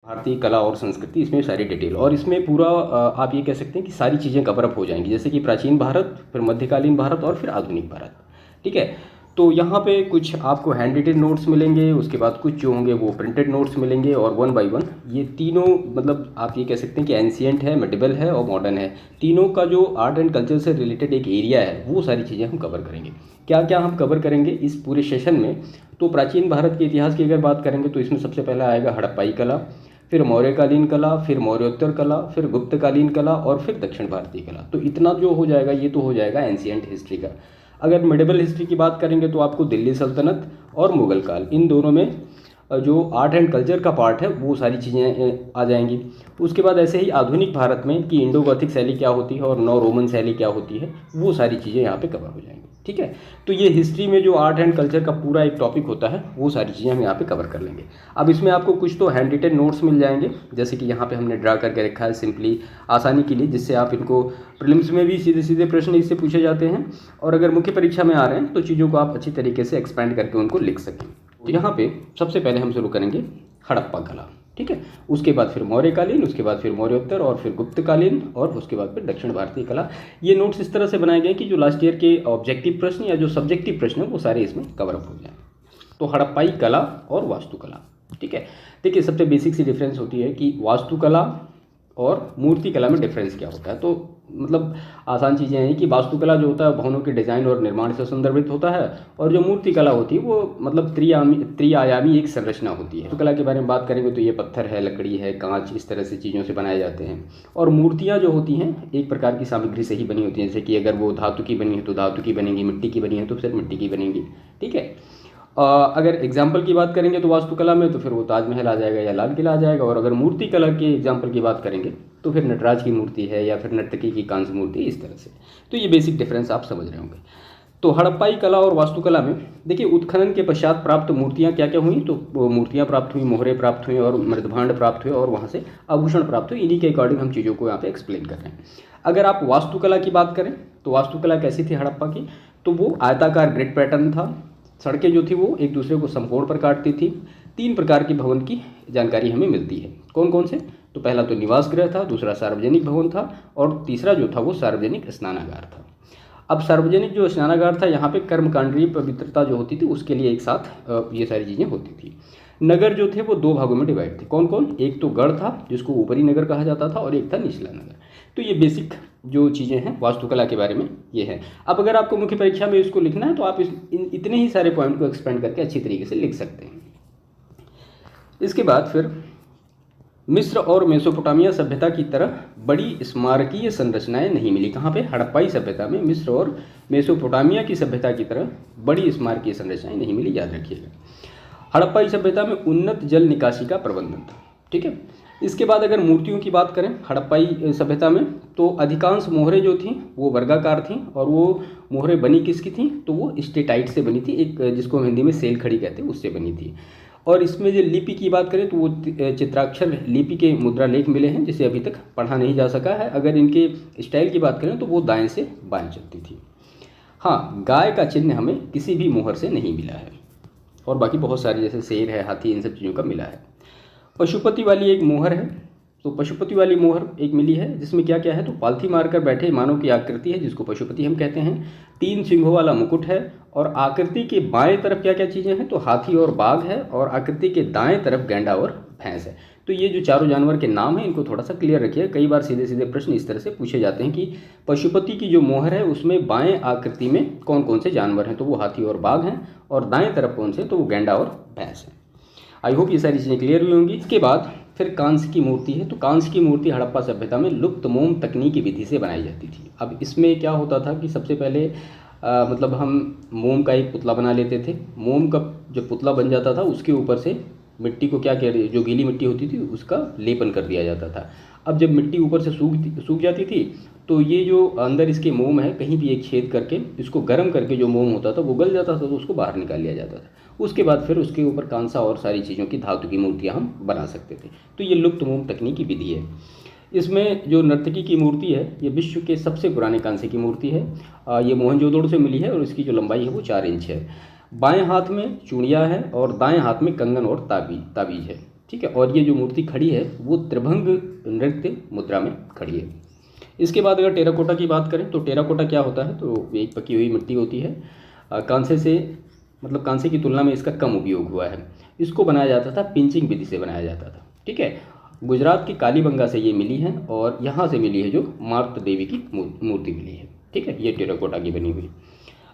भारतीय कला और संस्कृति, इसमें सारी डिटेल, और इसमें पूरा आप ये कह सकते हैं कि सारी चीज़ें कवर अप हो जाएंगी, जैसे कि प्राचीन भारत, फिर मध्यकालीन भारत और फिर आधुनिक भारत। ठीक है, तो यहाँ पे कुछ आपको हैंड रिटेन नोट्स मिलेंगे, उसके बाद कुछ जो होंगे वो प्रिंटेड नोट्स मिलेंगे, और वन बाय वन ये तीनों, मतलब आप ये कह सकते हैं कि एंशियंट है, मेडिवल है और मॉडर्न है, तीनों का जो आर्ट एंड कल्चर से रिलेटेड एक एरिया है, वो सारी चीज़ें हम कवर करेंगे। क्या क्या हम कवर करेंगे इस पूरे सेशन में? तो प्राचीन भारत के इतिहास की अगर बात करेंगे तो इसमें सबसे पहला आएगा हड़प्पाई कला, फिर मौर्यकालीन कला, फिर मौर्योत्तर कला, फिर गुप्तकालीन कला और फिर दक्षिण भारतीय कला। तो इतना जो हो जाएगा ये तो हो जाएगा एंशियंट हिस्ट्री का। अगर मिडिवल हिस्ट्री की बात करेंगे तो आपको दिल्ली सल्तनत और मुगल काल, इन दोनों में जो आर्ट एंड कल्चर का पार्ट है वो सारी चीज़ें आ जाएंगी। उसके बाद ऐसे ही आधुनिक भारत में कि इंडो गॉथिक शैली क्या होती है और नौ रोमन शैली क्या होती है, वो सारी चीज़ें यहाँ पे कवर हो जाएंगी। ठीक है, तो ये हिस्ट्री में जो आर्ट एंड कल्चर का पूरा एक टॉपिक होता है वो सारी चीज़ें हम यहाँ पे कवर कर लेंगे। अब इसमें आपको कुछ तो हैंड रिटेन नोट्स मिल जाएंगे, जैसे कि यहाँ पे हमने ड्रा करके रखा है सिंपली आसानी के लिए, जिससे आप इनको प्रीलिम्स में भी सीधे सीधे प्रश्न इससे पूछे जाते हैं, और अगर मुख्य परीक्षा में आ रहे हैं तो चीज़ों को आप अच्छी तरीके से एक्सपेंड करके उनको लिख सकें। तो यहाँ पे सबसे पहले हम शुरू करेंगे हड़प्पा कला। ठीक है, उसके बाद फिर मौर्यकालीन, उसके बाद फिर मौर्योत्तर और फिर गुप्तकालीन, और उसके बाद फिर दक्षिण भारतीय कला। ये नोट्स इस तरह से बनाए गए कि जो लास्ट ईयर के ऑब्जेक्टिव प्रश्न या जो सब्जेक्टिव प्रश्न है वो सारे इसमें कवर अप हो जाए। तो हड़प्पाई कला और वास्तुकला। ठीक है, देखिए सबसे बेसिक सी डिफरेंस होती है कि वास्तुकला और मूर्ति कला में डिफरेंस क्या होता है। तो मतलब आसान चीज़ें हैं कि वास्तुकला जो होता है भवनों के डिज़ाइन और निर्माण से संदर्भित होता है, और जो मूर्ति कला होती है वो मतलब त्रिआयामी एक संरचना होती है। वास्तुकला के बारे में बात करेंगे तो ये पत्थर है, लकड़ी है, कांच, इस तरह से चीज़ों से बनाए जाते हैं। और मूर्तियाँ जो होती हैं एक प्रकार की सामग्री से ही बनी होती हैं, जैसे कि अगर वो धातु की बनी है तो धातु की बनेगी, मिट्टी की बनी है तो फिर मिट्टी की बनेगी। ठीक है, अगर एग्जाम्पल की बात करेंगे तो वास्तुकला में तो फिर वो ताजमहल आ जाएगा या लाल किला आ जाएगा, और अगर मूर्ति कला के एग्जाम्पल की बात करेंगे तो फिर नटराज की मूर्ति है या फिर नर्तकी की कांस्य मूर्ति, इस तरह से। तो ये बेसिक डिफरेंस आप समझ रहे होंगे। तो हड़प्पाई कला और वास्तुकला में देखिए उत्खनन के पश्चात प्राप्त मूर्तियाँ क्या क्या हुई, तो वो मूर्तियाँ प्राप्त हुई, मोहरे प्राप्त हुई और मृदभांड प्राप्त हुए, और वहाँ से आभूषण प्राप्त हुए। इन्हीं के अकॉर्डिंग हम चीज़ों को यहाँ पे एक्सप्लेन कर रहे हैं। अगर आप वास्तुकला की बात करें तो वास्तुकला कैसी थी हड़प्पा की, तो वो आयताकार ग्रिड पैटर्न था। सड़कें जो थी वो एक दूसरे को समकोण पर काटती थी। 3 प्रकार के भवन की जानकारी हमें मिलती है। कौन कौन से? तो पहला तो निवास गृह था, दूसरा सार्वजनिक भवन था, और तीसरा जो था वो सार्वजनिक स्नानागार था। अब सार्वजनिक जो स्नानागार था यहाँ पे कर्मकांडीय पवित्रता जो होती थी उसके लिए एक साथ ये सारी चीज़ें होती थी। नगर जो थे वो 2 भागों में डिवाइड थे। कौन कौन? एक तो गढ़ था जिसको ऊपरी नगर कहा जाता था, और एक था निचला नगर। तो ये बेसिक जो चीज़ें हैं वास्तुकला के बारे में ये है। अब अगर आपको मुख्य परीक्षा में इसको लिखना है तो आप इतने ही सारे पॉइंट को एक्सपेंड करके अच्छी तरीके से लिख सकते हैं। इसके बाद फिर मिस्र और मेसोपोटामिया सभ्यता की तरह बड़ी स्मारकीय संरचनाएं नहीं मिली। कहाँ पे? हड़प्पाई सभ्यता में मिस्र और मेसोपोटामिया की सभ्यता की तरह बड़ी स्मारकीय संरचनाएं नहीं मिली, याद रखिएगा। हड़प्पाई सभ्यता में उन्नत जल निकासी का प्रबंधन था। ठीक है, इसके बाद अगर मूर्तियों की बात करें हड़प्पाई सभ्यता में तो अधिकांश मोहरें जो थीं वो वर्गाकार थीं, और वो मोहरें बनी किसकी थीं? तो वो स्टेटाइट से बनी थी, एक जिसको हम हिंदी में सेल खड़ी कहते हैं उससे बनी थी। और इसमें जो लिपि की बात करें तो वो चित्राक्षर लिपि के मुद्रा लेख मिले हैं जिसे अभी तक पढ़ा नहीं जा सका है। अगर इनके स्टाइल की बात करें तो वो दाएँ से बाएँ चलती थी। हाँ, गाय का चिन्ह हमें किसी भी मोहर से नहीं मिला है, और बाकी बहुत सारी जैसे शेर है, हाथी, इन सब चीज़ों का मिला है। पशुपति वाली एक मोहर है, तो पशुपति वाली मोहर एक मिली है जिसमें क्या क्या है, तो पालथी मारकर बैठे मानव की आकृति है जिसको पशुपति हम कहते हैं। 3 सिंघों वाला मुकुट है, और आकृति के बाएं तरफ क्या क्या चीज़ें हैं, तो हाथी और बाघ है, और आकृति के दाएं तरफ गैंडा और भैंस है। तो ये जो चारों जानवर के नाम हैं इनको थोड़ा सा क्लियर रखिए। कई बार सीधे सीधे प्रश्न इस तरह से पूछे जाते हैं कि पशुपति की जो मोहर है उसमें बाएं आकृति में कौन कौन से जानवर हैं, तो वो हाथी और बाघ हैं, और दाएं तरफ कौन से, तो वो गैंडा और भैंस है। आई होप ये सारी चीज़ें क्लियर हुई होंगी। इसके बाद फिर कांस्य की मूर्ति है, तो कांस्य की मूर्ति हड़प्पा सभ्यता में लुप्त मोम तकनीकी विधि से बनाई जाती थी। अब इसमें क्या होता था कि सबसे पहले मतलब हम मोम का एक पुतला बना लेते थे। मोम का जो पुतला बन जाता था उसके ऊपर से मिट्टी को क्या कह रही, जो गीली मिट्टी होती थी उसका लेपन कर दिया जाता था। अब जब मिट्टी ऊपर से सूख जाती थी तो ये जो अंदर इसके मोम है कहीं भी एक छेद करके इसको गर्म करके जो मोम होता था वो गल जाता था, तो उसको बाहर निकाल लिया जाता था। उसके बाद फिर उसके ऊपर कांसा और सारी चीज़ों की धातु की मूर्तियाँ हम बना सकते थे। तो ये लुप्त मोम तकनीकी विधि है। इसमें जो नर्तकी की मूर्ति है ये विश्व के सबसे पुराने कांसे की मूर्ति है। ये मोहनजोदड़ो से मिली है, और इसकी जो लंबाई है वो 4 इंच है। बाएं हाथ में चूड़ियाँ है, और दाएं हाथ में कंगन और ताबीज है। ठीक है। और ये जो मूर्ति खड़ी है वो त्रिभंग नृत्य मुद्रा में खड़ी है। इसके बाद अगर टेराकोटा की बात करें तो टेराकोटा क्या होता है, तो एक पकी हुई मिट्टी होती है। कांसे से मतलब कांसे की तुलना में इसका कम उपयोग हुआ है। इसको बनाया जाता था पिंचिंग विधि से बनाया जाता था, ठीक है। गुजरात की कालीबंगा से ये मिली है और यहाँ से मिली है जो मार्त देवी की मूर्ति मिली है, ठीक है। ये टेराकोटा की बनी हुई।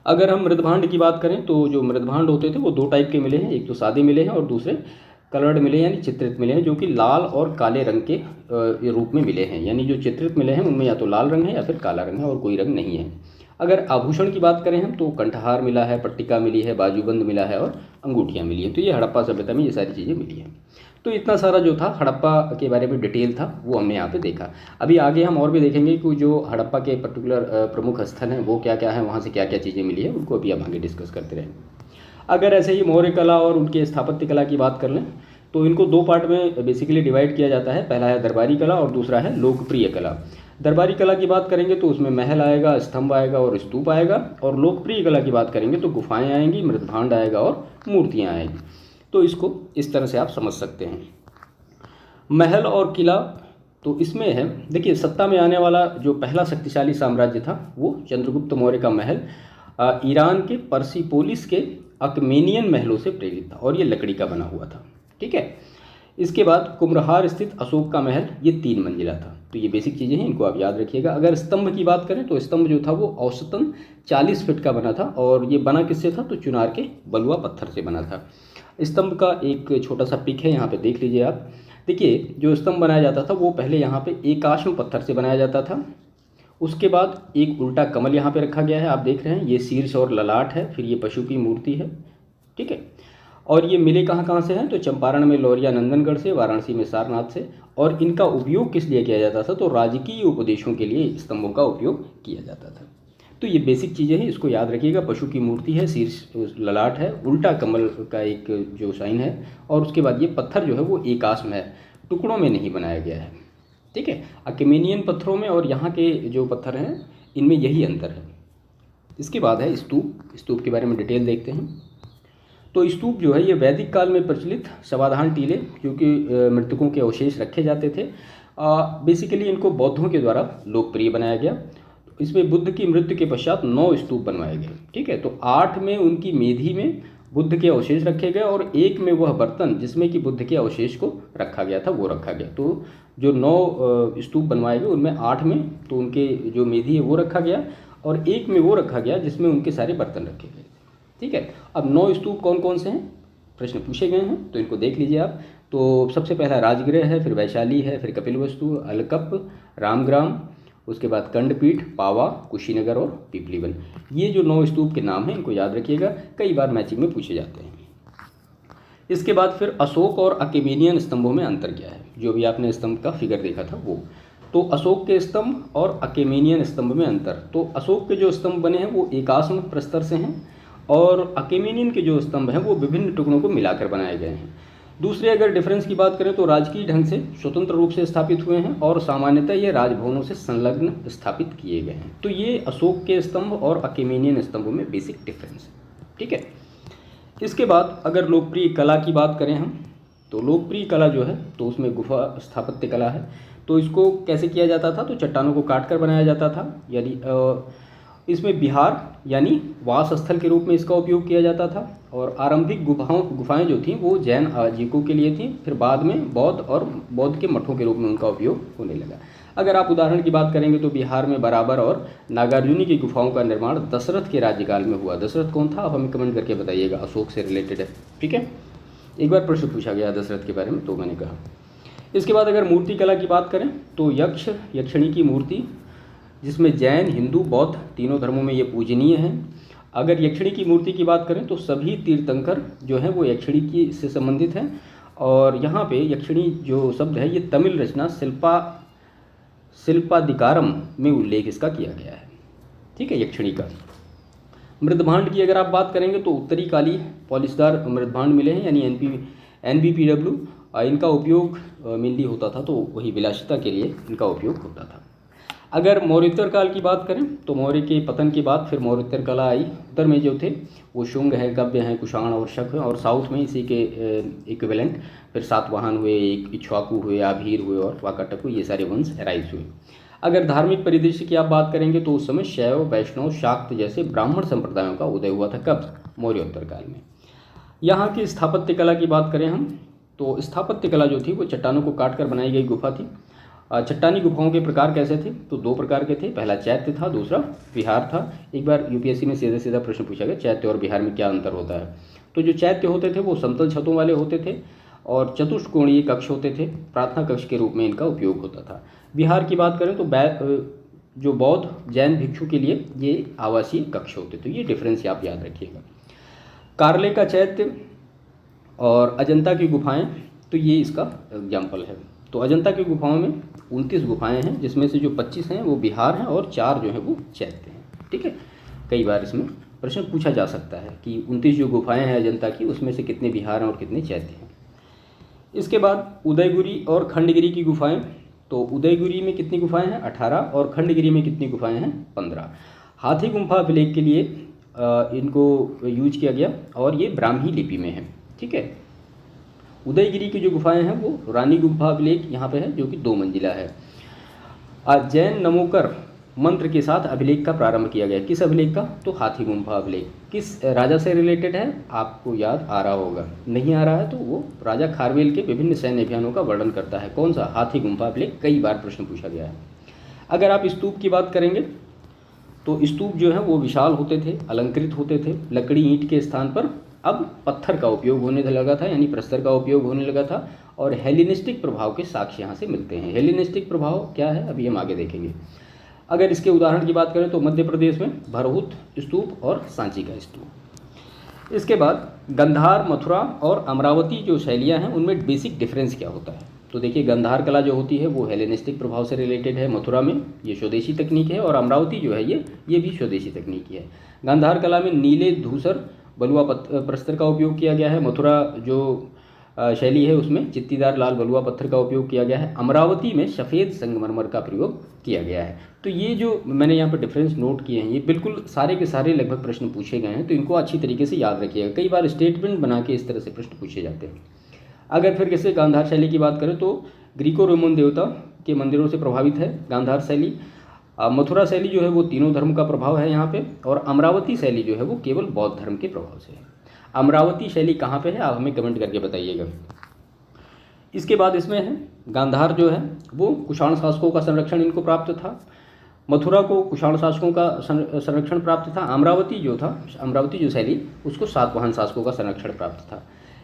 अगर हम मृदभांड की बात करें तो जो मृदभांड होते थे वो दो टाइप के मिले हैं, एक तो सादे मिले हैं और दूसरे कलर्ड मिले यानी चित्रित मिले हैं, जो कि लाल और काले रंग के रूप में मिले हैं। यानी जो चित्रित मिले हैं उनमें या तो लाल रंग है या फिर काला रंग है और कोई रंग नहीं है। अगर आभूषण की बात करें हम तो कंठहार मिला है, पट्टिका मिली है, बाजूबंद मिला है और अंगूठियाँ मिली हैं। तो ये हड़प्पा सभ्यता में ये सारी चीज़ें मिली हैं। तो इतना सारा जो था हड़प्पा के बारे में डिटेल था वो हमने यहाँ पे देखा। अभी आगे हम और भी देखेंगे कि जो हड़प्पा के पर्टिकुलर प्रमुख स्थल हैं वो क्या क्या हैं, वहाँ से क्या क्या चीज़ें मिली है, उनको अभी हम आगे डिस्कस करते रहेंगे। अगर ऐसे ही मौर्य कला और उनके स्थापत्य कला की बात कर लें तो इनको दो पार्ट में बेसिकली डिवाइड किया जाता है। पहला है दरबारी कला और दूसरा है लोकप्रिय कला। दरबारी कला की बात करेंगे तो उसमें महल आएगा, स्तंभ आएगा और स्तूप आएगा। और लोकप्रिय कला की बात करेंगे तो गुफाएं आएंगी, मृदभांड आएगा और मूर्तियाँ आएंगी। तो इसको इस तरह से आप समझ सकते हैं। महल और किला तो इसमें है, देखिए सत्ता में आने वाला जो पहला शक्तिशाली साम्राज्य था वो चंद्रगुप्त मौर्य का महल ईरान के पर्सिपोलिस के अकमेनियन महलों से प्रेरित था और ये लकड़ी का बना हुआ था, ठीक है। इसके बाद कुम्भलहार स्थित अशोक का महल ये 3 मंजिला था। तो ये बेसिक चीज़ें हैं, इनको आप याद रखिएगा। अगर स्तंभ की बात करें तो स्तंभ जो था वो औसतन 40 फीट का बना था और ये बना किससे था, तो चुनार के बलुआ पत्थर से बना था। स्तंभ का एक छोटा सा पिक है, यहाँ पे देख लीजिए आप। देखिए जो स्तंभ बनाया जाता था वो पहले यहाँ पे एकाश्म पत्थर से बनाया जाता था। उसके बाद एक उल्टा कमल यहाँ पे रखा गया है, आप देख रहे हैं, ये शीर्ष और ललाट है। फिर ये पशु की मूर्ति है, ठीक है। और ये मिले कहाँ से हैं, तो चंपारण में लौरिया नंदनगढ़ से, वाराणसी में सारनाथ से। और इनका उपयोग किस लिए किया जाता था, तो राजकीय उपदेशों के लिए स्तंभों का उपयोग किया जाता था। तो ये बेसिक चीज़ें हैं, इसको याद रखिएगा। पशु की मूर्ति है, शीर्ष ललाट है, उल्टा कमल का एक जो साइन है और उसके बाद ये पत्थर जो है वो एकाश्म है, टुकड़ों में नहीं बनाया गया है, ठीक है। अकेमेनियन पत्थरों में और यहाँ के जो पत्थर हैं इनमें यही अंतर है। इसके बाद है स्तूप। स्तूप के बारे में डिटेल देखते हैं। तो स्तूप जो है ये वैदिक काल में प्रचलित शवाधान टीले, क्योंकि मृतकों के अवशेष रखे जाते थे। बेसिकली इनको बौद्धों के द्वारा लोकप्रिय बनाया गया। इसमें बुद्ध की मृत्यु के पश्चात 9 स्तूप बनवाए गए, ठीक है। तो 8 में उनकी मेधी में बुद्ध के अवशेष रखे गए और 1 में वह बर्तन जिसमें कि बुद्ध के अवशेष को रखा गया था वो रखा गया। तो जो 9 स्तूप बनवाए गए उनमें 8 में तो उनके जो मेधी है वो रखा गया और 1 में वो रखा गया जिसमें उनके सारे बर्तन रखे गए, ठीक है। अब 9 स्तूप कौन कौन से हैं, प्रश्न पूछे गए हैं, तो इनको देख लीजिए आप। तो सबसे पहला राजगृह है, फिर वैशाली है, फिर कपिलवस्तु, अलकप, रामग्राम, उसके बाद कंडपीठ, पावा, कुशीनगर और पिपलीवन। ये जो 9 स्तूप के नाम हैं इनको याद रखिएगा, कई बार मैचिंग में पूछे जाते हैं। इसके बाद फिर अशोक और अकेमेनियन स्तंभों में अंतर क्या है, जो भी आपने स्तंभ का फिगर देखा था वो। तो अशोक के स्तंभ और अकेमेनियन स्तंभ में अंतर, तो अशोक के जो स्तंभ बने हैं वो एकाश्म प्रस्तर से हैं और अकेमेनियन के जो स्तंभ हैं वो विभिन्न टुकड़ों को मिलाकर बनाए गए हैं। दूसरे अगर डिफरेंस की बात करें तो राजकीय ढंग से स्वतंत्र रूप से स्थापित हुए हैं और सामान्यतः ये राजभवनों से संलग्न स्थापित किए गए हैं। तो ये अशोक के स्तंभ और अकेमेनियन स्तंभों में बेसिक डिफरेंस है, ठीक है। इसके बाद अगर लोकप्रिय कला की बात करें हम तो लोकप्रिय कला जो है तो उसमें गुफा स्थापत्य कला है। तो इसको कैसे किया जाता था, तो चट्टानों को काट कर बनाया जाता था, यानी इसमें बिहार यानी वास स्थल के रूप में इसका उपयोग किया जाता था। और आरंभिक गुफाएं जो थीं वो जैन आजीविकों के लिए थीं, फिर बाद में बौद्ध के मठों के रूप में उनका उपयोग होने लगा। अगर आप उदाहरण की बात करेंगे तो बिहार में बराबर और नागार्जुनी की गुफाओं का निर्माण दशरथ के राज्यकाल में हुआ। दशरथ कौन था, आप हमें कमेंट करके बताइएगा, अशोक से रिलेटेड है, ठीक है। एक बार प्रश्न पूछा गया दशरथ के बारे में तो मैंने कहा। इसके बाद अगर मूर्ति कला की बात करें तो यक्ष यक्षिणी की मूर्ति, जिसमें जैन, हिंदू, बौद्ध तीनों धर्मों में ये पूजनीय है। अगर यक्षिणी की मूर्ति की बात करें तो सभी तीर्थंकर जो हैं वो यक्षिणी की से संबंधित हैं। और यहाँ पे यक्षिणी जो शब्द है ये तमिल रचना शिल्पाधिकारम में उल्लेख इसका किया गया है, ठीक है, यक्षिणी का। मृदभांड की अगर आप बात करेंगे तो उत्तरी काली पॉलिशदार मृदभांड मिले हैं, यानी NBPW। इनका उपयोग मेनली होता था तो वही विलासिता के लिए इनका उपयोग होता था। अगर मौर्योत्तर काल की बात करें तो मौर्य के पतन के बाद फिर मौर्योत्तर कला आई। उत्तर में जो थे वो शुंग है, गव्य हैं, कुषाण और शक है, और साउथ में इसी के इक्विवेलेंट फिर सातवाहन हुए, इक्ष्वाकु हुए, आभीर हुए और वाकाटक हुए, ये सारे वंश राइज हुए। अगर धार्मिक परिदृश्य की आप बात करेंगे तो उस समय शैव, वैष्णव, शाक्त जैसे ब्राह्मण संप्रदायों का उदय हुआ था। कब? मौर्योत्तर काल में। यहाँ की स्थापत्य कला की बात करें हम तो स्थापत्य कला जो थी वो चट्टानों को काट कर बनाई गई गुफा थी। चट्टानी गुफाओं के प्रकार कैसे थे? तो दो प्रकार के थे, पहला चैत्य था, दूसरा विहार था। एक बार यूपीएससी में सीधा सीधा प्रश्न पूछा गया, चैत्य और विहार में क्या अंतर होता है? तो जो चैत्य होते थे वो समतल छतों वाले होते थे और चतुष्कोणीय कक्ष होते थे, प्रार्थना कक्ष के रूप में इनका उपयोग होता था। विहार की बात करें तो जो बौद्ध जैन भिक्षु के लिए ये आवासीय कक्ष होते थे। ये डिफरेंस आप याद रखिएगा। कार्ले का चैत्य और अजंता की गुफाएं, तो ये इसका एग्जाम्पल है। तो अजंता की गुफाओं में 29 गुफाएं हैं, जिसमें से जो 25 हैं वो बिहार हैं और 4 जो हैं वो चैत्य हैं। ठीक है, कई बार इसमें प्रश्न पूछा जा सकता है कि 29 जो गुफाएं हैं अजंता की, उसमें से कितने बिहार हैं और कितने चैत्य हैं। इसके बाद उदयगिरी और खंडगिरी की गुफाएं। तो उदयगिरी में कितनी गुफाएं हैं? 18, और खंडगिरी में कितनी गुफाएं हैं? 15। हाथी गुम्फा अभिलेख के लिए इनको यूज किया गया और ये ब्राह्मी लिपि में है। ठीक है, उदयगिरी की जो गुफाएं हैं वो रानी गुम्फा अभिलेख यहाँ पे है, जो कि 2 मंजिला है। जैन नमोकर मंत्र के साथ अभिलेख का प्रारंभ किया गया। किस अभिलेख का? तो हाथी गुम्फा अभिलेख। किस राजा से रिलेटेड है? आपको याद आ रहा होगा, नहीं आ रहा है तो वो राजा खारवेल के विभिन्न सैन्य अभियानों का वर्णन करता है। कौन सा? हाथी गुम्फा अभिलेख। कई बार प्रश्न पूछा गया है। अगर आप स्तूप की बात करेंगे तो स्तूप जो है वो विशाल होते थे, अलंकृत होते थे, लकड़ी ईंट के स्थान पर अब पत्थर का उपयोग होने लगा था, यानी प्रस्तर का उपयोग होने लगा था, और हेलेनिस्टिक प्रभाव के साक्ष्य यहाँ से मिलते हैं। हेलेनिस्टिक प्रभाव क्या है अभी हम आगे देखेंगे। अगर इसके उदाहरण की बात करें तो मध्य प्रदेश में भरहुत स्तूप और सांची का स्तूप। इसके बाद गंधार, मथुरा और अमरावती जो शैलियाँ हैं उनमें बेसिक डिफरेंस क्या होता है? तो देखिए, गंधार कला जो होती है वो हेलेनिस्टिक प्रभाव से रिलेटेड है, मथुरा में ये स्वदेशी तकनीक है, और अमरावती जो है ये भी स्वदेशी तकनीक है। गंधार कला में नीले धूसर बलुआ प्रस्तर का उपयोग किया गया है। मथुरा जो शैली है उसमें चित्तीदार लाल बलुआ पत्थर का उपयोग किया गया है। अमरावती में सफ़ेद संगमरमर का प्रयोग किया गया है। तो ये जो मैंने यहाँ पर डिफरेंस नोट किए हैं ये बिल्कुल सारे के सारे लगभग प्रश्न पूछे गए हैं, तो इनको अच्छी तरीके से याद रखिएगा। कई बार स्टेटमेंट बना के इस तरह से प्रश्न पूछे जाते हैं। अगर फिर किसी गांधार शैली की बात करें तो ग्रीको रोमन देवता के मंदिरों से प्रभावित है गांधार शैली। मथुरा शैली जो है वो तीनों धर्म का प्रभाव है यहाँ पे, और अमरावती शैली जो है वो केवल बौद्ध धर्म के प्रभाव से है। अमरावती शैली कहाँ पे है आप हमें कमेंट करके बताइएगा। इसके बाद इसमें है गांधार जो है वो कुषाण शासकों का संरक्षण इनको प्राप्त था। मथुरा को कुषाण शासकों का संरक्षण प्राप्त था। अमरावती जो शैली उसको सातवाहन शासकों का संरक्षण प्राप्त था।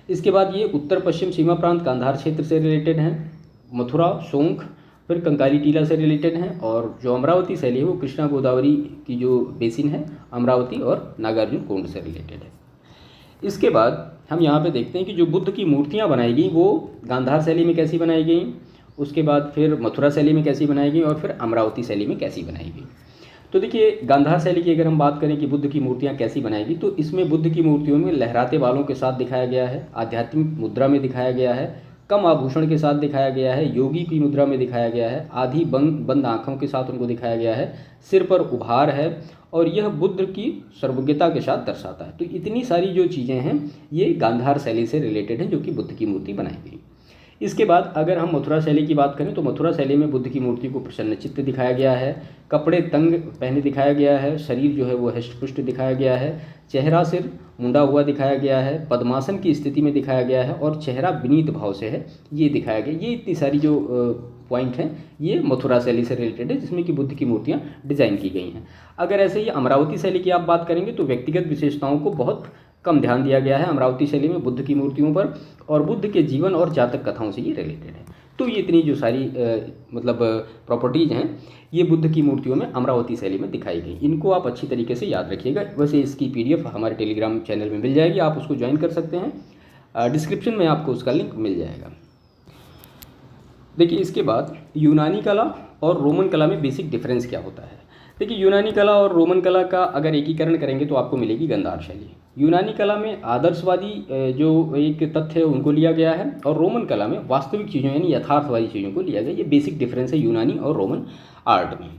इसके बाद ये उत्तर पश्चिम सीमा प्रांत गांधार क्षेत्र से रिलेटेड हैं। मथुरा, शोंख, फिर कंकाली टीला से रिलेटेड हैं, और जो अमरावती शैली है वो कृष्णा गोदावरी की जो बेसिन है अमरावती और नागार्जुन कोंड से रिलेटेड है। इसके बाद हम यहाँ पे देखते हैं कि जो बुद्ध की मूर्तियाँ बनाई गई वो गांधार शैली में कैसी बनाई गई, उसके बाद फिर मथुरा शैली में कैसी बनाई गई, और फिर अमरावती शैली में कैसी बनाई गई। तो देखिए, गांधार शैली की अगर हम बात करें कि बुद्ध की मूर्तियाँ कैसी बनाई गई, तो इसमें बुद्ध की मूर्तियों में लहराते बालों के साथ दिखाया गया है, आध्यात्मिक मुद्रा में दिखाया गया है, कम आभूषण के साथ दिखाया गया है, योगी की मुद्रा में दिखाया गया है, आधी बंद आँखों के साथ उनको दिखाया गया है, सिर पर उभार है, और यह बुद्ध की सर्वज्ञता के साथ दर्शाता है। तो इतनी सारी जो चीज़ें हैं ये गांधार शैली से रिलेटेड हैं जो कि बुद्ध की मूर्ति बनाई गई। इसके बाद अगर हम मथुरा शैली की बात करें तो मथुरा शैली में बुद्ध की मूर्ति को प्रसन्नचित्त दिखाया गया है, कपड़े तंग पहने दिखाया गया है, शरीर जो है वो हष्टपुष्ट दिखाया गया है, चेहरा सिर मुंडा हुआ दिखाया गया है, पद्मासन की स्थिति में दिखाया गया है, और चेहरा विनीत भाव से है ये दिखाया गया। ये इतनी सारी जो पॉइंट हैं ये मथुरा शैली से रिलेटेड है जिसमें कि बुद्ध की मूर्तियाँ डिज़ाइन की गई हैं। अगर ऐसे ही अमरावती शैली की आप बात करेंगे तो व्यक्तिगत विशेषताओं को बहुत कम ध्यान दिया गया है अमरावती शैली में बुद्ध की मूर्तियों पर, और बुद्ध के जीवन और जातक कथाओं से ये रिलेटेड है। तो ये इतनी जो सारी प्रॉपर्टीज़ हैं ये बुद्ध की मूर्तियों में अमरावती शैली में दिखाई गई। इनको आप अच्छी तरीके से याद रखिएगा। वैसे इसकी PDF हमारे टेलीग्राम चैनल में मिल जाएगी, आप उसको ज्वाइन कर सकते हैं, डिस्क्रिप्शन में आपको उसका लिंक मिल जाएगा। देखिए, इसके बाद यूनानी कला और रोमन कला में बेसिक डिफरेंस क्या होता है। देखिए, यूनानी कला और रोमन कला का अगर एकीकरण करेंगे तो आपको मिलेगी गांधार शैली। यूनानी कला में आदर्शवादी जो एक तथ्य है उनको लिया गया है, और रोमन कला में वास्तविक चीज़ों यानी यथार्थवादी चीज़ों को लिया गया। ये बेसिक डिफरेंस है यूनानी और रोमन आर्ट में।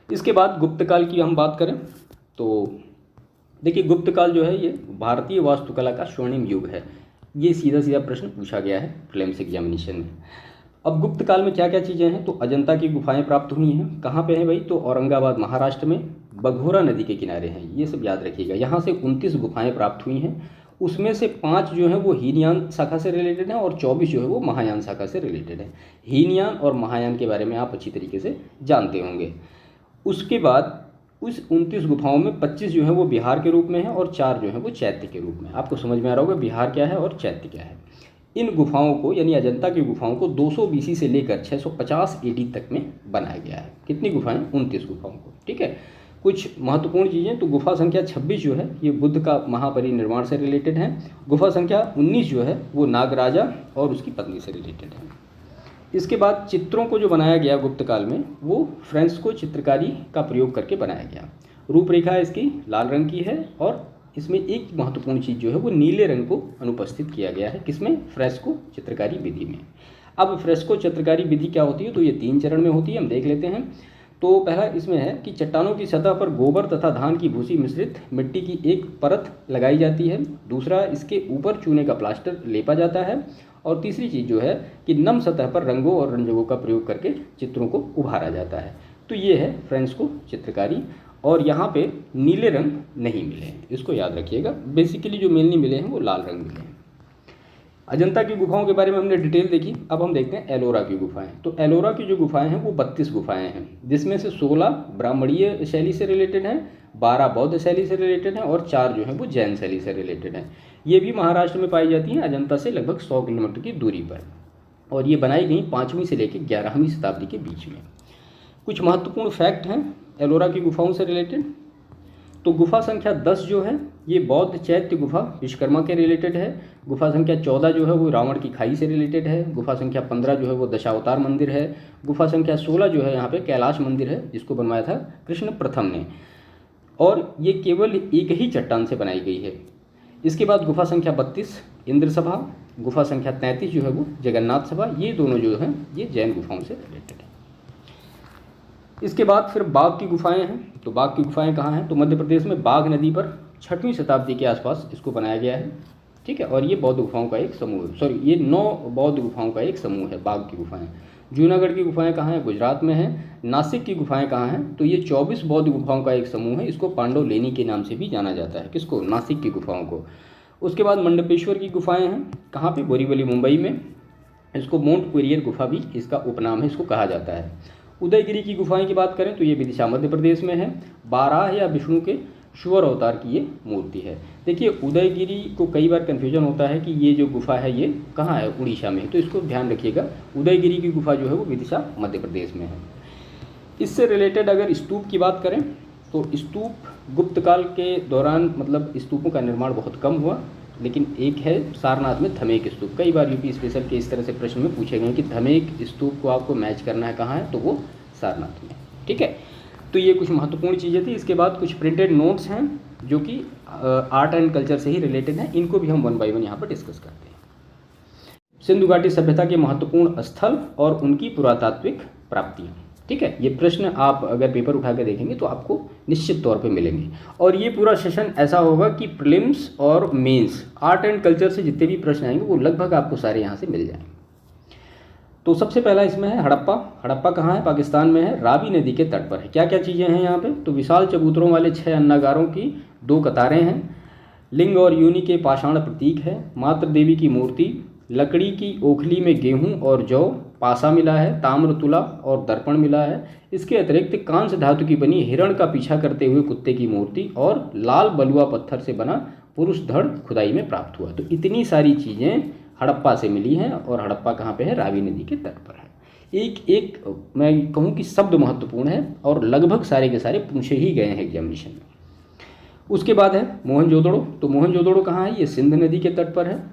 इसके बाद गुप्त काल की हम बात करें तो देखिए, गुप्त काल जो है ये भारतीय वास्तुकला का स्वर्णिम युग है। ये सीधा सीधा प्रश्न पूछा गया है प्रीलिम्स एग्जामिनेशन में। अब गुप्त काल में क्या क्या चीज़ें हैं, तो अजंता की गुफाएं प्राप्त हुई हैं। कहाँ पे हैं भाई, तो औरंगाबाद महाराष्ट्र में बघोरा नदी के किनारे हैं। ये सब याद रखिएगा। यहाँ से 29 गुफाएं प्राप्त हुई हैं। उसमें से 5 जो है वो हीनयान शाखा से रिलेटेड हैं और 24 जो है वो महायान शाखा से रिलेटेड है। हीनयान और महायान के बारे में आप अच्छी तरीके से जानते होंगे। उसके बाद उस 29 गुफाओं में 25 जो है वो बिहार के रूप में है और 4 जो है वो चैत्य के रूप में। आपको समझ में आ रहा होगा बिहार क्या है और चैत्य क्या है। इन गुफाओं को यानी अजंता की गुफाओं को 200 BC से लेकर 650 AD तक में बनाया गया है। कितनी गुफाएं, 29 गुफाओं को। ठीक है, कुछ महत्वपूर्ण चीज़ें, तो गुफा संख्या 26 जो है ये बुद्ध का महापरिनिर्वाण से रिलेटेड है। गुफा संख्या 19 जो है वो नागराजा और उसकी पत्नी से रिलेटेड है। इसके बाद चित्रों को जो बनाया गया गुप्त काल में वो फ्रेस्को चित्रकारी का प्रयोग करके बनाया गया। रूपरेखा इसकी लाल रंग की है और इसमें एक महत्वपूर्ण चीज़ जो है वो नीले रंग को अनुपस्थित किया गया है। किसमें, फ्रेस्को चित्रकारी विधि में। अब फ्रेस्को चित्रकारी विधि क्या होती है, तो ये 3 चरण में होती है, हम देख लेते हैं। तो पहला इसमें है कि चट्टानों की सतह पर गोबर तथा धान की भूसी मिश्रित मिट्टी की एक परत लगाई जाती है। दूसरा, इसके ऊपर चूने का प्लास्टर लेपा जाता है। और तीसरी चीज़ जो है कि नम सतह पर रंगों और रंजकों का प्रयोग करके चित्रों को उभारा जाता है। तो ये है फ्रेस्को चित्रकारी। और यहाँ पे नीले रंग नहीं मिले हैं, इसको याद रखिएगा। बेसिकली जो मेनली मिले हैं वो लाल रंग मिले हैं। अजंता की गुफाओं के बारे में हमने डिटेल देखी। अब हम देखते हैं एलोरा की गुफाएं। तो एलोरा की जो गुफाएं हैं वो 32 गुफाएं हैं, जिसमें से 16 ब्राह्मणीय शैली से रिलेटेड हैं, 12 बौद्ध शैली से रिलेटेड हैं और 4 जो हैं वो जैन शैली से रिलेटेड हैं। ये भी महाराष्ट्र में पाई जाती हैं, अजंता से लगभग 100 किलोमीटर की दूरी पर। और ये बनाई गई 5वीं से लेकर 11वीं शताब्दी के बीच में। कुछ महत्वपूर्ण फैक्ट हैं एलोरा की गुफाओं से रिलेटेड। तो गुफा संख्या 10 जो है ये बौद्ध चैत्य गुफा विश्वकर्मा के रिलेटेड है। गुफा संख्या 14 जो है वो रावण की खाई से रिलेटेड है। गुफा संख्या 15 जो है वो दशावतार मंदिर है। गुफा संख्या 16 जो है यहाँ पे कैलाश मंदिर है, जिसको बनवाया था कृष्ण प्रथम ने, और ये केवल एक ही चट्टान से बनाई गई है। इसके बाद गुफा संख्या 32 इंद्र सभा, गुफा संख्या 33 जो है वो जगन्नाथ सभा। ये दोनों जो हैं ये जैन गुफाओं से रिलेटेड है। इसके बाद फिर बाघ की गुफाएं हैं। तो बाघ की गुफाएं कहाँ हैं, तो मध्य प्रदेश में बाघ नदी पर 6वीं शताब्दी के आसपास इसको बनाया गया है। ठीक है, और ये बौद्ध गुफाओं का एक समूह है। सॉरी, ये 9 बौद्ध गुफाओं का एक समूह है बाघ की गुफाएं। जूनागढ़ की गुफाएं कहाँ हैं, गुजरात में है। नासिक की गुफाएं कहाँ हैं, तो ये 24 बौद्ध गुफाओं का एक समूह है। इसको पांडव लेनी के नाम से भी जाना जाता है। किसको, नासिक की गुफाओं को। उसके बाद मंडपेश्वर की गुफाएं हैं, कहाँ पे, बोरीवली मुंबई में। इसको मोंट कुरियर गुफा भी इसका उपनाम है, इसको कहा जाता है। उदयगिरी की गुफाएं की बात करें तो ये विदिशा मध्य प्रदेश में है। बाराह या विष्णु के शुवर अवतार की ये मूर्ति है। देखिए, उदयगिरी को कई बार कन्फ्यूजन होता है कि ये जो गुफा है ये कहाँ है, उड़ीसा में है, तो इसको ध्यान रखिएगा। उदयगिरी की गुफा जो है वो विदिशा मध्य प्रदेश में है। इससे रिलेटेड अगर स्तूप की बात करें तो स्तूप गुप्त काल के दौरान मतलब स्तूपों का निर्माण बहुत कम हुआ, लेकिन एक है सारनाथ में धमेक स्तूप। कई बार यूपी स्पेशल के इस तरह से प्रश्न में पूछे गए कि धमेक स्तूप को आपको मैच करना है कहाँ है, तो वो सारनाथ में। ठीक है, तो ये कुछ महत्वपूर्ण चीज़ें थी। इसके बाद कुछ प्रिंटेड नोट्स हैं जो कि आर्ट एंड कल्चर से ही रिलेटेड हैं, इनको भी हम 1 बाय 1 यहाँ पर डिस्कस करते हैं। सिंधु घाटी सभ्यता के महत्वपूर्ण स्थल और उनकी पुरातात्विक प्राप्तियाँ। ठीक है, ये प्रश्न आप अगर पेपर उठा के देखेंगे तो आपको निश्चित तौर पे मिलेंगे। और ये पूरा सेशन ऐसा होगा कि प्रीलिम्स और मेंस आर्ट एंड कल्चर से जितने भी प्रश्न आएंगे वो लगभग आपको सारे यहाँ से मिल जाएंगे। तो सबसे पहला इसमें है हड़प्पा। हड़प्पा कहाँ है, पाकिस्तान में है, रावी नदी के तट पर है। क्या क्या चीज़ें हैं यहाँ पे, तो विशाल चबूतरों वाले 6 अन्नागारों की 2 कतारें हैं। लिंग और योनि के पाषाण प्रतीक है। मातृ देवी की मूर्ति, लकड़ी की ओखली में गेहूं और जौ, पासा मिला है, ताम्र तुला और दर्पण मिला है। इसके अतिरिक्त कांस्य धातु की बनी हिरण का पीछा करते हुए कुत्ते की मूर्ति और लाल बलुआ पत्थर से बना पुरुष धड़ खुदाई में प्राप्त हुआ। तो इतनी सारी चीज़ें हड़प्पा से मिली हैं और हड़प्पा कहाँ पे है, रावी नदी के तट पर है। एक एक मैं कहूँ कि शब्द महत्वपूर्ण है और लगभग सारे के सारे पूछे ही गए हैं एग्जामिनेशन में। उसके बाद है मोहनजोदड़ो। तो मोहनजोदड़ो कहाँ है, ये सिंध नदी के तट पर है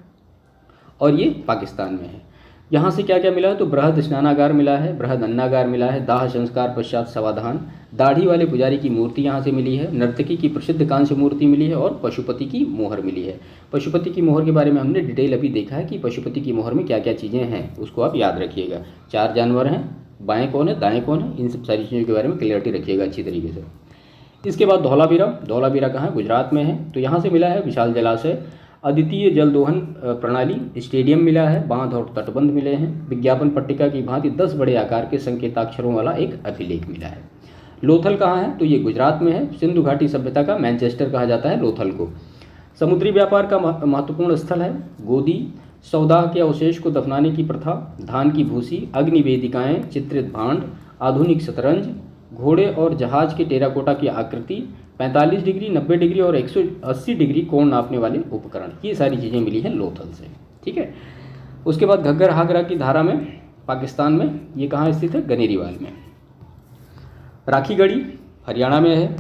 और ये पाकिस्तान में है। यहाँ से क्या क्या मिला है, तो बृहद स्नानागार मिला है, बृहद अन्नागार मिला है, दाह संस्कार पश्चात समाधान, दाढ़ी वाले पुजारी की मूर्ति यहाँ से मिली है, नर्तकी की प्रसिद्ध कांस्य मूर्ति मिली है और पशुपति की मोहर मिली है। पशुपति की मोहर के बारे में हमने डिटेल अभी देखा है कि पशुपति की मोहर में क्या क्या चीज़ें हैं, उसको आप याद रखिएगा। 4 जानवर हैं, बाएं कौन है, दाएं कौन है, इन सब सारी चीज़ों के बारे में क्लियरिटी रखिएगा अच्छी तरीके से। इसके बाद धौलावीरा, धौलावीरा कहाँ है, गुजरात में है। तो यहाँ से मिला है विशाल जलाशय, अद्वितीय जल दोहन प्रणाली, स्टेडियम मिला है, बांध और तटबंध मिले हैं, विज्ञापन पट्टिका की भांति 10 बड़े आकार के संकेताक्षरों वाला एक अभिलेख मिला है। लोथल कहाँ है, तो ये गुजरात में है। सिंधु घाटी सभ्यता का मैनचेस्टर कहा जाता है लोथल को। समुद्री व्यापार का महत्वपूर्ण स्थल है गोदी, सौदाह के अवशेष को दफनाने की प्रथा, धान की भूसी, अग्नि वेदिकाएँ, चित्रित भांड, आधुनिक शतरंज, घोड़े और जहाज के टेराकोटा की आकृति, 45 डिग्री, 90 डिग्री और 180 डिग्री कोण नापने वाले उपकरण, ये सारी चीज़ें मिली हैं लोथल से। ठीक है। उसके बाद घग्गर हागरा की धारा में पाकिस्तान में, ये कहाँ स्थित है, गनेरीवाल में। राखीगढ़ी हरियाणा में है,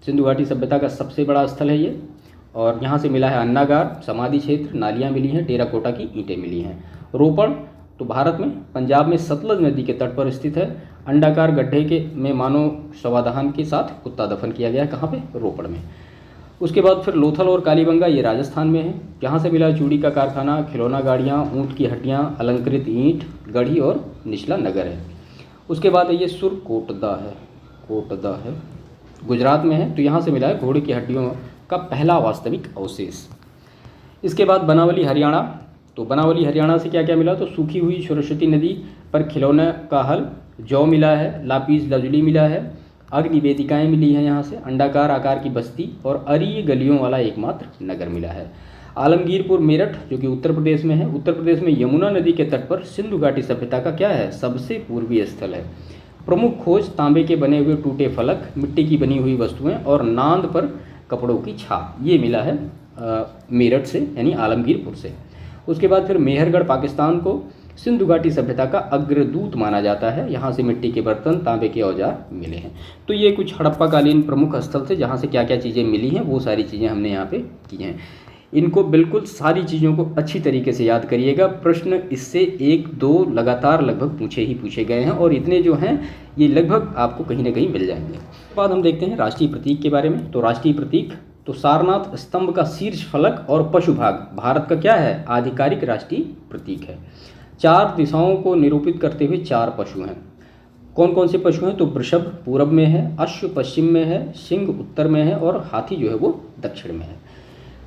सिंधु घाटी सभ्यता का सबसे बड़ा स्थल है ये, और यहाँ से मिला है अन्नागार, समाधि क्षेत्र, नालियाँ मिली हैं, टेराकोटा की ईंटें मिली हैं। रोपड़ तो भारत में पंजाब में सतलज नदी के तट पर स्थित है। अंडाकार गड्ढे के में मानव शवादहन के साथ कुत्ता दफन किया गया है, कहाँ पे, रोपड़ में। उसके बाद फिर लोथल और कालीबंगा, ये राजस्थान में है। यहाँ से मिला चूड़ी का कारखाना, खिलौना गाड़ियाँ, ऊँट की हड्डियाँ, अलंकृत ईंट, गढ़ी और निचला नगर है। उसके बाद ये सुरकोटदा है, कोटदा है, गुजरात में है। तो यहाँ से मिला है घोड़े की हड्डियों का पहला वास्तविक अवशेष। इसके बाद बनावली हरियाणा, तो बनावली हरियाणा से क्या क्या मिला, तो सूखी हुई सरस्वती नदी पर खिलौने का हल, जौ मिला है, लापीस लाजुली मिला है, अग्नि वेदिकाएँ मिली हैं यहाँ से, अंडाकार आकार की बस्ती और अरीय गलियों वाला एकमात्र नगर मिला है। आलमगीरपुर मेरठ जो कि उत्तर प्रदेश में है, उत्तर प्रदेश में यमुना नदी के तट पर सिंधु घाटी सभ्यता का क्या है, सबसे पूर्वी स्थल है। प्रमुख खोज तांबे के बने हुए टूटे फलक, मिट्टी की बनी हुई वस्तुएं और नांद पर कपड़ों की छाप, ये मिला है मेरठ से यानी आलमगीरपुर से। उसके बाद फिर मेहरगढ़ पाकिस्तान को सिंधु घाटी सभ्यता का अग्रदूत माना जाता है। यहाँ से मिट्टी के बर्तन, तांबे के औजार मिले हैं। तो ये कुछ हड़प्पाकालीन प्रमुख स्थल थे जहाँ से क्या क्या चीज़ें मिली हैं, वो सारी चीज़ें हमने यहाँ पे की हैं। इनको बिल्कुल सारी चीज़ों को अच्छी तरीके से याद करिएगा। प्रश्न इससे 1-2 लगातार लगभग पूछे ही पूछे गए हैं और इतने जो हैं ये लगभग आपको कहीं ना कहीं मिल जाएंगे। बाद हम देखते हैं राष्ट्रीय प्रतीक के बारे में। तो राष्ट्रीय प्रतीक, तो सारनाथ स्तंभ का शीर्ष फलक और पशु भाग भारत का क्या है, आधिकारिक राष्ट्रीय प्रतीक है। 4 दिशाओं को निरूपित करते हुए 4 पशु हैं। कौन कौन से पशु हैं, तो वृषभ पूरब में है, अश्व पश्चिम में है, सिंह उत्तर में है और हाथी जो है वो दक्षिण में है।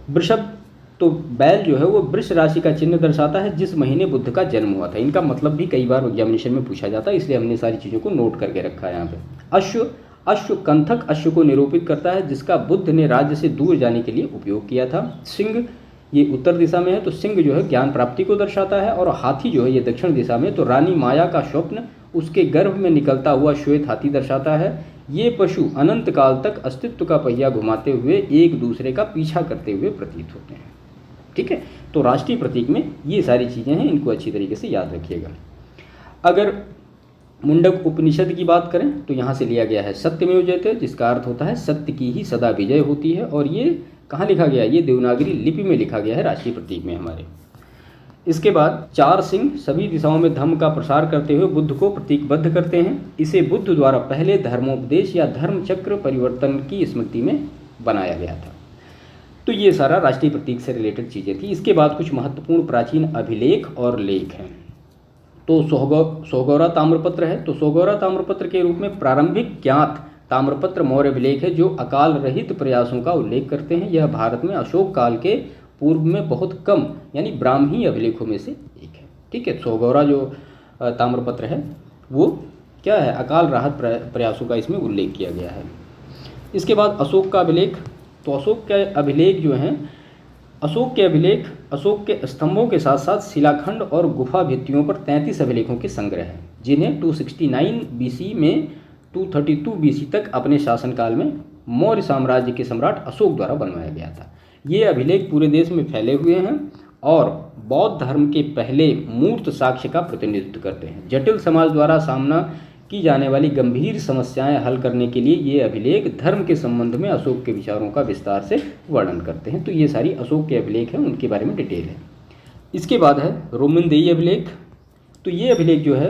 वृषभ तो बैल जो है वो वृष राशि का चिन्ह दर्शाता है जिस महीने बुद्ध का जन्म हुआ था। इनका मतलब भी कई बार एग्जामिनेशन में पूछा जाता है, इसलिए हमने सारी चीज़ों को नोट करके रखा है यहाँ पे। अश्व कंथक अश्व को निरूपित करता है जिसका बुद्ध ने राज्य से दूर जाने के लिए उपयोग किया था। सिंह ये उत्तर दिशा में है, तो सिंह जो है ज्ञान प्राप्ति को दर्शाता है। और हाथी जो है ये दक्षिण दिशा में, तो रानी माया का स्वप्न, उसके गर्भ में निकलता हुआ श्वेत हाथी दर्शाता है। ये पशु अनंत काल तक अस्तित्व का पहिया घुमाते हुए एक दूसरे का पीछा करते हुए प्रतीत होते हैं। ठीक है, तो राष्ट्रीय प्रतीक में ये सारी चीज़ें हैं, इनको अच्छी तरीके से याद रखिएगा। अगर मुंडक उपनिषद की बात करें तो यहाँ से लिया गया है सत्यमेव जयते, जिसका अर्थ होता है सत्य की ही सदा विजय होती है। और ये कहाँ लिखा गया, ये देवनागरी लिपि में लिखा गया है राष्ट्रीय प्रतीक में हमारे। इसके बाद 4 सिंह सभी दिशाओं में धर्म का प्रसार करते हुए बुद्ध को प्रतीकबद्ध करते हैं। इसे बुद्ध द्वारा पहले धर्मोपदेश या धर्म चक्र परिवर्तन की स्मृति में बनाया गया था। तो ये सारा राष्ट्रीय प्रतीक से रिलेटेड चीज़ें थी। इसके बाद कुछ महत्वपूर्ण प्राचीन अभिलेख और लेख हैं। तो सोगौरा ताम्रपत्र है, तो सोगौरा ताम्रपत्र के रूप में प्रारंभिक ज्ञात ताम्रपत्र मौर्य अभिलेख है जो अकाल रहित प्रयासों का उल्लेख करते हैं। यह भारत में अशोक काल के पूर्व में बहुत कम यानी ब्राह्मी अभिलेखों में से एक है। ठीक है, सोगौरा जो ताम्रपत्र है वो क्या है, अकाल राहत प्रयासों का इसमें उल्लेख किया गया है। इसके बाद अशोक का अभिलेख, तो अशोक के अभिलेख जो हैं, अशोक के अभिलेख अशोक के स्तंभों के साथ साथ शिलाखंड और गुफा भित्तियों पर 33 अभिलेखों के संग्रह हैं, जिन्हें 269 BC में 232 BC तक अपने शासनकाल में मौर्य साम्राज्य के सम्राट अशोक द्वारा बनवाया गया था। ये अभिलेख पूरे देश में फैले हुए हैं और बौद्ध धर्म के पहले मूर्त साक्ष्य का प्रतिनिधित्व करते हैं। जटिल समाज द्वारा सामना की जाने वाली गंभीर समस्याएं हल करने के लिए ये अभिलेख धर्म के संबंध में अशोक के विचारों का विस्तार से वर्णन करते हैं। तो ये सारी अशोक के अभिलेख हैं, उनके बारे में डिटेल है। इसके बाद है रोमिनदेई अभिलेख। तो ये अभिलेख जो है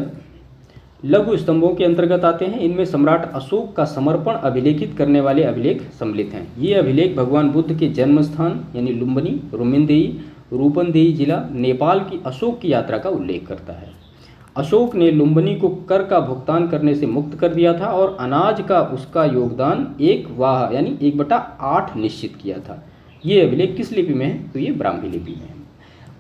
लघु स्तंभों के अंतर्गत आते हैं। इनमें सम्राट अशोक का समर्पण अभिलेखित करने वाले अभिलेख सम्मिलित हैं। ये अभिलेख भगवान बुद्ध के जन्म स्थान यानी लुम्बिनी, रोमिनदेई, रूपनदेई जिला, नेपाल की अशोक की यात्रा का उल्लेख करता है। अशोक ने लुम्बिनी को कर का भुगतान करने से मुक्त कर दिया था और अनाज का उसका योगदान 1 वाह यानी 1/8 निश्चित किया था। ये अभिलेख किस लिपि में है? तो ये ब्राह्मी लिपि में है।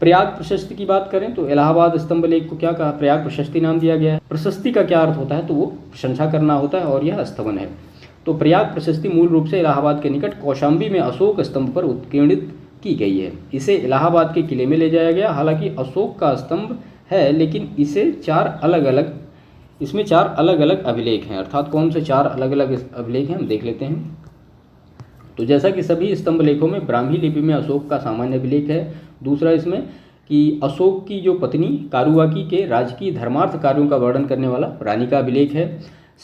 प्रयाग प्रशस्ति की बात करें तो इलाहाबाद स्तंभ लेख को क्या कहा? प्रयाग प्रशस्ति नाम दिया गया है। प्रशस्ति का क्या अर्थ होता है? तो वो प्रशंसा करना होता है और यह स्तवन है। तो प्रयाग प्रशस्ति मूल रूप से इलाहाबाद के निकट कौशाम्बी में अशोक स्तंभ पर उत्कीर्णित की गई है। इसे इलाहाबाद के किले में ले जाया गया। हालांकि अशोक का स्तंभ है, लेकिन इसमें 4 अलग अलग अभिलेख हैं। अर्थात कौन से 4 अलग अलग अभिलेख हैं, हम देख लेते हैं। तो जैसा कि सभी स्तंभ लेखों में ब्राह्मी लिपि में अशोक का सामान्य अभिलेख है। दूसरा इसमें कि अशोक की जो पत्नी कारुवाकी के राजकीय धर्मार्थ कार्यों का वर्णन करने वाला रानी का अभिलेख है।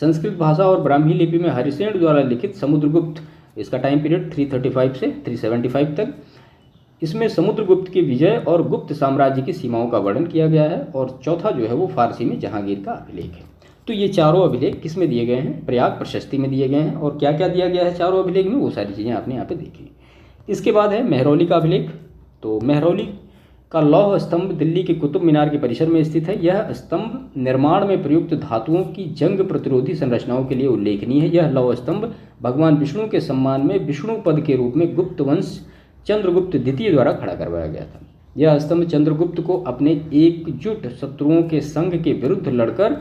संस्कृत भाषा और ब्राह्मी लिपि में हरिसेन द्वारा लिखित समुद्रगुप्त, इसका टाइम पीरियड 335 से 375 तक। इसमें समुद्रगुप्त के विजय और गुप्त साम्राज्य की सीमाओं का वर्णन किया गया है। और चौथा जो है वो फारसी में जहांगीर का अभिलेख है। तो ये चारों अभिलेख किस में दिए गए हैं? प्रयाग प्रशस्ति में दिए गए हैं। और क्या क्या दिया गया है चारों अभिलेख में, वो सारी चीज़ें आपने यहाँ पे देखी। इसके बाद है मेहरौली का अभिलेख। तो मेहरौली का लौह स्तंभ दिल्ली के कुतुब मीनार के परिसर में स्थित है। यह स्तंभ निर्माण में प्रयुक्त धातुओं की जंग प्रतिरोधी संरचनाओं के लिए उल्लेखनीय है। यह लौह स्तंभ भगवान विष्णु के सम्मान में विष्णु पद के रूप में गुप्त वंश चंद्रगुप्त द्वितीय द्वारा खड़ा करवाया गया था। यह स्तंभ चंद्रगुप्त को अपने एकजुट शत्रुओं के संघ के विरुद्ध लड़कर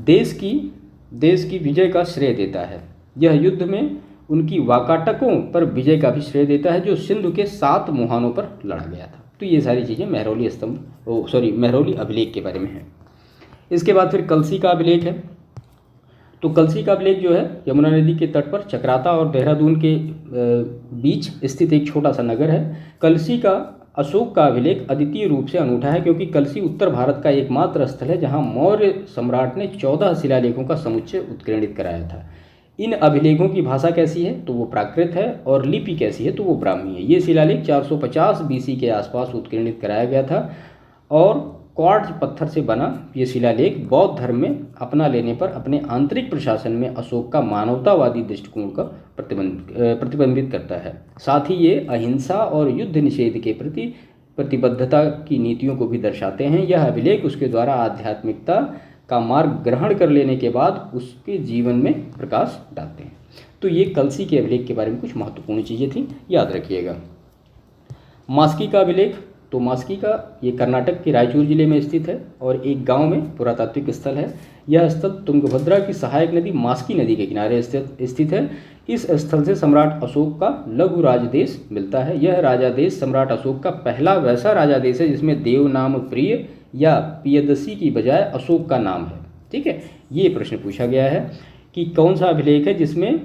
देश की विजय का श्रेय देता है। यह युद्ध में उनकी वाकाटकों पर विजय का भी श्रेय देता है, जो सिंधु के 7 मुहानों पर लड़ा गया था। तो ये सारी चीज़ें मेहरौली अभिलेख के बारे में है। इसके बाद फिर कलसी का अभिलेख है। तो कलसी का अभिलेख जो है यमुना नदी के तट पर चक्राता और देहरादून के बीच स्थित एक छोटा सा नगर है। कलसी का अशोक का अभिलेख अद्वितीय रूप से अनूठा है, क्योंकि कलसी उत्तर भारत का एकमात्र स्थल है जहां मौर्य सम्राट ने 14 शिलालेखों का समुच्चय उत्कीर्णित कराया था। इन अभिलेखों की भाषा कैसी है? तो वो प्राकृत है। और लिपि कैसी है? तो वो ब्राह्मी है। ये शिलालेख 450 बीसी के आसपास उत्कीर्णित कराया गया था। और क्वार्ट्ज पत्थर से बना ये शिलालेख बौद्ध धर्म में अपना लेने पर अपने आंतरिक प्रशासन में अशोक का मानवतावादी दृष्टिकोण का प्रतिबिंबित करता है। साथ ही ये अहिंसा और युद्ध निषेध के प्रति प्रतिबद्धता की नीतियों को भी दर्शाते हैं। यह अभिलेख उसके द्वारा आध्यात्मिकता का मार्ग ग्रहण कर लेने के बाद उसके जीवन में प्रकाश डालते हैं। तो ये कलसी के अभिलेख के बारे में कुछ महत्वपूर्ण चीज़ें थी, याद रखिएगा। मास्की का अभिलेख। तो मास्की का ये कर्नाटक के रायचूर जिले में स्थित है और एक गांव में पुरातात्विक स्थल है। यह स्थल तुंगभद्रा की सहायक नदी मास्की नदी के किनारे स्थित है। इस स्थल से सम्राट अशोक का लघु राजदेश मिलता है। यह राजादेश सम्राट अशोक का पहला वैसा राजादेश है जिसमें देव नाम प्रिय या पियदसी की बजाय अशोक का नाम है। ठीक है, ये प्रश्न पूछा गया है कि कौन सा अभिलेख है जिसमें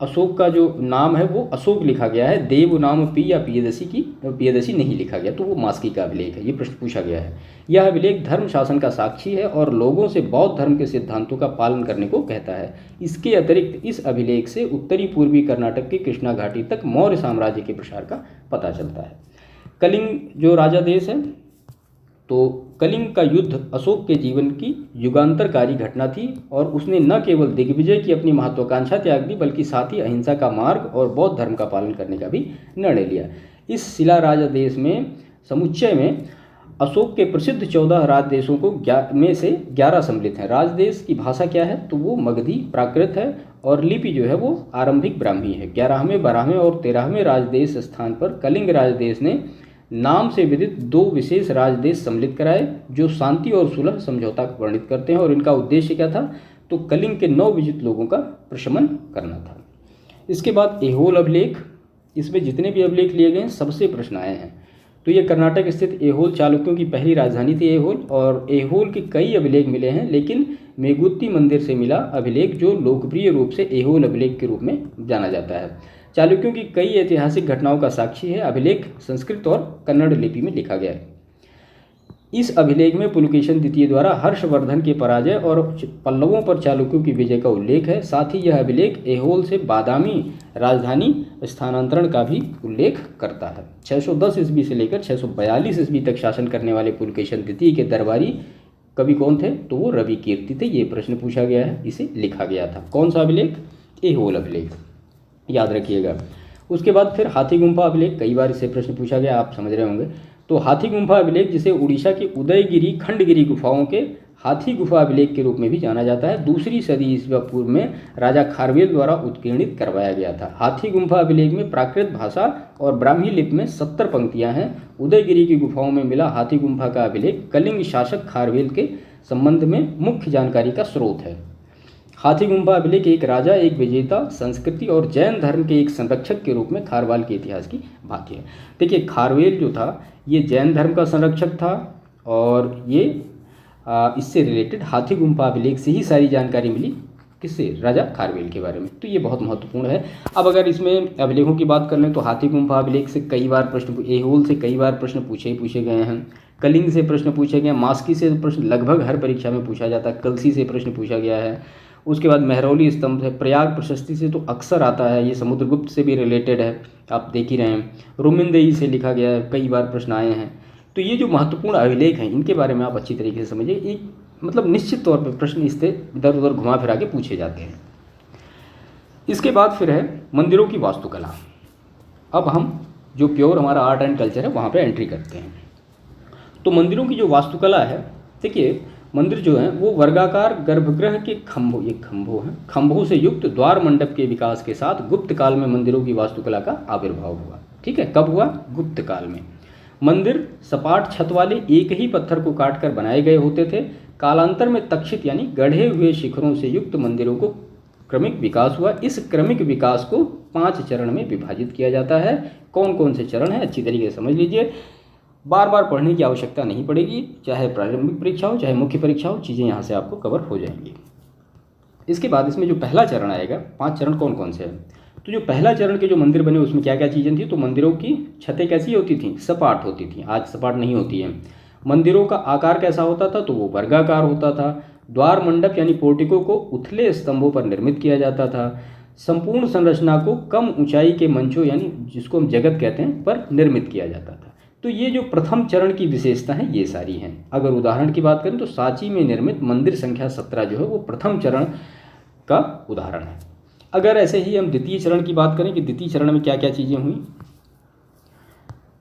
अशोक का जो नाम है वो अशोक लिखा गया है, देव नाम पी या पियदसी नहीं लिखा गया। तो वो मास्की का अभिलेख है। ये प्रश्न पूछा गया है। यह अभिलेख धर्म शासन का साक्षी है और लोगों से बौद्ध धर्म के सिद्धांतों का पालन करने को कहता है। इसके अतिरिक्त इस अभिलेख से उत्तरी पूर्वी कर्नाटक की कृष्णा घाटी तक मौर्य साम्राज्य के प्रसार का पता चलता है। कलिंग जो राजा देश है, तो कलिंग का युद्ध अशोक के जीवन की युगांतरकारी घटना थी और उसने न केवल दिग्विजय की अपनी महत्वाकांक्षा त्याग दी, बल्कि साथ ही अहिंसा का मार्ग और बौद्ध धर्म का पालन करने का भी निर्णय लिया। इस शिला राजादेश में समुच्चय में अशोक के प्रसिद्ध 14 राजदेशों को में से 11 सम्मिलित हैं। राजदेश की भाषा क्या है? तो वो मगधी प्राकृत है और लिपि जो है वो आरंभिक ब्राह्मी है। 11वें 12वें और 13वें राजदेश स्थान पर कलिंग राजदेश ने नाम से विदित 2 विशेष राजदेश सम्मिलित कराए जो शांति और सुलह समझौता को वर्णित करते हैं। और इनका उद्देश्य क्या था? तो कलिंग के 9 विजित लोगों का प्रशमन करना था। इसके बाद ऐहोल अभिलेख। इसमें जितने भी अभिलेख लिए गए हैं सबसे प्रश्न आए हैं। तो ये कर्नाटक स्थित ऐहोल चालुक्यों की पहली राजधानी थी ऐहोल, और ऐहोल के कई अभिलेख मिले हैं, लेकिन मेगुत्ती मंदिर से मिला अभिलेख जो लोकप्रिय रूप से ऐहोल अभिलेख के रूप में जाना जाता है। चालुक्यों की कई ऐतिहासिक घटनाओं का साक्षी है। अभिलेख संस्कृत और कन्नड़ लिपि में लिखा गया है। इस अभिलेख में पुलकेशन द्वितीय द्वारा हर्षवर्धन के पराजय और पल्लवों पर चालुक्यों की विजय का उल्लेख है। साथ ही यह अभिलेख ऐहोल से बादामी राजधानी स्थानांतरण का भी उल्लेख करता है। 610 ईस्वी से लेकर 642 ईस्वी तक शासन करने वाले पुलकेशन द्वितीय के दरबारी कवि कौन थे? तो वो रवि कीर्ति थे। ये प्रश्न पूछा गया है, इसे लिखा गया था। कौन सा अभिलेख? ऐहोल अभिलेख, याद रखिएगा। उसके बाद फिर हाथी गुम्फा अभिलेख। कई बार इससे प्रश्न पूछा गया, आप समझ रहे होंगे। तो हाथी गुम्फा अभिलेख, जिसे उड़ीसा के उदयगिरी खंडगिरी गुफाओं के हाथी गुफा अभिलेख के रूप में भी जाना जाता है, दूसरी सदी ईसा पूर्व में राजा खारवेल द्वारा उत्कीर्णित करवाया गया था। हाथी गुम्फा अभिलेख में प्राकृत भाषा और ब्राह्मी लिपि में 70 पंक्तियां हैं। उदयगिरी की गुफाओं में मिला हाथी गुम्फा का अभिलेख कलिंग शासक खारवेल के संबंध में मुख्य जानकारी का स्रोत है। हाथी गुम्फा अभिलेख एक राजा, एक विजेता, संस्कृति और जैन धर्म के एक संरक्षक के रूप में खारवाल के इतिहास की भाती है। देखिए, खारवेल जो था ये जैन धर्म का संरक्षक था और ये इससे रिलेटेड हाथी गुम्फा अभिलेख से ही सारी जानकारी मिली, किससे? राजा खारवेल के बारे में। तो ये बहुत महत्वपूर्ण है। अब अगर इसमें अभिलेखों की बात कर लें तो हाथी गुम्फा अभिलेख से कई बार प्रश्न, ऐहोल से कई बार प्रश्न पूछे गए हैं, कलिंग से प्रश्न पूछे गए, मास्की से प्रश्न लगभग हर परीक्षा में पूछा जाता है, कलसी से प्रश्न पूछा गया है। उसके बाद मेहरौली स्तंभ है, प्रयाग प्रशस्ति से तो अक्सर आता है, ये समुद्रगुप्त से भी रिलेटेड है, आप देख ही रहे हैं। रोमिंदेई से लिखा गया है, कई बार प्रश्न आए हैं। तो ये जो महत्वपूर्ण अभिलेख हैं इनके बारे में आप अच्छी तरीके से समझिए। एक मतलब निश्चित तौर पर प्रश्न इससे इधर उधर घुमा फिरा के पूछे जाते हैं। इसके बाद फिर है मंदिरों की वास्तुकला। अब हम जो प्योर हमारा आर्ट एंड कल्चर है वहाँ पे एंट्री करते हैं। तो मंदिरों की जो वास्तुकला है, देखिए मंदिर जो है वो वर्गाकार गर्भगृह के खंभों, ये खंभों से युक्त द्वार मंडप के विकास के साथ गुप्त काल में मंदिरों की वास्तुकला का आविर्भाव हुआ। ठीक है, कब हुआ? गुप्त काल में। मंदिर सपाट छत वाले एक ही पत्थर को काटकर बनाए गए होते थे। कालांतर में तक्षित यानी गढ़े हुए शिखरों से युक्त मंदिरों को क्रमिक विकास हुआ। इस क्रमिक विकास को 5 चरण में विभाजित किया जाता है। कौन कौन से चरण हैं अच्छी तरीके से समझ लीजिए, बार बार पढ़ने की आवश्यकता नहीं पड़ेगी, चाहे प्रारंभिक परीक्षा हो चाहे मुख्य परीक्षा हो, चीज़ें यहाँ से आपको कवर हो जाएंगी। इसके बाद इसमें जो पहला चरण आएगा, 5 चरण कौन कौन से हैं? तो जो पहला चरण के जो मंदिर बने उसमें क्या क्या चीज़ें थी? तो मंदिरों की छतें कैसी होती थी? सपाट होती थी। आज सपाट नहीं होती हैं। मंदिरों का आकार कैसा होता था? तो वो वर्गाकार होता था। द्वार मंडप यानी पोर्टिको को उथले स्तंभों पर निर्मित किया जाता था। संपूर्ण संरचना को कम ऊंचाई के मंचों यानी जिसको हम जगत कहते हैं पर निर्मित किया जाता था। तो ये जो प्रथम चरण की विशेषता है ये सारी हैं। अगर उदाहरण की बात करें तो सांची में निर्मित मंदिर संख्या 17 जो है वो प्रथम चरण का उदाहरण है। अगर ऐसे ही हम द्वितीय चरण की बात करें कि द्वितीय चरण में क्या क्या चीज़ें हुई,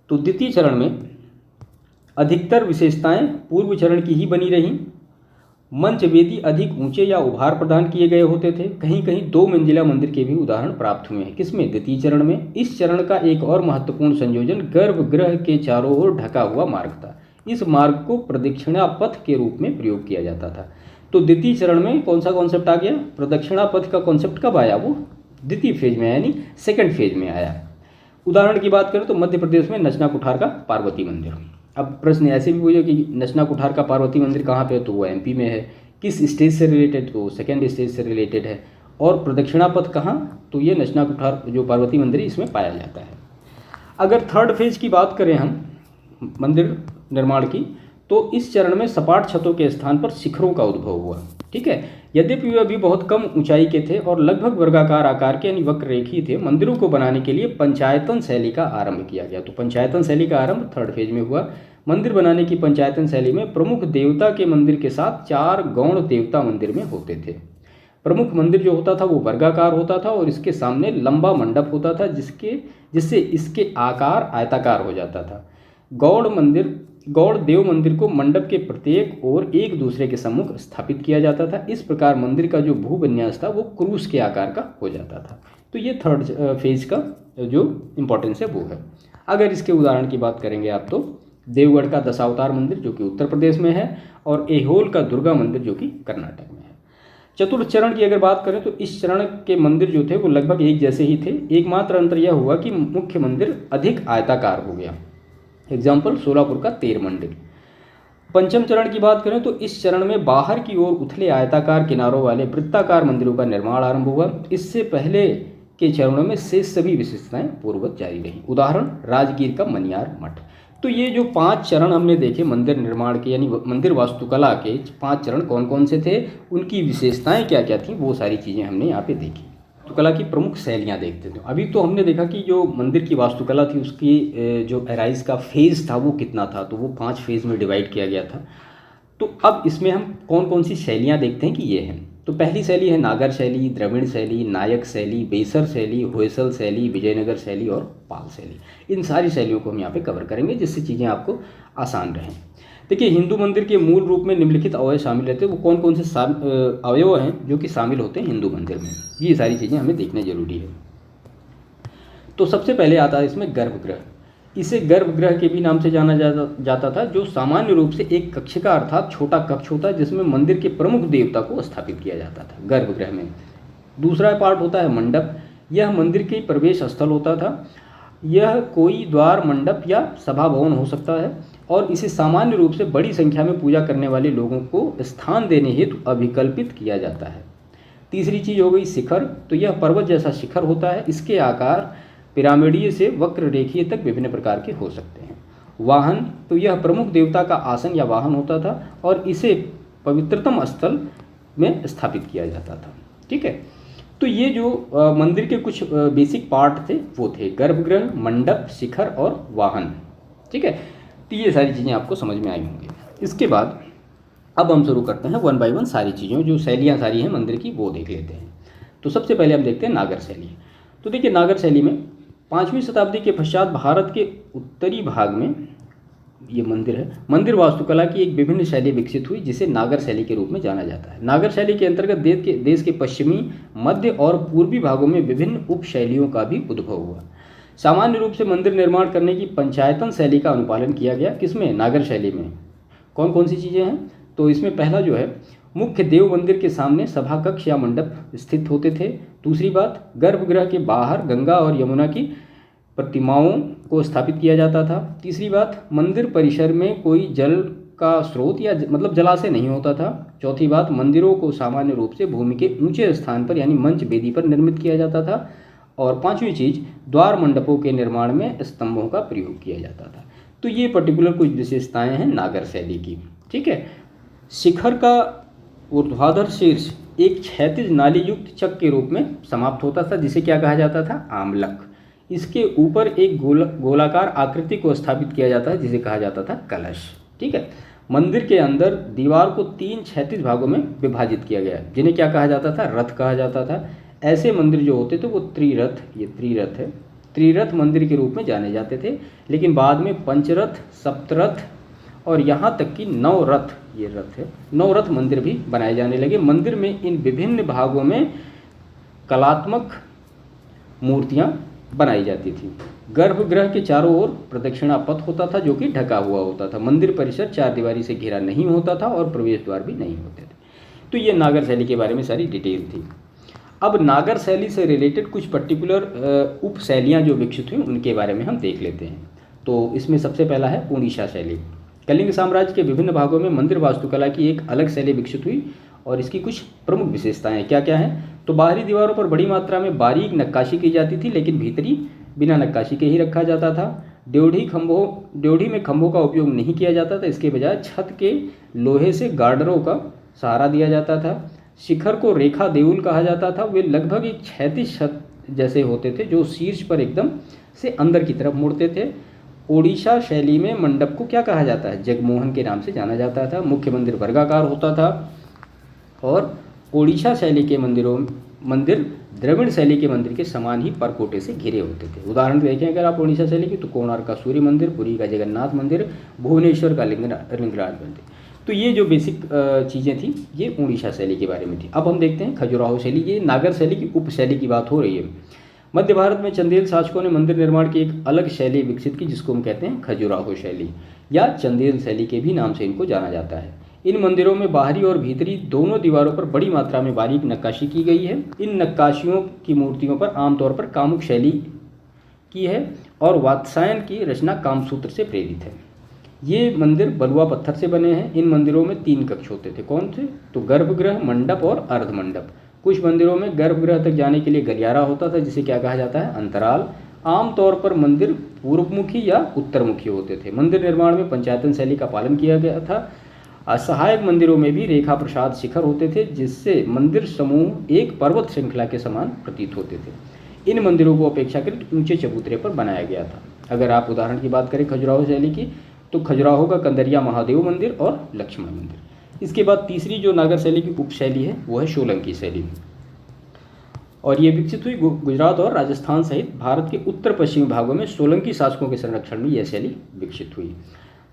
तो द्वितीय चरण में अधिकतर विशेषताएं पूर्व चरण की ही बनी रहीं। मंच वेदी अधिक ऊंचे या उभार प्रदान किए गए होते थे। कहीं कहीं 2 मंजिला मंदिर के भी उदाहरण प्राप्त हुए हैं। किसमें? द्वितीय चरण में। इस चरण का एक और महत्वपूर्ण संयोजन गर्भगृह के चारों ओर ढका हुआ मार्ग था। इस मार्ग को प्रदक्षिणा पथ के रूप में प्रयोग किया जाता था। तो द्वितीय चरण में कौन सा कॉन्सेप्ट आ गया? प्रदक्षिणा पथ का कॉन्सेप्ट कब आया? वो द्वितीय फेज में आया, यानी सेकंड फेज में आया। उदाहरण की बात करें तो मध्य प्रदेश में नचना कुठार का पार्वती मंदिर। अब प्रश्न ऐसे भी पूछे कि नचना कुठार का पार्वती मंदिर कहाँ पे है? तो वो एमपी में है। किस स्टेज से रिलेटेड? तो सेकेंड स्टेज से रिलेटेड है। और प्रदक्षिणा पथ कहाँ? तो ये नचना कुठार जो पार्वती मंदिर इसमें पाया जाता है। अगर थर्ड फेज की बात करें हम मंदिर निर्माण की, तो इस चरण में सपाट छतों के स्थान पर शिखरों का उद्भव हुआ। ठीक है, यद्यपि वे अभी बहुत कम ऊंचाई के थे और लगभग वर्गाकार आकार के यानी वक्र रेखीय थे। मंदिरों को बनाने के लिए पंचायतन शैली का आरंभ किया गया। तो पंचायतन शैली का आरंभ थर्ड फेज में हुआ। मंदिर बनाने की पंचायतन शैली में प्रमुख देवता के मंदिर के साथ 4 गौण देवता मंदिर में होते थे। प्रमुख मंदिर जो होता था वो वर्गाकार होता था और इसके सामने लंबा मंडप होता था जिससे इसके आकार आयताकार हो जाता था। गौड़ देव मंदिर को मंडप के प्रत्येक ओर एक दूसरे के सम्मुख स्थापित किया जाता था। इस प्रकार मंदिर का जो भूविन्यास था वो क्रूस के आकार का हो जाता था। तो ये थर्ड फेज का जो इम्पोर्टेंस है वो है। अगर इसके उदाहरण की बात करेंगे आप तो देवगढ़ का दशावतार मंदिर जो कि उत्तर प्रदेश में है और ऐहोल का दुर्गा मंदिर जो कि कर्नाटक में है। चतुर्थ चरण की अगर बात करें तो इस चरण के मंदिर जो थे वो लगभग एक जैसे ही थे। एकमात्र अंतर यह हुआ कि मुख्य मंदिर अधिक आयताकार हो गया। एग्जाम्पल सोलापुर का तेर मंदिर। पंचम चरण की बात करें तो इस चरण में बाहर की ओर उथले आयताकार किनारों वाले वृत्ताकार मंदिरों का निर्माण आरंभ हुआ। इससे पहले के चरणों में शेष सभी विशेषताएं पूर्ववत जारी रहीं। उदाहरण राजगीर का मनियार मठ। तो ये जो 5 चरण हमने देखे मंदिर निर्माण के यानी मंदिर वास्तुकला के 5 चरण कौन कौन से थे, उनकी विशेषताएं क्या क्या थी, वो सारी चीज़ें हमने यहाँ पे देखी। वास्तुकला की प्रमुख शैलियाँ देखते थे। अभी तो हमने देखा कि जो मंदिर की वास्तुकला थी उसकी जो एराइज का फेज़ था वो कितना था, तो वो 5 फेज़ में डिवाइड किया गया था। तो अब इसमें हम कौन कौन सी शैलियाँ देखते हैं कि ये हैं। तो पहली शैली है नागर शैली, द्रविड़ शैली, नायक शैली, बेसर शैली, होयसल शैली, विजयनगर शैली और पाल शैली। इन सारी शैलियों को हम यहाँ पे कवर करेंगे जिससे चीज़ें आपको आसान रहें। देखिए, हिंदू मंदिर के मूल रूप में निम्नलिखित अवयव शामिल रहते हैं। वो कौन कौन से अवयव हैं जो कि शामिल होते हैं हिंदू मंदिर में, ये सारी चीज़ें हमें देखना जरूरी है। तो सबसे पहले आता है इसमें गर्भगृह। इसे गर्भगृह के भी नाम से जाना जाता था, जो सामान्य रूप से एक कक्ष का अर्थात छोटा कक्ष होता है जिसमें मंदिर के प्रमुख देवता को स्थापित किया जाता था गर्भगृह में। दूसरा पार्ट होता है मंडप। यह मंदिर के प्रवेश स्थल होता था। यह कोई द्वार, मंडप या सभा भवन हो सकता है और इसे सामान्य रूप से बड़ी संख्या में पूजा करने वाले लोगों को स्थान देने हेतु अभिकल्पित किया जाता है। तीसरी चीज़ हो गई शिखर। तो यह पर्वत जैसा शिखर होता है। इसके आकार पिरामिडीय से वक्र रेखीय तक विभिन्न प्रकार के हो सकते हैं। वाहन, तो यह प्रमुख देवता का आसन या वाहन होता था और इसे पवित्रतम स्थल में स्थापित किया जाता था। ठीक है, तो ये जो मंदिर के कुछ बेसिक पार्ट थे वो थे गर्भगृह, मंडप, शिखर और वाहन। ठीक है, तो ये सारी चीज़ें आपको समझ में आई होंगी। इसके बाद अब हम शुरू करते हैं वन बाय वन सारी चीज़ों, जो शैलियाँ सारी हैं मंदिर की वो देख लेते हैं। तो सबसे पहले हम देखते हैं नागर शैली। तो देखिए, नागर शैली में 5वीं शताब्दी के पश्चात भारत के उत्तरी भाग में ये मंदिर है। मंदिर वास्तुकला की एक विभिन्न शैली विकसित हुई जिसे नागर शैली के रूप में जाना जाता है। नागर शैली के अंतर्गत देश के पश्चिमी, मध्य और पूर्वी भागों में विभिन्न उप शैलियों का भी उद्भव हुआ। सामान्य रूप से मंदिर निर्माण करने की पंचायतन शैली का अनुपालन किया गया। किसमें? नागर शैली में। कौन कौन सी चीज़ें हैं? तो इसमें पहला जो है, मुख्य देव मंदिर के सामने सभा कक्ष या मंडप स्थित होते थे। दूसरी बात, गर्भगृह के बाहर गंगा और यमुना की प्रतिमाओं को स्थापित किया जाता था। तीसरी बात, मंदिर परिसर में कोई जल का स्रोत या मतलब जलाशय नहीं होता था। चौथी बात, मंदिरों को सामान्य रूप से भूमि के ऊंचे स्थान पर यानी मंच वेदी पर निर्मित किया जाता था। और पांचवी चीज़, द्वार मंडपों के निर्माण में स्तंभों का प्रयोग किया जाता था। तो ये पर्टिकुलर कुछ विशेषताएं हैं नागर शैली की। ठीक है, शिखर का ऊर्ध्वाधर शीर्ष एक क्षैतिज नाली युक्त चक के रूप में समाप्त होता था जिसे क्या कहा जाता था? आमलक। इसके ऊपर एक गोलाकार आकृति को स्थापित किया जाता है जिसे कहा जाता था कलश। ठीक है, मंदिर के अंदर दीवार को 3 क्षैतिज भागों में विभाजित किया गया जिन्हें क्या कहा जाता था? रथ कहा जाता था। ऐसे मंदिर जो होते थे वो त्रिरथ, ये त्रिरथ है, त्रिरथ मंदिर के रूप में जाने जाते थे। लेकिन बाद में पंचरथ, सप्तरथ और यहाँ तक कि नवरथ, ये रथ है, नवरथ मंदिर भी बनाए जाने लगे। मंदिर में इन विभिन्न भागों में कलात्मक मूर्तियाँ बनाई जाती थी। गर्भगृह के चारों ओर प्रदक्षिणा पथ होता था जो कि ढका हुआ होता था। मंदिर परिसर 4 दीवारी से घिरा नहीं होता था और प्रवेश द्वार भी नहीं होते थे। तो ये नागर शैली के बारे में सारी डिटेल थी। अब नागर शैली से रिलेटेड कुछ पर्टिकुलर उप शैलियाँ जो विकसित हुई उनके बारे में हम देख लेते हैं। तो इसमें सबसे पहला है ओडिशा शैली। कलिंग साम्राज्य के विभिन्न भागों में मंदिर वास्तुकला की एक अलग शैली विकसित हुई और इसकी कुछ प्रमुख विशेषताएं क्या क्या हैं? तो बाहरी दीवारों पर बड़ी मात्रा में बारीक नक्काशी की जाती थी लेकिन भीतरी बिना नक्काशी के ही रखा जाता था। ड्योढ़ी में खंभों का उपयोग नहीं किया जाता था, इसके बजाय छत के लोहे से गार्डरों का सहारा दिया जाता था। शिखर को रेखा देउल कहा जाता था। वे लगभग एक क्षैतिज छत जैसे होते थे जो शीर्ष पर एकदम से अंदर की तरफ मुड़ते थे। ओडिशा शैली में मंडप को क्या कहा जाता है? जगमोहन के नाम से जाना जाता था। मुख्य मंदिर वर्गाकार होता था और ओडिशा शैली के मंदिर द्रविड़ शैली के मंदिर के समान ही परकोटे से घिरे होते थे। उदाहरण देखें अगर आप ओडिशा शैली की, तो कोणार्क का सूर्य मंदिर, पुरी का जगन्नाथ मंदिर, भुवनेश्वर का लिंगराज मंदिर। तो ये जो बेसिक चीज़ें थी ये ओडिशा शैली के बारे में थी। अब हम देखते हैं खजुराहो शैली। ये नागर शैली की उप शैली की बात हो रही है। मध्य भारत में चंदेल शासकों ने मंदिर निर्माण की एक अलग शैली विकसित की जिसको हम कहते हैं खजुराहो शैली या चंदेल शैली के भी नाम से इनको जाना जाता है। इन मंदिरों में बाहरी और भीतरी दोनों दीवारों पर बड़ी मात्रा में बारीक नक्काशी की गई है। इन नक्काशियों की मूर्तियों पर आमतौर पर कामुक शैली की है और वात्सायन की रचना कामसूत्र से प्रेरित है। ये मंदिर बलुआ पत्थर से बने हैं। इन मंदिरों में 3 कक्ष होते थे। कौन से? तो गर्भगृह, मंडप और अर्धमंडप। कुछ मंदिरों में गर्भगृह तक जाने के लिए गलियारा होता था जिसे क्या कहा जाता है? अंतराल। आमतौर पर मंदिर पूर्वमुखी या उत्तरमुखी होते थे। मंदिर निर्माण में पंचायतन शैली का पालन किया गया था। असहायक मंदिरों में भी रेखा प्रसाद शिखर होते थे जिससे मंदिर समूह एक पर्वत श्रृंखला के समान प्रतीत होते थे। इन मंदिरों को अपेक्षाकृत ऊंचे चबूतरे पर बनाया गया था। अगर आप उदाहरण की बात करें खजुराहो शैली की, तो खजुराहो का कंदरिया महादेव मंदिर और लक्ष्मण मंदिर, इसके बाद तीसरी जो नागर शैली की उपशैली है वो है सोलंकी शैली, और ये विकसित हुई गुजरात और राजस्थान सहित भारत के उत्तर पश्चिमी भागों में सोलंकी शासकों के संरक्षण में यह शैली विकसित हुई।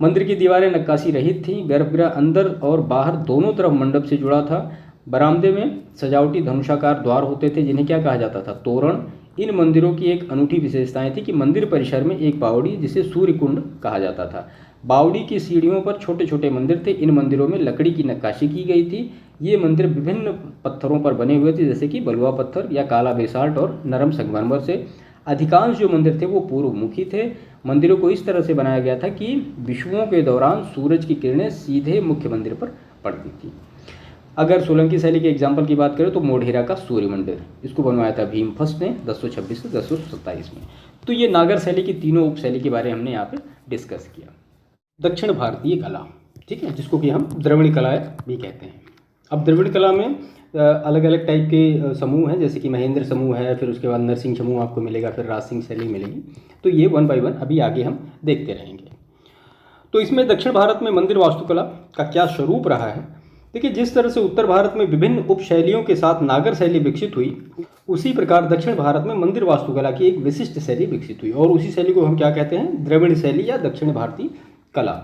मंदिर की दीवारें नक्काशी रहित थीं, गर्भगृह अंदर और बाहर दोनों तरफ मंडप से जुड़ा था। बरामदे में सजावटी धनुषाकार द्वार होते थे जिन्हें क्या कहा जाता था, तोरण। इन मंदिरों की एक अनूठी विशेषताएं थी कि मंदिर परिसर में एक बावड़ी जिसे सूर्य कुंड कहा जाता था। बावड़ी की सीढ़ियों पर छोटे छोटे मंदिर थे। इन मंदिरों में लकड़ी की नक्काशी की गई थी। ये मंदिर विभिन्न पत्थरों पर बने हुए थे, जैसे कि बलुआ पत्थर या काला बेसाल्ट और नरम संगमरमर से। अधिकांश जो मंदिर थे वो पूर्वमुखी थे। मंदिरों को इस तरह से बनाया गया था कि विषुओं के दौरान सूरज की किरणें सीधे मुख्य मंदिर पर पड़ती थी। अगर सोलंकी शैली के एग्जाम्पल की बात करें तो मोढेरा का सूर्य मंदिर, इसको बनवाया था भीम फर्स्ट ने 1026 से 1027 में। तो ये नागर शैली की तीनों उपशैली के बारे में हमने यहाँ पे डिस्कस किया। दक्षिण भारतीय कला, ठीक है, जिसको कि हम द्रविड़ कलाएँ भी कहते हैं। अब द्रविड़ कला में अलग अलग टाइप के समूह हैं, जैसे कि महेंद्र समूह है, फिर उसके बाद नरसिंह समूह आपको मिलेगा, फिर राज सिंह शैली मिलेगी। तो ये 1 बाय 1 अभी आगे हम देखते रहेंगे। तो इसमें दक्षिण भारत में मंदिर वास्तुकला का क्या स्वरूप रहा है। देखिए, जिस तरह से उत्तर भारत में विभिन्न उपशैलियों के साथ नागर शैली विकसित हुई, उसी प्रकार दक्षिण भारत में मंदिर वास्तुकला की एक विशिष्ट शैली विकसित हुई, और उसी शैली को हम क्या कहते हैं, द्रविड़ शैली या दक्षिण भारतीय कला।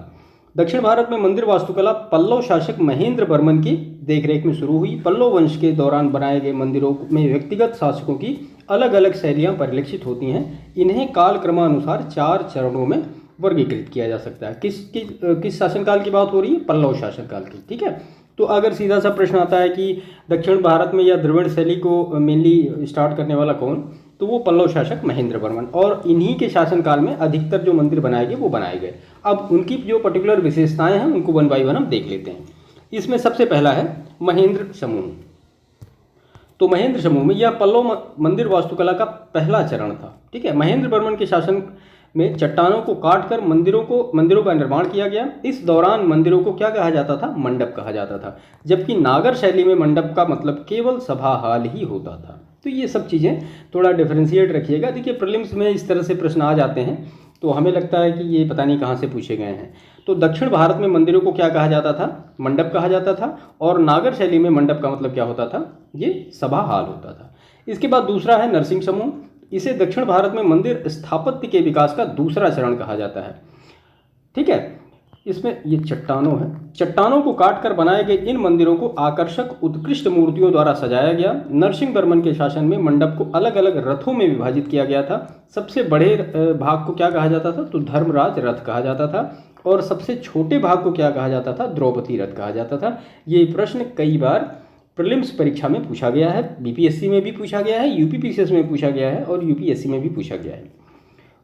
दक्षिण भारत में मंदिर वास्तुकला पल्लव शासक महेंद्र वर्मन की देखरेख में शुरू हुई। पल्लव वंश के दौरान बनाए गए मंदिरों में व्यक्तिगत शासकों की अलग अलग शैलियाँ परिलक्षित होती हैं। इन्हें कालक्रमानुसार 4 चरणों में वर्गीकृत किया जा सकता है। किस शासनकाल की बात हो रही है, पल्लव शासनकाल की, ठीक है। तो अगर सीधा सा प्रश्न आता है कि दक्षिण भारत में या द्रविड़ शैली को मेनली स्टार्ट करने वाला कौन, तो वो पल्लव शासक महेंद्र वर्मन, और इन्हीं के शासनकाल में अधिकतर जो मंदिर बनाए गए वो बनाए गए। अब उनकी जो पर्टिकुलर विशेषताएं हैं उनको 1 बाय 1 हम देख लेते हैं। इसमें सबसे पहला है महेंद्र समूह। तो महेंद्र समूह में यह पल्लव मंदिर वास्तुकला का पहला चरण था, ठीक है। महेंद्र वर्मन के शासन में चट्टानों को काटकर मंदिरों का निर्माण किया गया। इस दौरान मंदिरों को क्या कहा जाता था, मंडप कहा जाता था, जबकि नागर शैली में मंडप का मतलब केवल सभा हाल ही होता था। तो ये सब चीज़ें थोड़ा डिफरेंशिएट रखिएगा। देखिए, प्रीलिम्स में इस तरह से प्रश्न आ जाते हैं तो हमें लगता है कि ये पता नहीं कहाँ से पूछे गए हैं। तो दक्षिण भारत में मंदिरों को क्या कहा जाता था, मंडप कहा जाता था, और नागर शैली में मंडप का मतलब क्या होता था, ये सभा हाल होता था। इसके बाद दूसरा है नरसिंह समूह। इसे दक्षिण भारत में मंदिर स्थापत्य के विकास का दूसरा चरण कहा जाता है, ठीक है। इसमें ये चट्टानों को काटकर बनाए गए इन मंदिरों को आकर्षक उत्कृष्ट मूर्तियों द्वारा सजाया गया। नरसिंह वर्मन के शासन में मंडप को अलग अलग रथों में विभाजित किया गया था। सबसे बड़े भाग को क्या कहा जाता था, तो धर्मराज रथ कहा जाता था, और सबसे छोटे भाग को क्या कहा जाता था, द्रौपदी रथ कहा जाता था। ये प्रश्न कई बार प्रीलिम्स परीक्षा में पूछा गया है, बीपीएससी में भी पूछा गया है, यूपीपीसीएस में पूछा गया है, और यूपीएससी में भी पूछा गया है।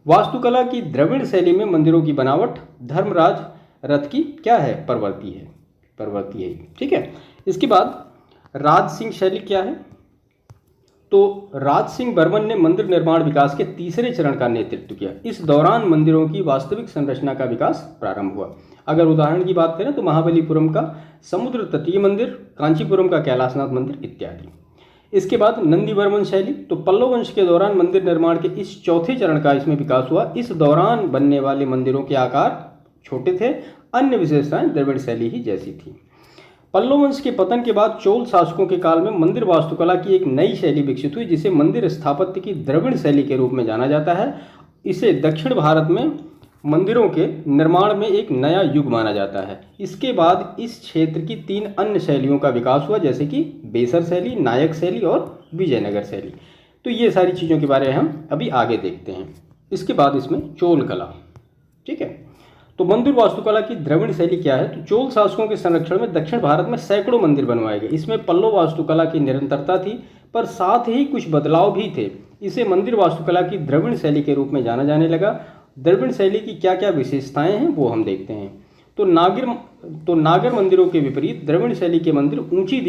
वास्तुकला की द्रविड़ शैली में मंदिरों की बनावट धर्मराज रथ की क्या है, प्रवृत्ति है, ठीक है। इसके बाद राज सिंह शैली क्या है, तो राज सिंह वर्मन ने मंदिर निर्माण विकास के तीसरे चरण का नेतृत्व किया। इस दौरान मंदिरों की वास्तविक संरचना का विकास प्रारंभ हुआ। अगर उदाहरण की बात करें तो महाबलीपुरम का समुद्र तटीय मंदिर, कांचीपुरम का कैलाशनाथ मंदिर इत्यादि। इसके बाद नंदी वर्मन शैली, तो पल्लव वंश के दौरान मंदिर निर्माण के इस चौथे चरण का इसमें विकास हुआ। इस दौरान बनने वाले मंदिरों के आकार छोटे थे। अन्य विशेषताएं द्रविड़ शैली ही जैसी थी। पल्लव वंश के पतन के बाद चोल शासकों के काल में मंदिर वास्तुकला की एक नई शैली विकसित हुई, जिसे मंदिर स्थापत्य की द्रविड़ शैली के रूप में जाना जाता है। इसे दक्षिण भारत में मंदिरों के निर्माण में एक नया युग माना जाता है। इसके बाद इस क्षेत्र की 3 अन्य शैलियों का विकास हुआ, जैसे कि बेसर शैली, नायक शैली और विजयनगर शैली। तो ये सारी चीज़ों के बारे में हम अभी आगे देखते हैं। इसके बाद इसमें चोल कला, ठीक है। तो मंदिर वास्तुकला की द्रविड़ शैली क्या है, तो चोल शासकों के संरक्षण में दक्षिण भारत में सैकड़ों मंदिर बनवाए गए। इसमें पल्लव वास्तुकला की निरंतरता थी, पर साथ ही कुछ बदलाव भी थे। इसे मंदिर वास्तुकला की द्रविड़ शैली के रूप में जाना जाने लगा। द्रविड़ शैली की क्या क्या विशेषताएं हैं वो हम देखते हैं। तो नागर मंदिरों के विपरीत द्रविड़ शैली के मंदिर ऊंची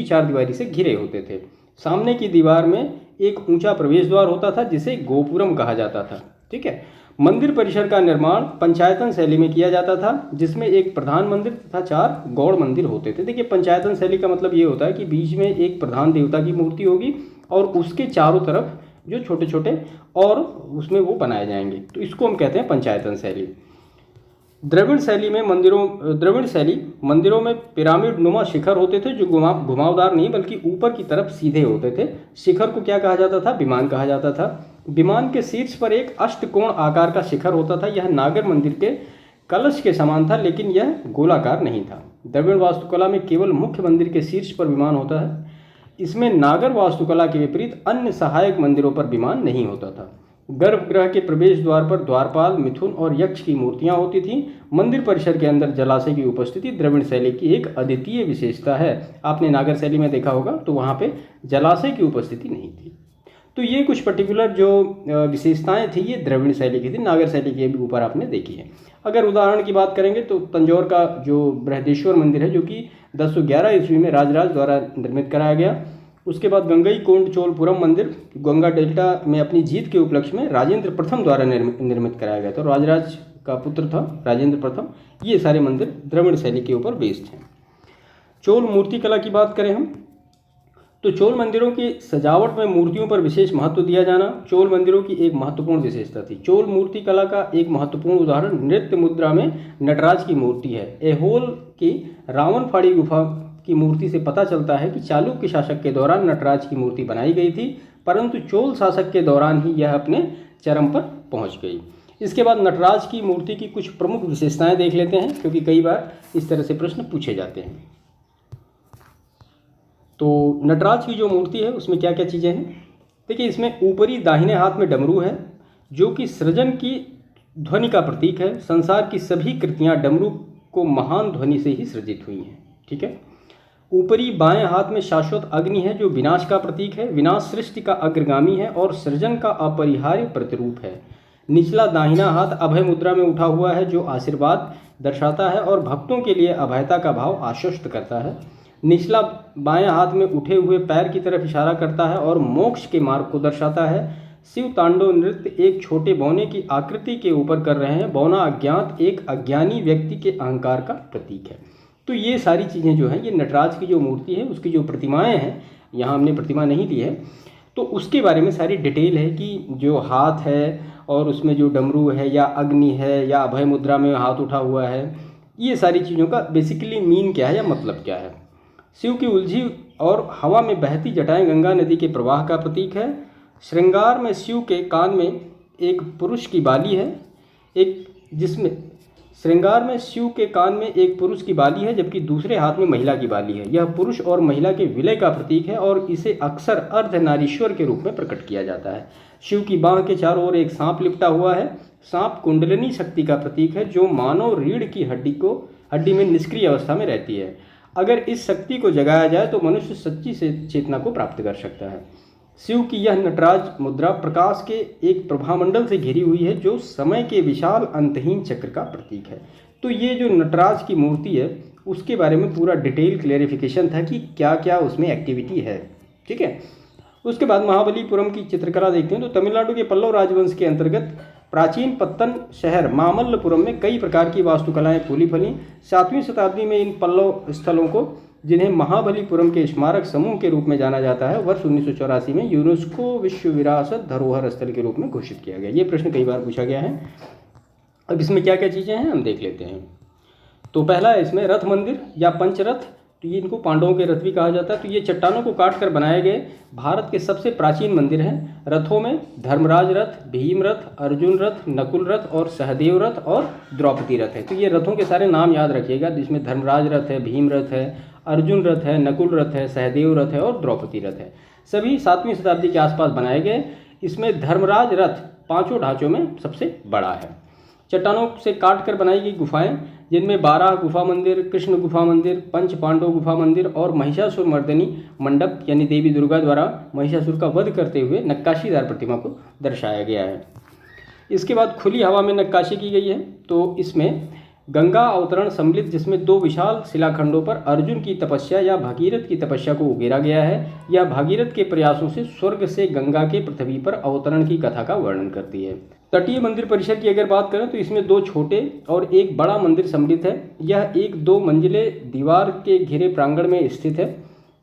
4 दीवारी से घिरे होते थे। सामने की दीवार में एक ऊंचा प्रवेश द्वार होता था जिसे गोपुरम कहा जाता था, ठीक है। मंदिर परिसर का निर्माण पंचायतन शैली में किया जाता था, जिसमें एक प्रधान मंदिर तथा 4 गौड़ मंदिर होते थे। देखिए, पंचायतन शैली का मतलब ये होता है कि बीच में एक प्रधान देवता की मूर्ति होगी और उसके चारों तरफ जो छोटे छोटे और उसमें वो बनाए जाएंगे, तो इसको हम कहते हैं पंचायतन शैली। द्रविड़ शैली मंदिरों में पिरामिड नुमा शिखर होते थे जो घुमावदार नहीं बल्कि ऊपर की तरफ सीधे होते थे। शिखर को क्या कहा जाता था? विमान कहा जाता था। विमान के शीर्ष पर एक अष्टकोण आकार का शिखर होता था। यह नागर मंदिर के कलश के समान था लेकिन यह गोलाकार नहीं था। द्रविड़ वास्तुकला में केवल मुख्य मंदिर के शीर्ष पर विमान होता है। इसमें नागर वास्तुकला के विपरीत अन्य सहायक मंदिरों पर विमान नहीं होता था। गर्भगृह के प्रवेश द्वार पर द्वारपाल, मिथुन और यक्ष की मूर्तियां होती थीं। मंदिर परिसर के अंदर जलाशय की उपस्थिति द्रविड़ शैली की एक अद्वितीय विशेषता है। आपने नागर शैली में देखा होगा तो वहाँ पे जलाशय की उपस्थिति नहीं थी। तो ये कुछ पर्टिकुलर जो विशेषताएं थी ये द्रविड़ शैली की थी। नागर शैली की भी ऊपर आपने देखी है। अगर उदाहरण की बात करेंगे तो तंजौर का जो बृहदेश्वर मंदिर है जो कि 1011 ईस्वी में राजराज द्वारा निर्मित कराया गया। उसके बाद गंगई कोंड चोलपुरम मंदिर गंगा डेल्टा में अपनी जीत के उपलक्ष्य में राजेंद्र प्रथम द्वारा निर्मित कराया गया था। राजराज का पुत्र था राजेंद्र प्रथम। ये सारे मंदिर द्रविड़ शैली के ऊपर बेस्ड हैं। चोल मूर्तिकला की बात करें हम तो चोल मंदिरों की सजावट में मूर्तियों पर विशेष महत्व दिया जाना चोल मंदिरों की एक महत्वपूर्ण विशेषता थी। चोल मूर्तिकला का एक महत्वपूर्ण उदाहरण नृत्य मुद्रा में नटराज की मूर्ति है। ऐहोल की रावणफाड़ी गुफा की मूर्ति से पता चलता है कि चालुक्य शासक के दौरान नटराज की मूर्ति बनाई गई थी, परंतु चोल शासक के दौरान ही यह अपने चरम पर पहुंच गई। इसके बाद नटराज की मूर्ति की कुछ प्रमुख विशेषताएं देख लेते हैं क्योंकि कई बार इस तरह से प्रश्न पूछे जाते हैं। तो नटराज की जो मूर्ति है उसमें क्या क्या चीज़ें हैं? देखिए, इसमें ऊपरी दाहिने हाथ में डमरू है जो कि सृजन की ध्वनि का प्रतीक है। संसार की सभी कृतियाँ डमरू को महान ध्वनि से ही सृजित हुई हैं। ठीक है। ऊपरी बाएं हाथ में शाश्वत अग्नि है जो विनाश का प्रतीक है। विनाश सृष्टि का अग्रगामी है और सृजन का अपरिहार्य प्रतिरूप है। निचला दाहिना हाथ अभय मुद्रा में उठा हुआ है जो आशीर्वाद दर्शाता है और भक्तों के लिए अभयता का भाव आश्वस्त करता है। निचला बाएं हाथ में उठे हुए पैर की तरफ इशारा करता है और मोक्ष के मार्ग को दर्शाता है। शिव तांडव नृत्य एक छोटे बौने की आकृति के ऊपर कर रहे हैं। बौना अज्ञात एक अज्ञानी व्यक्ति के अहंकार का प्रतीक है। तो ये सारी चीज़ें जो हैं ये नटराज की जो मूर्ति है उसकी जो प्रतिमाएं हैं, यहाँ हमने प्रतिमा नहीं ली है तो उसके बारे में सारी डिटेल है कि जो हाथ है और उसमें जो डमरू है या अग्नि है या अभय मुद्रा में हाथ उठा हुआ है, ये सारी चीज़ों का बेसिकली मीन क्या है या मतलब क्या है। शिव की उलझी और हवा में बहती जटाएं गंगा नदी के प्रवाह का प्रतीक है। श्रृंगार में शिव के कान में एक पुरुष की बाली है, श्रृंगार में शिव के कान में एक पुरुष की बाली है जबकि दूसरे हाथ में महिला की बाली है। यह पुरुष और महिला के विलय का प्रतीक है और इसे अक्सर अर्धनारीश्वर के रूप में प्रकट किया जाता है। शिव की बाह के चारों ओर एक सांप लिपटा हुआ है। सांप कुंडलिनी शक्ति का प्रतीक है जो मानव रीढ़ की हड्डी में निष्क्रिय अवस्था में रहती है। अगर इस शक्ति को जगाया जाए तो मनुष्य सच्ची से चेतना को प्राप्त कर सकता है। शिव की यह नटराज मुद्रा प्रकाश के एक प्रभामंडल से घिरी हुई है जो समय के विशाल अंतहीन चक्र का प्रतीक है। तो ये जो नटराज की मूर्ति है उसके बारे में पूरा डिटेल क्लेरिफिकेशन था कि क्या क्या उसमें एक्टिविटी है। ठीक है। उसके बाद महाबलीपुरम की चित्रकला देखते हैं तो तमिलनाडु के पल्लव राजवंश के अंतर्गत प्राचीन पत्तन शहर मामल्लपुरम में कई प्रकार की वास्तुकलाएं फूली फली। 7वीं शताब्दी में इन पल्लव स्थलों को जिन्हें महाबलीपुरम के स्मारक समूह के रूप में जाना जाता है वर्ष 1984 में यूनेस्को विश्व विरासत धरोहर स्थल के रूप में घोषित किया गया। ये प्रश्न कई बार पूछा गया है। अब इसमें क्या क्या चीज़ें हैं हम देख लेते हैं। तो पहला है इसमें रथ मंदिर या पंचरथ, तो ये इनको पांडवों के रथ भी कहा जाता है। तो ये चट्टानों को काट कर बनाए गए भारत के सबसे प्राचीन मंदिर हैं। रथों में धर्मराज रथ, भीम रथ, अर्जुन रथ, नकुल रथ और सहदेव रथ और द्रौपदी रथ है। तो ये रथों के सारे नाम याद रखिएगा जिसमें धर्मराज रथ है, भीम रथ है, अर्जुन रथ है, नकुल रथ है, सहदेव रथ है और द्रौपदी रथ है। सभी 7वीं शताब्दी के आसपास बनाए गए। इसमें धर्मराज रथ 5 ढांचों में सबसे बड़ा है। चट्टानों से काट कर बनाई गई गुफाएं जिनमें 12 गुफा मंदिर, कृष्ण गुफा मंदिर, पंच पांडव गुफा मंदिर और महिषासुर मर्दनी मंडप यानी देवी दुर्गा द्वारा महिषासुर का वध करते हुए नक्काशीदार प्रतिमा को दर्शाया गया है। इसके बाद खुली हवा में नक्काशी की गई है। तो इसमें गंगा अवतरण सम्मिलित जिसमें 2 विशाल शिलाखंडों पर अर्जुन की तपस्या या भागीरथ की तपस्या को उकेरा गया है। यह भागीरथ के प्रयासों से स्वर्ग से गंगा के पृथ्वी पर अवतरण की कथा का वर्णन करती है। तटीय मंदिर परिसर की अगर बात करें तो इसमें 2 छोटे और एक बड़ा मंदिर सम्मिलित है। यह एक 2 मंजिले दीवार के घिरे प्रांगण में स्थित है।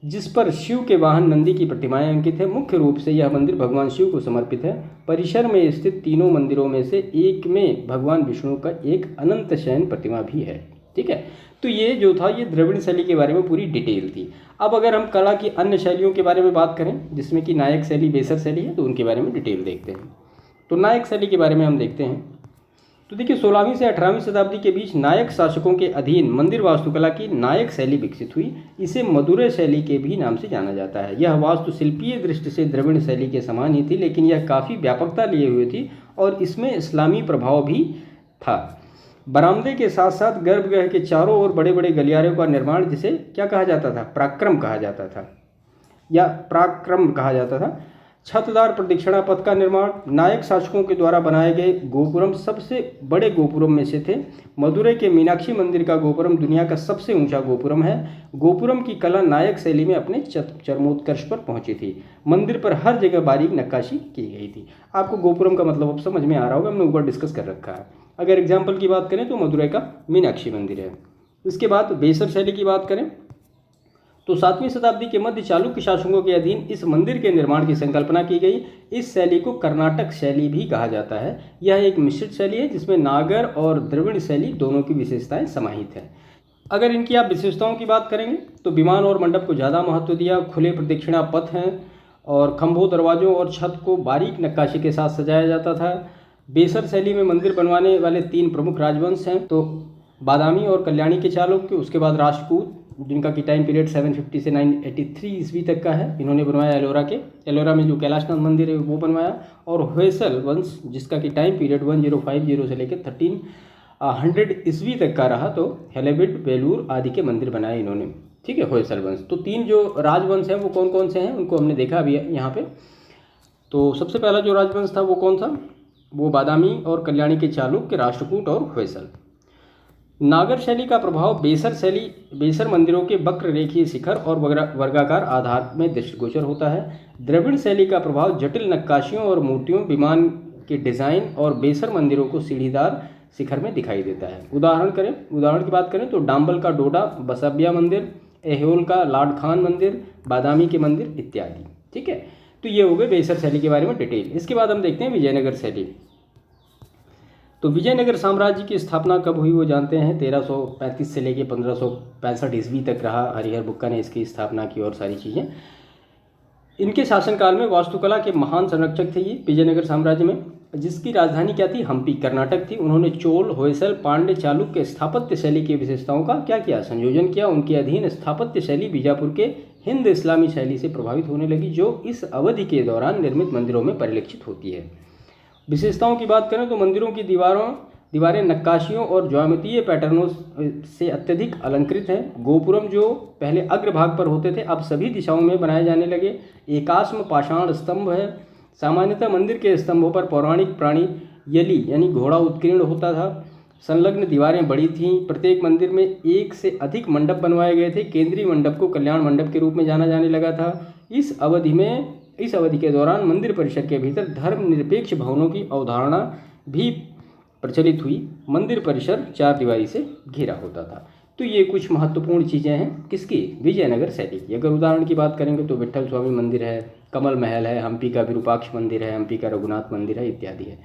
जिस पर शिव के वाहन नंदी की प्रतिमाएं अंकित है। मुख्य रूप से यह मंदिर भगवान शिव को समर्पित है। परिसर में स्थित तीनों मंदिरों में से एक में भगवान विष्णु का एक अनंत शयन प्रतिमा भी है। ठीक है, तो ये जो था ये द्रविड़ शैली के बारे में पूरी डिटेल थी। अब अगर हम कला की अन्य शैलियों के बारे में बात करें जिसमें कि नायक शैली, बेसर शैली है, तो उनके बारे में डिटेल देखते हैं। तो नायक शैली के बारे में हम देखते हैं। तो देखिए 16वीं से 18वीं शताब्दी के बीच नायक शासकों के अधीन मंदिर वास्तुकला की नायक शैली विकसित हुई। इसे मदुरै शैली के भी नाम से जाना जाता है। यह वास्तुशिल्पीय दृष्टि से द्रविड़ शैली के समान ही थी, लेकिन यह काफ़ी व्यापकता लिए हुए थी और इसमें इस्लामी प्रभाव भी था। बरामदे के साथ साथ गर्भगृह के चारों ओर बड़े बड़े गलियारों का निर्माण, जिसे क्या कहा जाता था, प्राक्रम कहा जाता था या पराक्रम कहा जाता था। छतदार प्रदक्षिणा पथ का निर्माण, नायक शासकों के द्वारा बनाए गए गोपुरम सबसे बड़े गोपुरम में से थे। मदुरै के मीनाक्षी मंदिर का गोपुरम दुनिया का सबसे ऊंचा गोपुरम है। गोपुरम की कला नायक शैली में अपने चरमोत्कर्ष पर पहुंची थी। मंदिर पर हर जगह बारीक नक्काशी की गई थी। आपको गोपुरम का मतलब अब समझ में आ रहा होगा, हमने ऊपर डिस्कस कर रखा है। अगर एग्जाम्पल की बात करें तो मदुरै का मीनाक्षी मंदिर है। इसके बाद बेसर शैली की बात करें तो 7वीं शताब्दी के मध्य चालुक्य शासकों के अधीन इस मंदिर के निर्माण की संकल्पना की गई। इस शैली को कर्नाटक शैली भी कहा जाता है। यह एक मिश्रित शैली है जिसमें नागर और द्रविड़ शैली दोनों की विशेषताएं समाहित हैं। अगर इनकी आप विशेषताओं की बात करेंगे तो विमान और मंडप को ज़्यादा महत्व दिया, खुले प्रदक्षिणा पथ हैं और खंभों, दरवाजों और छत को बारीक नक्काशी के साथ सजाया जाता था। बेसर शैली में मंदिर बनवाने वाले 3 प्रमुख राजवंश हैं, तो बादामी और कल्याणी के चालुक्य, उसके बाद राष्ट्रकूट जिनका की टाइम पीरियड 750 से 983 ईस्वी तक का है, इन्होंने बनवाया एलोरा में जो कैलाशनाथ मंदिर है वो बनवाया, और होयसल वंश जिसका कि टाइम पीरियड 1050 से लेकर 1300 ईस्वी तक का रहा, तो हेलेबिड, बेलूर आदि के मंदिर बनाए इन्होंने। ठीक है, होयसल वंश। तो 3 जो राजवंश हैं वो कौन कौन से हैं उनको हमने देखा अभी यहाँ पे। तो सबसे पहला जो राजवंश था वो कौन था, वो बादामी और कल्याणी के चालुक्य, राष्ट्रकूट और होयसल। नागर शैली का प्रभाव बेसर मंदिरों के वक्र रेखीय शिखर और वर्गाकार आधार में दृष्टिगोचर होता है। द्रविड़ शैली का प्रभाव जटिल नक्काशियों और मूर्तियों, विमान के डिज़ाइन और बेसर मंदिरों को सीढ़ीदार शिखर में दिखाई देता है। उदाहरण की बात करें तो डाम्बल का डोडा बसबिया मंदिर, एहोल का लाड खान मंदिर, बादामी के मंदिर इत्यादि। ठीक है, तो ये हो गए बेसर शैली के बारे में डिटेल। इसके बाद हम देखते हैं विजयनगर शैली। तो विजयनगर साम्राज्य की स्थापना कब हुई वो जानते हैं। 1335 से लेकर 1565 ईस्वी तक रहा। हरिहर बुक्का ने इसकी स्थापना की और सारी चीज़ें। इनके शासनकाल में वास्तुकला के महान संरक्षक थे ये विजयनगर साम्राज्य में, जिसकी राजधानी क्या थी, हम्पी, कर्नाटक थी। उन्होंने चोल, होयसल, पांड्य, चालुक्य स्थापत्य शैली की विशेषताओं का क्या किया, संयोजन किया। उनके अधीन स्थापत्य शैली बीजापुर के हिंद इस्लामी शैली से प्रभावित होने लगी, जो इस अवधि के दौरान निर्मित मंदिरों में परिलक्षित होती है। विशेषताओं की बात करें तो मंदिरों की दीवारें नक्काशियों और ज्यामितीय पैटर्नों से अत्यधिक अलंकृत हैं। गोपुरम जो पहले अग्रभाग पर होते थे अब सभी दिशाओं में बनाए जाने लगे। एकाश्म पाषाण स्तंभ है। सामान्यतः मंदिर के स्तंभों पर पौराणिक प्राणी यली यानी घोड़ा उत्कीर्ण होता था। संलग्न दीवारें बड़ी थीं। प्रत्येक मंदिर में एक से अधिक मंडप बनवाए गए थे। केंद्रीय मंडप को कल्याण मंडप के रूप में जाना जाने लगा था। इस अवधि के दौरान मंदिर परिसर के भीतर धर्मनिरपेक्ष भवनों की अवधारणा भी प्रचलित हुई। मंदिर परिसर 4 दीवारी से घिरा होता था। तो ये कुछ महत्वपूर्ण चीज़ें हैं किसकी, विजयनगर शैली की। अगर उदाहरण की बात करेंगे तो विट्ठल स्वामी मंदिर है, कमल महल है, हम्पी का विरूपाक्ष मंदिर है, हम्पी का रघुनाथ मंदिर है इत्यादि है।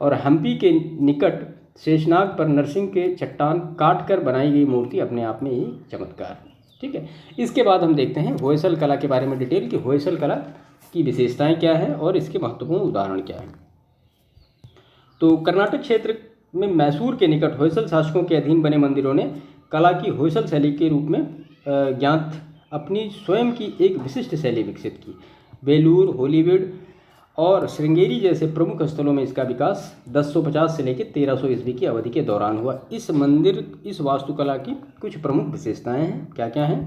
और हम्पी के निकट शेषनाग पर नरसिंह के चट्टान काट कर बनाई गई मूर्ति अपने आप में ही चमत्कार। ठीक है, इसके बाद हम देखते हैं होयसल कला के बारे में डिटेल कि होयसल कला की विशेषताएं क्या हैं और इसके महत्वपूर्ण उदाहरण क्या हैं। तो कर्नाटक क्षेत्र में मैसूर के निकट होयसल शासकों के अधीन बने मंदिरों ने कला की होयसल शैली के रूप में ज्ञात अपनी स्वयं की एक विशिष्ट शैली विकसित की। बेलूर, होलीवुड और श्रृंगेरी जैसे प्रमुख स्थलों में इसका विकास 1050 से लेकर 1300 ईस्वी की अवधि के दौरान हुआ। इस वास्तुकला की कुछ प्रमुख विशेषताएं हैं, क्या क्या हैं।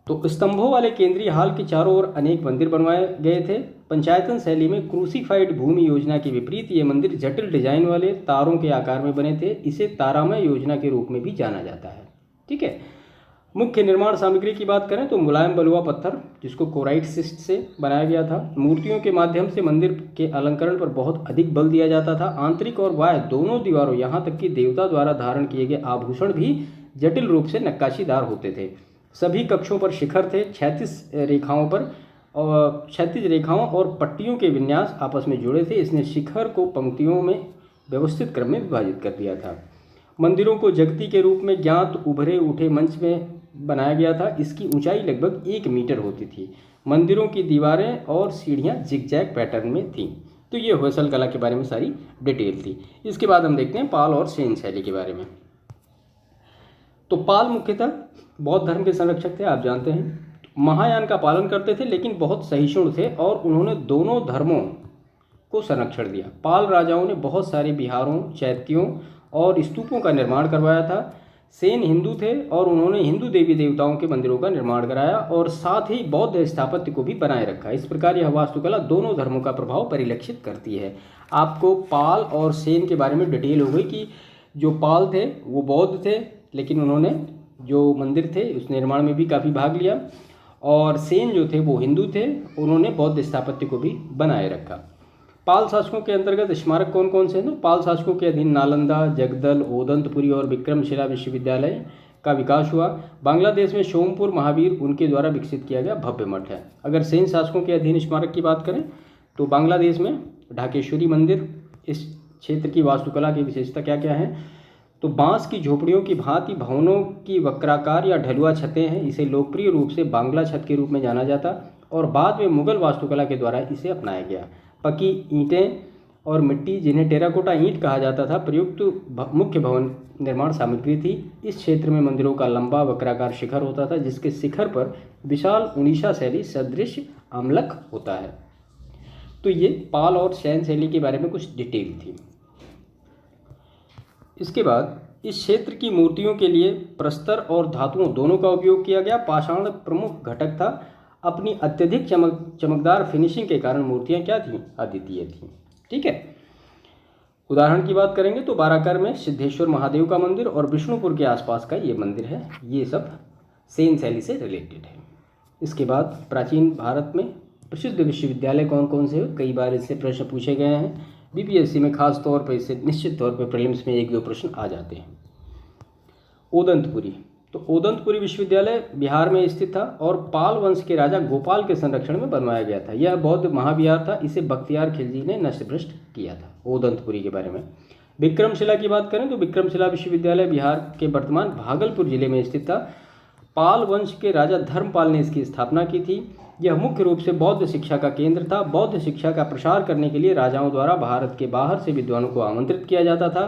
तो स्तंभों वाले केंद्रीय हाल के चारों ओर अनेक मंदिर बनवाए गए थे। पंचायतन शैली में क्रूसीफाइड भूमि योजना के विपरीत ये मंदिर जटिल डिजाइन वाले तारों के आकार में बने थे। इसे तारामय योजना के रूप में भी जाना जाता है। ठीक है, मुख्य निर्माण सामग्री की बात करें तो मुलायम बलुआ पत्थर जिसको कोराइट सिस्ट से बनाया गया था। मूर्तियों के माध्यम से मंदिर के अलंकरण पर बहुत अधिक बल दिया जाता था। आंतरिक और बाह्य दोनों दीवारों यहाँ तक कि देवता द्वारा धारण किए गए आभूषण भी जटिल रूप से नक्काशीदार होते थे। सभी कक्षों पर शिखर थे, क्षैतिज रेखाओं और पट्टियों के विन्यास आपस में जुड़े थे। इसने शिखर को पंक्तियों में व्यवस्थित क्रम में विभाजित कर दिया था। मंदिरों को जगती के रूप में ज्ञात उभरे उठे मंच में बनाया गया था। इसकी ऊंचाई लगभग 1 मीटर होती थी। मंदिरों की दीवारें और सीढ़ियां जिगजैग पैटर्न में थीं। तो ये होयसल कला के बारे में सारी डिटेल थी। इसके बाद हम देखते हैं पाल और सेन शैली के बारे में। तो पाल मुख्यतः बौद्ध धर्म के संरक्षक थे, आप जानते हैं। महायान का पालन करते थे, लेकिन बहुत सहिष्णु थे और उन्होंने दोनों धर्मों को संरक्षण दिया। पाल राजाओं ने बहुत सारे विहारों, चैत्यों और स्तूपों का निर्माण करवाया था। सेन हिंदू थे और उन्होंने हिंदू देवी देवताओं के मंदिरों का निर्माण कराया और साथ ही बौद्ध स्थापत्य को भी बनाए रखा। इस प्रकार यह वास्तुकला दोनों धर्मों का प्रभाव परिलक्षित करती है। आपको पाल और सेन के बारे में डिटेल हो गई कि जो पाल थे वो बौद्ध थे, लेकिन उन्होंने जो मंदिर थे उस निर्माण में भी काफ़ी भाग लिया, और सेन जो थे वो हिंदू थे, उन्होंने बौद्ध स्थापत्य को भी बनाए रखा। पाल शासकों के अंतर्गत स्मारक कौन कौन से हैं? तो पाल शासकों के अधीन नालंदा, जगदल, ओदंतपुरी और विक्रमशिला विश्वविद्यालय का विकास हुआ। बांग्लादेश में सोमपुर महावीर उनके द्वारा विकसित किया गया भव्य मठ है। अगर सेन शासकों के अधीन स्मारक की बात करें तो बांग्लादेश में ढाकेश्वरी मंदिर। इस क्षेत्र की वास्तुकला की विशेषता क्या क्या है? तो बांस की झोपड़ियों की भांति भवनों की वक्राकार या ढलुआ छतें हैं। इसे लोकप्रिय रूप से बांग्ला छत के रूप में जाना जाता और बाद में मुगल वास्तुकला के द्वारा इसे अपनाया गया। पकी ईंटें और मिट्टी, जिन्हें टेराकोटा ईंट कहा जाता था, प्रयुक्त मुख्य भवन निर्माण सामग्री थी। इस क्षेत्र में मंदिरों का लंबा वक्राकार शिखर होता था, जिसके शिखर पर विशाल उड़ीसा शैली सदृश अम्लक होता है। तो ये पाल और सेन शैली के बारे में कुछ डिटेल थी। इसके बाद इस क्षेत्र की मूर्तियों के लिए प्रस्तर और धातुओं दोनों का उपयोग किया गया। पाषाण प्रमुख घटक था। अपनी अत्यधिक चमकदार फिनिशिंग के कारण मूर्तियां क्या थीं? अद्वितीय थीं। ठीक है। उदाहरण की बात करेंगे तो बाराकर में सिद्धेश्वर महादेव का मंदिर और विष्णुपुर के आसपास का ये मंदिर है। ये सब सेन शैली से रिलेटेड है। इसके बाद प्राचीन भारत में प्रसिद्ध विश्वविद्यालय कौन कौन से हैं? कई बार इससे प्रश्न पूछे गए हैं। बीपीएससी में खास तौर पर इससे निश्चित तौर पर प्रीलिम्स में 1-2 प्रश्न आ जाते हैं। ओदंतपुरी, तो ओदंतपुरी विश्वविद्यालय बिहार में स्थित था और पाल वंश के राजा गोपाल के संरक्षण में बनवाया गया था। यह बौद्ध महाविहार था। इसे बख्तियार खिलजी ने नष्ट भ्रष्ट किया था। ओदंतपुरी के बारे में। विक्रमशिला की बात करें तो विक्रमशिला विश्वविद्यालय बिहार के वर्तमान भागलपुर जिले में स्थित था। पाल वंश के राजा धर्मपाल ने इसकी स्थापना की थी। यह मुख्य रूप से बौद्ध शिक्षा का केंद्र था। बौद्ध शिक्षा का प्रसार करने के लिए राजाओं द्वारा भारत के बाहर से विद्वानों को आमंत्रित किया जाता था।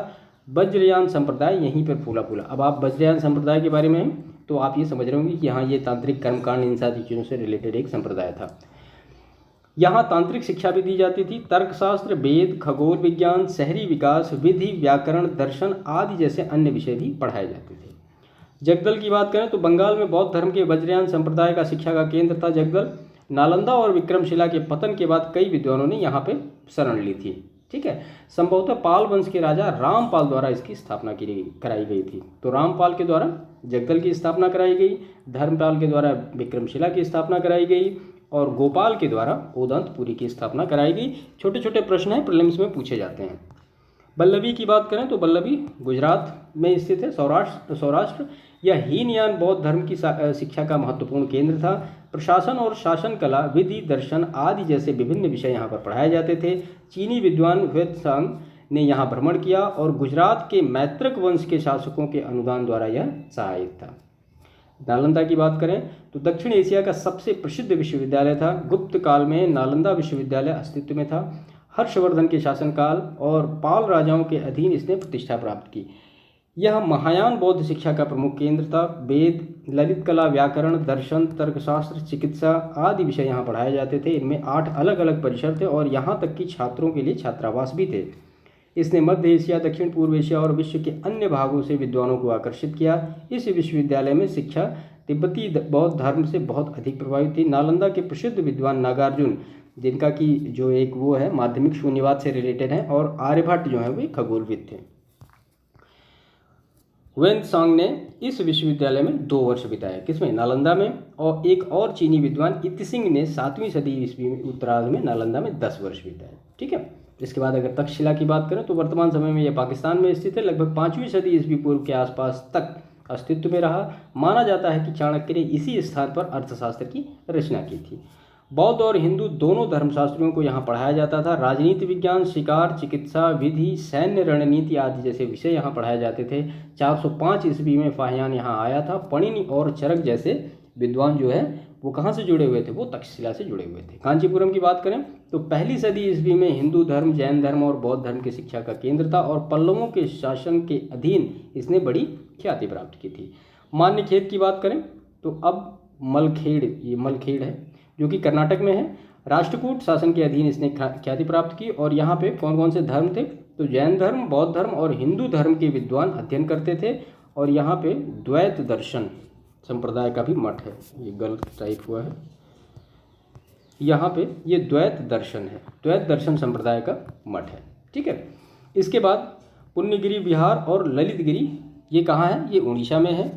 वज्रयान संप्रदाय यहीं पर फूला फूला। अब आप वज्रयान संप्रदाय के बारे में तो आप ये समझ रहे होंगे कि यहाँ ये तांत्रिक कर्मकांड इन सारी चीज़ों से रिलेटेड एक संप्रदाय था। यहाँ तांत्रिक शिक्षा भी दी जाती थी। तर्कशास्त्र, वेद, खगोल विज्ञान, शहरी विकास, विधि, व्याकरण, दर्शन आदि जैसे अन्य विषय भी पढ़ाए जाते थे। जगदल की बात करें तो बंगाल में बौद्ध धर्म के वज्रयान संप्रदाय का शिक्षा का केंद्र था जगदल। नालंदा और विक्रमशिला के पतन के बाद कई विद्वानों ने यहाँ पे शरण ली थी। ठीक है। संभवतः पाल वंश के राजा रामपाल द्वारा इसकी स्थापना कराई गई थी। तो रामपाल के द्वारा जगदल की स्थापना कराई गई, धर्मपाल के द्वारा विक्रमशिला की स्थापना कराई गई और गोपाल के द्वारा ओदंतपुरी की स्थापना कराई गई। छोटे छोटे प्रश्न हैं, प्रीलिम्स में पूछे जाते हैं। वल्लभी की बात करें तो वल्लभी गुजरात में स्थित है। सौराष्ट्र यह हीनयान बौद्ध धर्म की शिक्षा का महत्वपूर्ण केंद्र था। प्रशासन और शासन कला, विधि, दर्शन आदि जैसे विभिन्न विषय यहाँ पर पढ़ाए जाते थे। चीनी विद्वान ह्वेत्सांग ने यहाँ भ्रमण किया और गुजरात के मैत्रक वंश के शासकों के अनुदान द्वारा यह सहायक था। नालंदा की बात करें तो दक्षिण एशिया का सबसे प्रसिद्ध विश्वविद्यालय था। गुप्त काल में नालंदा विश्वविद्यालय अस्तित्व में था। हर्षवर्धन के शासनकाल और पाल राजाओं के अधीन इसने प्रतिष्ठा प्राप्त की। यह महायान बौद्ध शिक्षा का प्रमुख केंद्र था। वेद, ललित कला, व्याकरण, दर्शन, तर्कशास्त्र, चिकित्सा आदि विषय यहाँ पढ़ाए जाते थे। इनमें 8 अलग अलग परिसर थे और यहाँ तक कि छात्रों के लिए छात्रावास भी थे। इसने मध्य एशिया, दक्षिण पूर्व एशिया और विश्व के अन्य भागों से विद्वानों को आकर्षित किया। इस विश्वविद्यालय में शिक्षा तिब्बती बौद्ध धर्म से बहुत अधिक प्रभावित थी। नालंदा के प्रसिद्ध विद्वान नागार्जुन, जिनका कि जो एक वो है माध्यमिक शून्यवाद से रिलेटेड है, और आर्यभट्ट जो है वे खगोलविद थे। ह्वेत्सांग ने इस विश्वविद्यालय में 2 वर्ष बिताए। किसमें? नालंदा में। और एक और चीनी विद्वान इत्सिंग ने 7वीं सदी ईस्वी में उत्तरार्ध में नालंदा में 10 वर्ष बिताए। ठीक है। इसके बाद अगर तक्षशिला की बात करें तो वर्तमान समय में यह पाकिस्तान में स्थित है। लगभग 5वीं सदी ईस्वी पूर्व के आसपास तक अस्तित्व में रहा। माना जाता है कि चाणक्य ने इसी स्थान पर अर्थशास्त्र की रचना की थी। बौद्ध और हिंदू दोनों धर्मशास्त्रियों को यहाँ पढ़ाया जाता था। राजनीति विज्ञान, शिकार, चिकित्सा विधि, सैन्य रणनीति आदि जैसे विषय यहाँ पढ़ाए जाते थे। 405 ईस्वी में फाहियान यहाँ आया था। पणिनि और चरक जैसे विद्वान जो है वो कहाँ से जुड़े हुए थे, वो तक्षशिला से जुड़े हुए थे। कांचीपुरम की बात करें तो पहली सदी ईस्वी में हिंदू धर्म, जैन धर्म और बौद्ध धर्म की शिक्षा का केंद्र था और पल्लवों के शासन के अधीन इसने बड़ी ख्याति प्राप्त की थी। मान्यखेत की बात करें तो अब मलखेड़, ये मलखेड़ है जो कि कर्नाटक में है। राष्ट्रकूट शासन के अधीन इसने ख्याति प्राप्त की और यहाँ पे कौन कौन से धर्म थे, तो जैन धर्म, बौद्ध धर्म और हिंदू धर्म के विद्वान अध्ययन करते थे। और यहाँ पे द्वैत दर्शन संप्रदाय का भी मठ है, ये गलत टाइप हुआ है, यहाँ पे ये द्वैत दर्शन है, द्वैत दर्शन संप्रदाय का मठ है। ठीक है, इसके बाद पुण्यगिरी विहार और ललितगिरी, ये कहाँ है, ये उड़ीसा में है।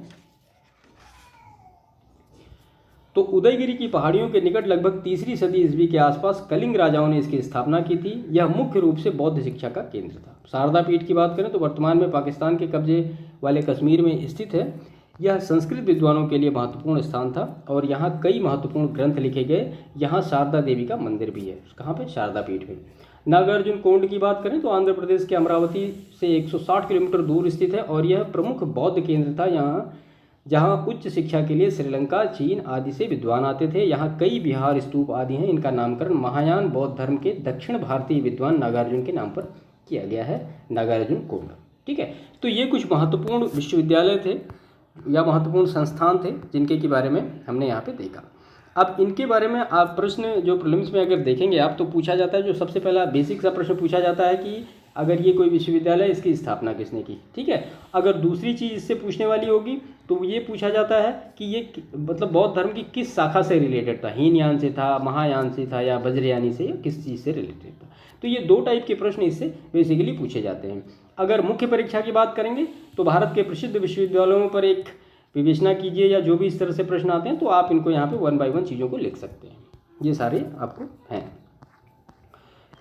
तो उदयगिरी की पहाड़ियों के निकट लगभग तीसरी सदी ईस्वी के आसपास कलिंग राजाओं ने इसकी स्थापना की थी। यह मुख्य रूप से बौद्ध शिक्षा का केंद्र था। शारदा पीठ की बात करें तो वर्तमान में पाकिस्तान के कब्जे वाले कश्मीर में स्थित है। यह संस्कृत विद्वानों के लिए महत्वपूर्ण स्थान था और यहाँ कई महत्वपूर्ण ग्रंथ लिखे गए। यहाँ शारदा देवी का मंदिर भी है। कहाँ पे, शारदा पीठ में। नागार्जुन कोंड की बात करें तो आंध्र प्रदेश के अमरावती से 160 किलोमीटर दूर स्थित है और यह प्रमुख बौद्ध केंद्र था यहाँ, जहाँ उच्च शिक्षा के लिए श्रीलंका, चीन आदि से विद्वान आते थे। यहाँ कई विहार, स्तूप आदि हैं। इनका नामकरण महायान बौद्ध धर्म के दक्षिण भारतीय विद्वान नागार्जुन के नाम पर किया गया है, नागार्जुन कोंड। ठीक है, तो ये कुछ महत्वपूर्ण विश्वविद्यालय थे या महत्वपूर्ण संस्थान थे जिनके के बारे में हमने यहाँ पे देखा। अब इनके बारे में आप प्रश्न जो प्रीलिम्स में अगर देखेंगे आप तो पूछा जाता है, जो सबसे पहला बेसिक सा प्रश्न पूछा जाता है कि अगर ये कोई विश्वविद्यालय, इसकी स्थापना किसने की। ठीक है, अगर दूसरी चीज़ इससे पूछने वाली होगी तो ये पूछा जाता है कि ये मतलब बौद्ध धर्म की किस शाखा से रिलेटेड था, हीनयान से था, महायान से था या वज्रयानी से, या किस चीज़ से रिलेटेड था। तो ये दो टाइप के प्रश्न इससे बेसिकली पूछे जाते हैं। अगर मुख्य परीक्षा की बात करेंगे तो भारत के प्रसिद्ध विश्वविद्यालयों पर एक विवेचना कीजिए या जो भी इस तरह से प्रश्न आते हैं तो आप इनको यहाँ पे 1 बाय 1 चीज़ों को लिख सकते हैं। ये सारे आपको हैं।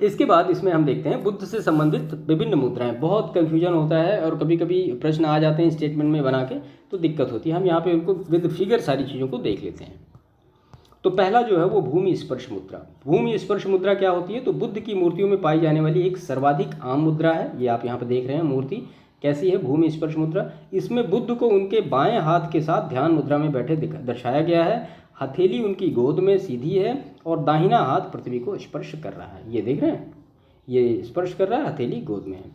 इसके बाद इसमें हम देखते हैं बुद्ध से संबंधित विभिन्न मुद्राएं। बहुत कन्फ्यूजन होता है और कभी कभी प्रश्न आ जाते हैं स्टेटमेंट में बना के, तो दिक्कत होती है। हम यहाँ पे उनको विद फिगर सारी चीज़ों को देख लेते हैं। तो पहला जो है वो भूमि स्पर्श मुद्रा। भूमि स्पर्श मुद्रा क्या होती है, तो बुद्ध की मूर्तियों में पाई जाने वाली एक सर्वाधिक आम मुद्रा है। ये आप यहाँ पर देख रहे हैं मूर्ति कैसी है, भूमि स्पर्श मुद्रा। इसमें बुद्ध को उनके बाएं हाथ के साथ ध्यान मुद्रा में बैठे दर्शाया गया है। हथेली उनकी गोद में सीधी है और दाहिना हाथ पृथ्वी को स्पर्श कर रहा है। ये देख रहे हैं, ये स्पर्श कर रहा है, हथेली गोद में है।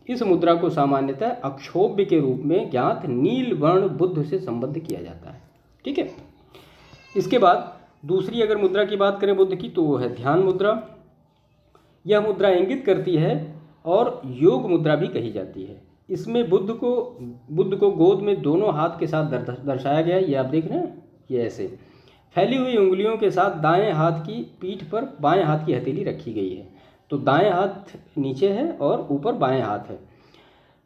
इस मुद्रा को सामान्यतः अक्षोभ्य के रूप में ज्ञात नील वर्ण बुद्ध से संबद्ध किया जाता है। ठीक है, इसके बाद दूसरी अगर मुद्रा की बात करें बुद्ध की तो वो है ध्यान मुद्रा। यह मुद्रा इंगित करती है और योग मुद्रा भी कही जाती है। इसमें बुद्ध को गोद में दोनों हाथ के साथ दर्शाया गया है। ये आप देख रहे हैं, ये ऐसे फैली हुई उंगलियों के साथ दाएं हाथ की पीठ पर बाएं हाथ की हथेली रखी गई है। तो दाएं हाथ नीचे है और ऊपर बाएं हाथ है।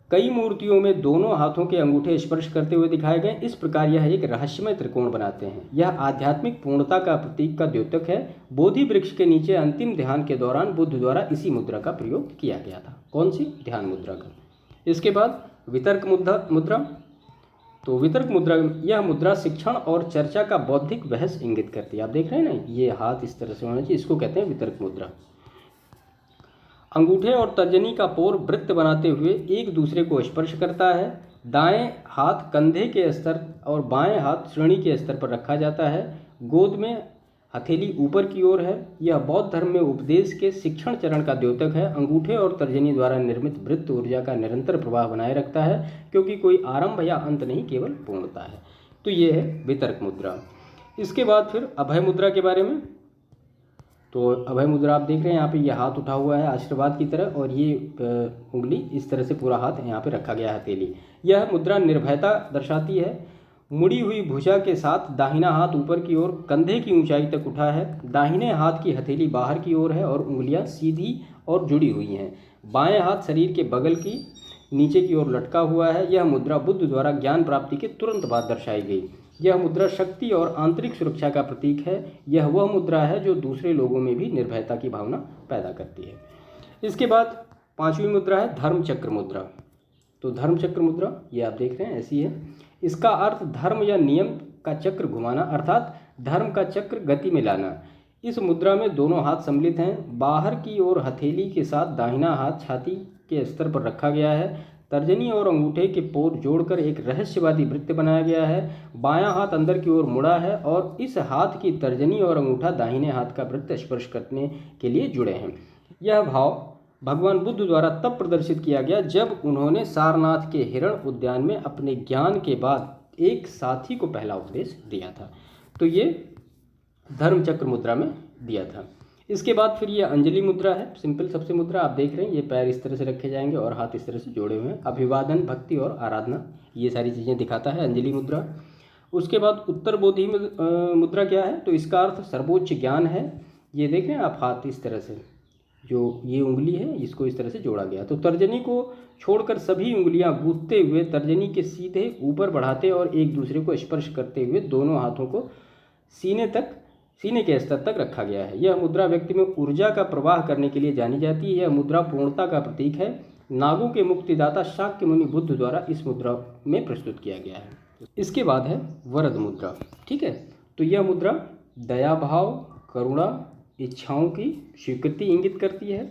कई मूर्तियों में दोनों हाथों के अंगूठे स्पर्श करते हुए दिखाए गए। इस प्रकार यह एक रहस्यमय त्रिकोण बनाते हैं। यह आध्यात्मिक पूर्णता का प्रतीक का द्योतक है। बोधि वृक्ष के नीचे अंतिम ध्यान के दौरान बुद्ध द्वारा इसी मुद्रा का प्रयोग किया गया था। कौन सी, ध्यान मुद्रा का। इसके बाद वितर्क मुद्रा। तो वितर्क मुद्रा, यह मुद्रा शिक्षण और चर्चा का बौद्धिक बहस इंगित करती है। आप देख रहे हैं ना, ये हाथ इस तरह से होना चाहिए, इसको कहते हैं वितर्क मुद्रा। अंगूठे और तर्जनी का पोर वृत्त बनाते हुए एक दूसरे को स्पर्श करता है। दाएं हाथ कंधे के स्तर और बाएं हाथ श्रोणी के स्तर पर रखा जाता है। गोद में हथेली ऊपर की ओर है। यह बौद्ध धर्म में उपदेश के शिक्षण चरण का द्योतक है। अंगूठे और तर्जनी द्वारा निर्मित वृत्त ऊर्जा का निरंतर प्रवाह बनाए रखता है, क्योंकि कोई आरंभ या अंत नहीं, केवल पूर्णता है। तो ये है वितर्क मुद्रा। इसके बाद फिर अभय मुद्रा के बारे में। तो अभय मुद्रा आप देख रहे हैं, यहाँ पे ये हाथ उठा हुआ है आशीर्वाद की तरह और ये उंगली इस तरह से पूरा हाथ यहाँ पे रखा गया है, हथेली। यह मुद्रा निर्भयता दर्शाती है। मुड़ी हुई भुजा के साथ दाहिना हाथ ऊपर की ओर कंधे की ऊंचाई तक उठा है। दाहिने हाथ की हथेली बाहर की ओर है और उंगलियां सीधी और जुड़ी हुई हैं। बाएं हाथ शरीर के बगल की नीचे की ओर लटका हुआ है। यह मुद्रा बुद्ध द्वारा ज्ञान प्राप्ति के तुरंत बाद दर्शाई गई। यह मुद्रा शक्ति और आंतरिक सुरक्षा का प्रतीक है। यह वह मुद्रा है जो दूसरे लोगों में भी निर्भयता की भावना पैदा करती है। इसके बाद पांचवी मुद्रा है धर्म चक्र मुद्रा। तो धर्म चक्र मुद्रा ये आप देख रहे हैं, ऐसी है। इसका अर्थ धर्म या नियम का चक्र घुमाना अर्थात धर्म का चक्र गति में लाना। इस मुद्रा में दोनों हाथ सम्मिलित हैं। बाहर की ओर हथेली के साथ दाहिना हाथ छाती के स्तर पर रखा गया है। तर्जनी और अंगूठे के पोर जोड़कर एक रहस्यवादी वृत्त बनाया गया है। बायां हाथ अंदर की ओर मुड़ा है और इस हाथ की तर्जनी और अंगूठा दाहिने हाथ का वृत्त स्पर्श करने के लिए जुड़े हैं। यह भाव भगवान बुद्ध द्वारा तब प्रदर्शित किया गया जब उन्होंने सारनाथ के हिरण उद्यान में अपने ज्ञान के बाद एक साथी को पहला उपदेश दिया था। तो ये धर्मचक्र मुद्रा में दिया था। इसके बाद फिर ये अंजलि मुद्रा है, सिंपल सबसे मुद्रा आप देख रहे हैं। ये पैर इस तरह से रखे जाएंगे और हाथ इस तरह से जोड़े हुए हैं। अभिवादन, भक्ति और आराधना, ये सारी चीज़ें दिखाता है अंजलि मुद्रा। उसके बाद उत्तर बोधि मुद्रा क्या है, तो इसका अर्थ सर्वोच्च ज्ञान है। ये देख रहे हैं आप, हाथ इस तरह से, जो ये उंगली है इसको इस तरह से जोड़ा गया। तो तर्जनी को छोड़कर सभी उंगलियां गूंथते हुए तर्जनी के सीधे ऊपर बढ़ाते और एक दूसरे को स्पर्श करते हुए दोनों हाथों को सीने के स्तर तक रखा गया है। यह मुद्रा व्यक्ति में ऊर्जा का प्रवाह करने के लिए जानी जाती है। यह मुद्रा पूर्णता का प्रतीक है। नागों के मुक्तिदाता शाक्य मुनि बुद्ध द्वारा इस मुद्रा में प्रस्तुत किया गया है। इसके बाद है वरद मुद्रा। ठीक है, तो यह मुद्रा दया भाव, करुणा, इच्छाओं की स्वीकृति इंगित करती है।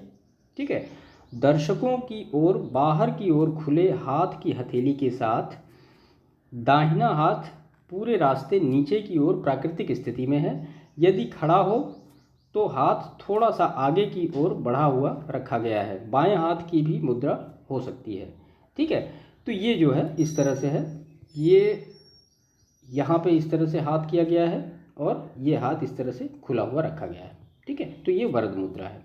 ठीक है, दर्शकों की ओर बाहर की ओर खुले हाथ की हथेली के साथ दाहिना हाथ पूरे रास्ते नीचे की ओर प्राकृतिक स्थिति में है। यदि खड़ा हो तो हाथ थोड़ा सा आगे की ओर बढ़ा हुआ रखा गया है। बाएं हाथ की भी मुद्रा हो सकती है। ठीक है, तो ये जो है इस तरह से है। ये यहाँ पे इस तरह से हाथ किया गया है और ये हाथ इस तरह से खुला हुआ रखा गया है। ठीक है, तो ये वरद मुद्रा है।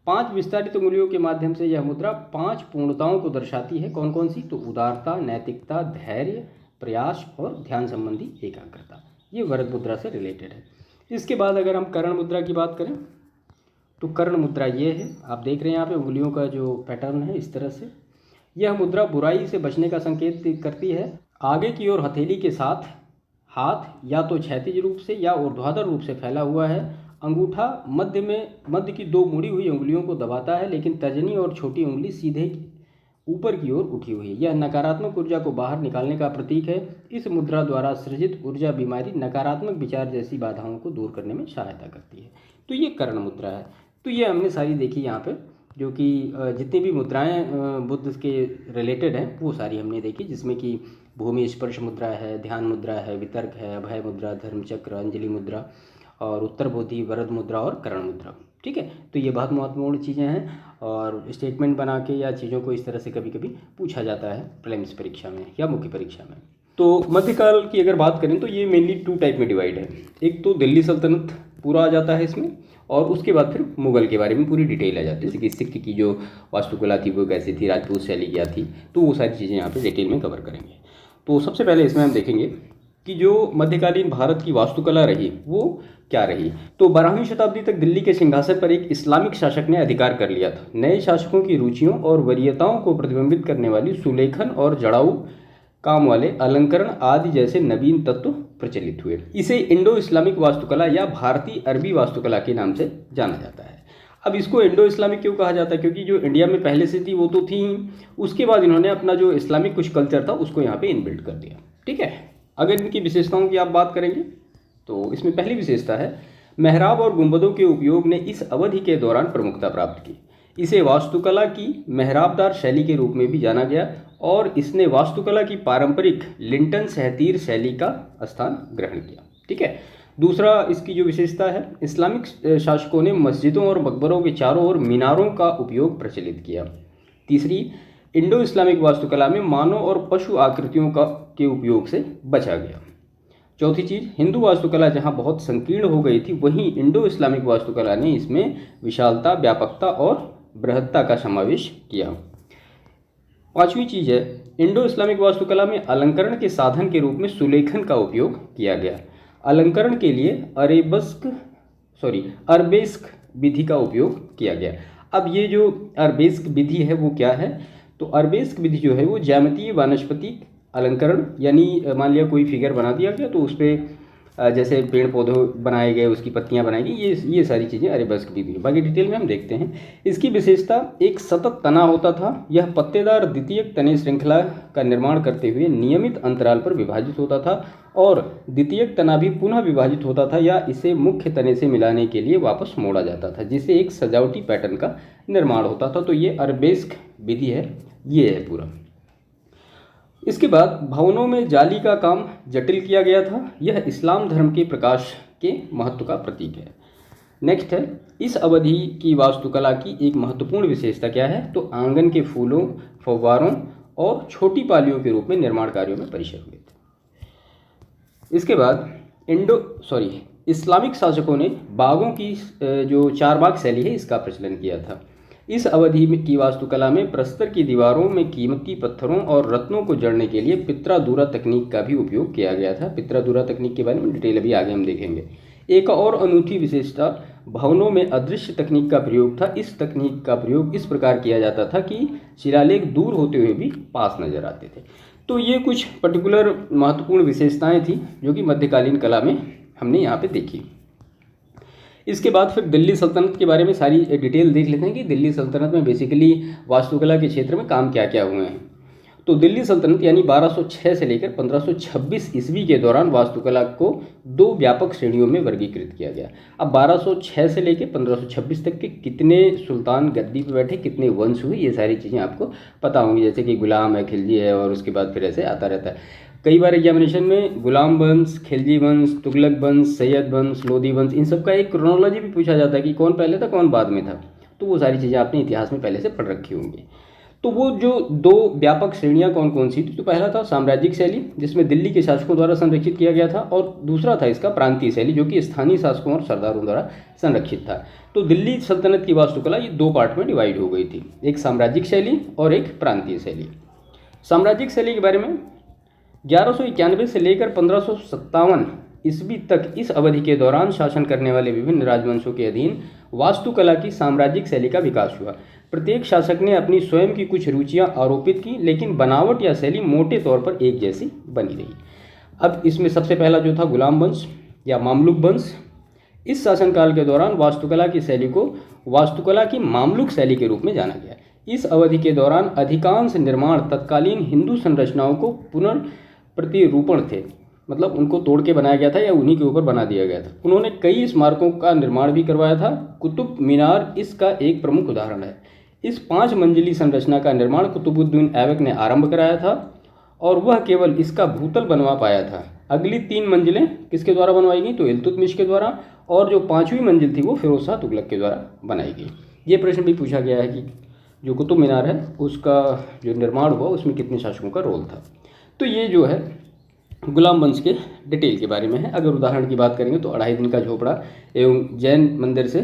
5 विस्तारित उंगलियों के माध्यम से यह मुद्रा 5 पूर्णताओं को दर्शाती है। कौन कौन सी, तो उदारता, नैतिकता, धैर्य, प्रयास और ध्यान संबंधी एकाग्रता। ये वरद मुद्रा से रिलेटेड है। इसके बाद अगर हम कर्ण मुद्रा की बात करें तो कर्ण मुद्रा ये है, आप देख रहे हैं यहाँ पे उंगलियों का जो पैटर्न है इस तरह से। यह मुद्रा बुराई से बचने का संकेत करती है। आगे की ओर हथेली के साथ हाथ या तो क्षैतिज रूप से या ऊर्ध्वाधर रूप से फैला हुआ है। अंगूठा मध्य की 2 मुड़ी हुई उंगलियों को दबाता है, लेकिन तर्जनी और छोटी उंगली सीधे ऊपर की ओर उठी हुई है। यह नकारात्मक ऊर्जा को बाहर निकालने का प्रतीक है। इस मुद्रा द्वारा सृजित ऊर्जा बीमारी, नकारात्मक विचार जैसी बाधाओं को दूर करने में सहायता करती है। तो ये कर्ण मुद्रा है। तो ये हमने सारी देखी यहाँ पे, जो कि जितनी भी मुद्राएं बुद्ध के रिलेटेड हैं वो सारी हमने देखी, जिसमें कि भूमि स्पर्श मुद्रा है, ध्यान मुद्रा है, वितर्क है, अभय मुद्रा, धर्मचक्र, अंजलि मुद्रा और उत्तर बोधि, वरद मुद्रा और कर्ण मुद्रा। ठीक है, तो ये बहुत महत्वपूर्ण चीज़ें हैं और स्टेटमेंट बना के या चीज़ों को इस तरह से कभी कभी पूछा जाता है प्रीलिम्स परीक्षा में या मुख्य परीक्षा में। तो मध्यकाल की अगर बात करें तो ये मेनली 2 टाइप में डिवाइड है। एक तो दिल्ली सल्तनत पूरा आ जाता है इसमें, और उसके बाद फिर मुगल के बारे में पूरी डिटेल आ जाती है, जैसे कि सिक्क की जो वास्तुकला थी वो कैसी थी, राजपूत शैली क्या थी, तो वो सारी चीज़ें यहाँ पे डिटेल में कवर करेंगे। तो सबसे पहले इसमें हम देखेंगे कि जो मध्यकालीन भारत की वास्तुकला रही वो क्या रही। तो 12वीं शताब्दी तक दिल्ली के सिंहासन पर एक इस्लामिक शासक ने अधिकार कर लिया था। नए शासकों की रुचियों और वरीयताओं को प्रतिबिंबित करने वाली सुलेखन और जड़ाऊ काम वाले अलंकरण आदि जैसे नवीन तत्व प्रचलित हुए। इसे इंडो इस्लामिक वास्तुकला या भारतीय अरबी वास्तुकला के नाम से जाना जाता है। अब इसको इंडो इस्लामिक क्यों कहा जाता है, क्योंकि जो इंडिया में पहले से थी वो तो थी ही, उसके बाद इन्होंने अपना जो इस्लामिक कुछ कल्चर था उसको यहाँ पे इनबिल्ट कर दिया। ठीक है, अगर इनकी विशेषताओं की आप बात करेंगे तो इसमें पहली विशेषता है मेहराब और गुंबदों के उपयोग ने इस अवधि के दौरान प्रमुखता प्राप्त की। इसे वास्तुकला की मेहराबदार शैली के रूप में भी जाना गया और इसने वास्तुकला की पारंपरिक लिंटन सहतीर शैली का स्थान ग्रहण किया। ठीक है, दूसरा इसकी जो विशेषता है, इस्लामिक शासकों ने मस्जिदों और मकबरों के चारों ओर मीनारों का उपयोग प्रचलित किया। तीसरी, इंडो इस्लामिक वास्तुकला में मानव और पशु आकृतियों के उपयोग से बचा गया। चौथी चीज़, हिंदू वास्तुकला जहां बहुत संकीर्ण हो गई थी, वहीं इंडो इस्लामिक वास्तुकला ने इसमें विशालता, व्यापकता और बृहत्ता का समावेश किया। पांचवी चीज़ है, इंडो इस्लामिक वास्तुकला में अलंकरण के साधन के रूप में सुलेखन का उपयोग किया गया। अलंकरण के लिए अरबेस्क विधि का उपयोग किया गया। अब ये जो अरबेस्क विधि है वो क्या है, तो अरबेस्क विधि जो है वो ज्यामितीय वानस्पतिक अलंकरण, यानी मान लिया कोई फिगर बना दिया गया तो उस पर जैसे पेड़ पौधे बनाए गए, उसकी पत्तियां बनाई गई, ये सारी चीज़ें अरेबस्क विधि है। बाकी डिटेल में हम देखते हैं। इसकी विशेषता एक सतत तना होता था। यह पत्तेदार द्वितीयक तने श्रृंखला का निर्माण करते हुए नियमित अंतराल पर विभाजित होता था और द्वितीयक तना भी पुनः विभाजित होता था या इसे मुख्य तने से मिलाने के लिए वापस मोड़ा जाता था, जिससे एक सजावटी पैटर्न का निर्माण होता था। तो ये अरेबेस्क विधि है, ये है पूरा। इसके बाद भवनों में जाली का काम जटिल किया गया था। यह इस्लाम धर्म के प्रकाश के महत्व का प्रतीक है। नेक्स्ट है, इस अवधि की वास्तुकला की एक महत्वपूर्ण विशेषता क्या है? तो आंगन के फूलों, फव्वारों और छोटी पालियों के रूप में निर्माण कार्यों में परिसर हुए थे। इसके बाद इस्लामिक शासकों ने बागों की जो चारबाग शैली है इसका प्रचलन किया था। इस अवधि की वास्तुकला में प्रस्तर की दीवारों में कीमती पत्थरों और रत्नों को जड़ने के लिए पित्रादुरा तकनीक का भी उपयोग किया गया था। पित्रादुरा तकनीक के बारे में डिटेल अभी आगे हम देखेंगे। एक और अनूठी विशेषता भवनों में अदृश्य तकनीक का प्रयोग था। इस तकनीक का प्रयोग इस प्रकार किया जाता था कि शिलालेख दूर होते हुए भी पास नजर आते थे। तो ये कुछ पर्टिकुलर महत्वपूर्ण विशेषताएं थी जो कि मध्यकालीन कला में हमने यहाँ पे देखी। इसके बाद फिर दिल्ली सल्तनत के बारे में सारी डिटेल देख लेते हैं कि दिल्ली सल्तनत में बेसिकली वास्तुकला के क्षेत्र में काम क्या क्या हुए हैं। तो दिल्ली सल्तनत यानी 1206 से लेकर 1526 ईस्वी के दौरान वास्तुकला को दो व्यापक श्रेणियों में वर्गीकृत किया गया। अब 1206 से लेकर 1526 तक के कितने सुल्तान गद्दी पर बैठे, कितने वंश हुए, ये सारी चीज़ें आपको पता होंगी। जैसे कि गुलाम है, खिलजी है, और उसके बाद फिर ऐसे आता रहता है। कई बार एग्जामिनेशन में गुलाम वंश, खिलजी वंश, तुगलक वंश, सैयद वंश, लोधी वंश, इन सब का एक क्रोनोलॉजी भी पूछा जाता है कि कौन पहले था कौन बाद में था। तो वो सारी चीज़ें आपने इतिहास में पहले से पढ़ रखी होंगी। तो वो जो दो व्यापक श्रेणियां कौन कौन सी थी? तो पहला था साम्राज्यिक शैली, जिसमें दिल्ली के शासकों द्वारा संरक्षित किया गया था, और दूसरा था इसका प्रांतीय शैली, जो कि स्थानीय शासकों और सरदारों द्वारा संरक्षित था। तो दिल्ली सल्तनत की वास्तुकला ये दो पार्ट में डिवाइड हो गई थी, एक साम्राज्यिक शैली और एक प्रांतीय शैली। साम्राज्यिक शैली के बारे में 1191 से लेकर 1557 ईस्वी तक इस अवधि के दौरान शासन करने वाले विभिन्न राजवंशों के अधीन वास्तुकला की साम्राज्यिक शैली का विकास हुआ। प्रत्येक शासक ने अपनी स्वयं की कुछ रुचियां आरोपित की, लेकिन बनावट या शैली मोटे तौर पर एक जैसी बनी रही। अब इसमें सबसे पहला जो था गुलाम वंश या मामलुक वंश। इस शासनकाल के दौरान वास्तुकला की शैली को वास्तुकला की मामलुक शैली के रूप में जाना गया। इस अवधि के दौरान अधिकांश निर्माण तत्कालीन हिंदू संरचनाओं को पुनर्प्रतिरूपण थे, मतलब उनको तोड़ के बनाया गया था या उन्हीं के ऊपर बना दिया गया था। उन्होंने कई स्मारकों का निर्माण भी करवाया था। कुतुब मीनार इसका एक प्रमुख उदाहरण है। इस 5 मंजिली संरचना का निर्माण कुतुबुद्दीन ऐबक ने आरंभ कराया था और वह केवल इसका भूतल बनवा पाया था। अगली 3 मंजिलें किसके द्वारा बनवाई गई? तो इल्तुतमिश के द्वारा, और जो 5वीं मंजिल थी वो फिरोज शाह तुगलक के द्वारा बनाई गई। ये प्रश्न भी पूछा गया है कि जो कुतुब मीनार है उसका जो निर्माण हुआ उसमें कितने शासकों का रोल था। तो ये जो है गुलाम वंश के डिटेल के बारे में है। अगर उदाहरण की बात करेंगे तो 2.5 दिन का झोपड़ा एवं जैन मंदिर से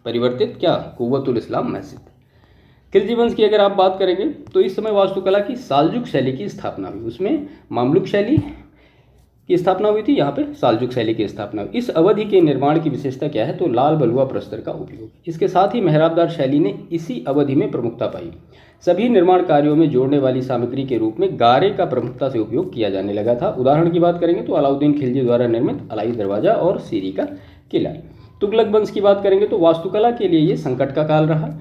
परिवर्तित क्या कुव्वतुल इस्लाम मस्जिद। खिलजी वंश की अगर आप बात करेंगे तो इस समय वास्तुकला की साल्जुक शैली की स्थापना हुई। उसमें मामलुक शैली की स्थापना हुई थी, यहाँ पे साल्जुक शैली की स्थापना हुई। इस अवधि के निर्माण की विशेषता क्या है? तो लाल बलुआ प्रस्तर का उपयोग। इसके साथ ही मेहराबदार शैली ने इसी अवधि में प्रमुखता पाई। सभी निर्माण कार्यों में जोड़ने वाली सामग्री के रूप में गारे का प्रमुखता से उपयोग किया जाने लगा था। उदाहरण की बात करेंगे तो अलाउद्दीन खिलजी द्वारा निर्मित अलाई दरवाजा और सीरी का किला। तुगलक वंश की बात करेंगे तो वास्तुकला के लिए ये संकट का काल रहा।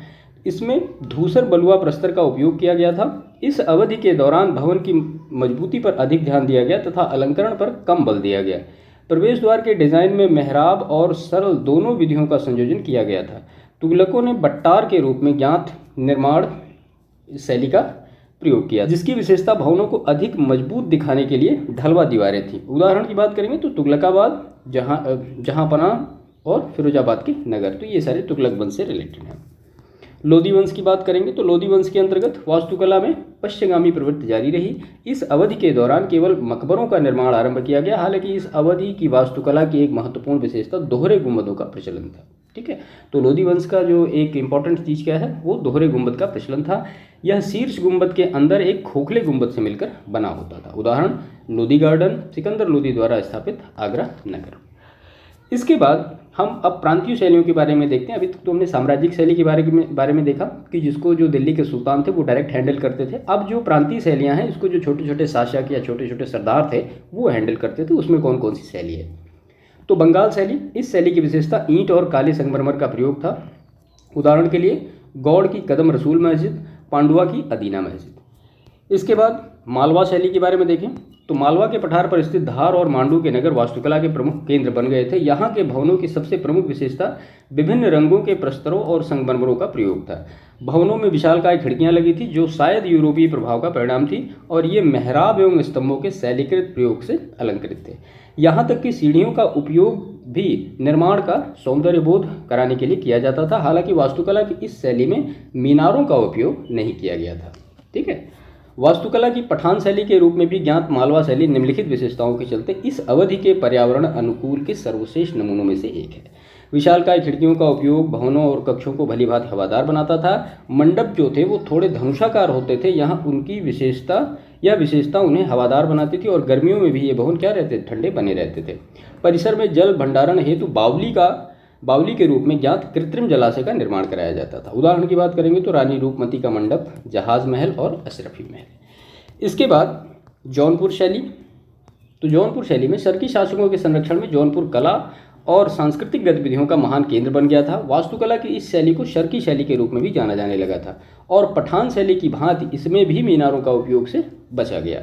इसमें धूसर बलुआ प्रस्तर का उपयोग किया गया था। इस अवधि के दौरान भवन की मजबूती पर अधिक ध्यान दिया गया तथा अलंकरण पर कम बल दिया गया। प्रवेश द्वार के डिजाइन में मेहराब और सरल दोनों विधियों का संयोजन किया गया था। तुगलकों ने बट्टार के रूप में ज्ञात निर्माण शैली का प्रयोग किया, जिसकी विशेषता भवनों को अधिक मजबूत दिखाने के लिए ढलवा दीवारें थी। उदाहरण की बात करेंगे तो तुगलकाबाद, जहांपनाह और फिरोजाबाद के नगर। तो ये सारे तुगलक वंश से रिलेटेड हैं। लोधी वंश की बात करेंगे तो लोधी वंश के अंतर्गत वास्तुकला में पश्चिमगामी प्रवृत्ति जारी रही। इस अवधि के दौरान केवल मकबरों का निर्माण आरंभ किया गया। हालांकि इस अवधि की वास्तुकला की एक महत्वपूर्ण विशेषता दोहरे गुंबदों का प्रचलन था। ठीक है, तो लोधी वंश का जो एक इंपॉर्टेंट चीज़ क्या है वो दोहरे गुंबद का प्रचलन था। यह शीर्ष गुंबद के अंदर एक खोखले गुंबद से मिलकर बना होता था। उदाहरण लोधी गार्डन, सिकंदर लोधी द्वारा स्थापित आगरा नगर। इसके बाद हम अब प्रांतीय शैलियों के बारे में देखते हैं। अभी तक तो हमने साम्राज्यिक शैली के बारे में देखा कि जिसको जो दिल्ली के सुल्तान थे वो डायरेक्ट हैंडल करते थे। अब जो प्रांतीय शैलियाँ हैं इसको जो छोटे छोटे शासक या छोटे छोटे सरदार थे वो हैंडल करते थे। उसमें कौन कौन सी शैली है? तो बंगाल शैली, इस शैली की विशेषता ईंट और काले संगमरमर का प्रयोग था। उदाहरण के लिए गौड़ की कदम रसूल मस्जिद, पांडुआ की अदीना मस्जिद। इसके बाद मालवा शैली के बारे में देखें तो मालवा के पठार पर स्थित धार और मांडू के नगर वास्तुकला के प्रमुख केंद्र बन गए थे। यहाँ के भवनों की सबसे प्रमुख विशेषता विभिन्न रंगों के प्रस्तरों और संगमरमरों का प्रयोग था। भवनों में विशालकाय खिड़कियां लगी थी जो शायद यूरोपीय प्रभाव का परिणाम थी, और ये मेहराब एवं स्तंभों के शैलीकृत प्रयोग से अलंकृत थे। यहाँ तक कि सीढ़ियों का उपयोग भी निर्माण का सौंदर्य बोध कराने के लिए किया जाता था। हालांकि वास्तुकला की इस शैली में मीनारों का उपयोग नहीं किया गया था। ठीक है। वास्तुकला की पठान शैली के रूप में भी ज्ञात मालवा शैली निम्नलिखित विशेषताओं के चलते इस अवधि के पर्यावरण अनुकूल के सर्वश्रेष्ठ नमूनों में से एक है। विशालकाय खिड़कियों का उपयोग भवनों और कक्षों को भलीभांति हवादार बनाता था। मंडप जो थे वो थोड़े धनुषाकार होते थे। यहाँ उनकी विशेषता उन्हें हवादार बनाती थी, और गर्मियों में भी ये भवन क्या रहते थे, ठंडे बने रहते थे। परिसर में जल भंडारण हेतु बावली के रूप में ज्ञात कृत्रिम जलाशय का निर्माण कराया जाता था। उदाहरण की बात करेंगे तो रानी रूपमती का मंडप, जहाज महल और अशरफी महल। इसके बाद जौनपुर शैली। तो जौनपुर शैली में शर्की शासकों के संरक्षण में जौनपुर कला और सांस्कृतिक गतिविधियों का महान केंद्र बन गया था। वास्तुकला की इस शैली को शर्की शैली के रूप में भी जाना जाने लगा था, और पठान शैली की भांति इसमें भी मीनारों का उपयोग से बचा गया।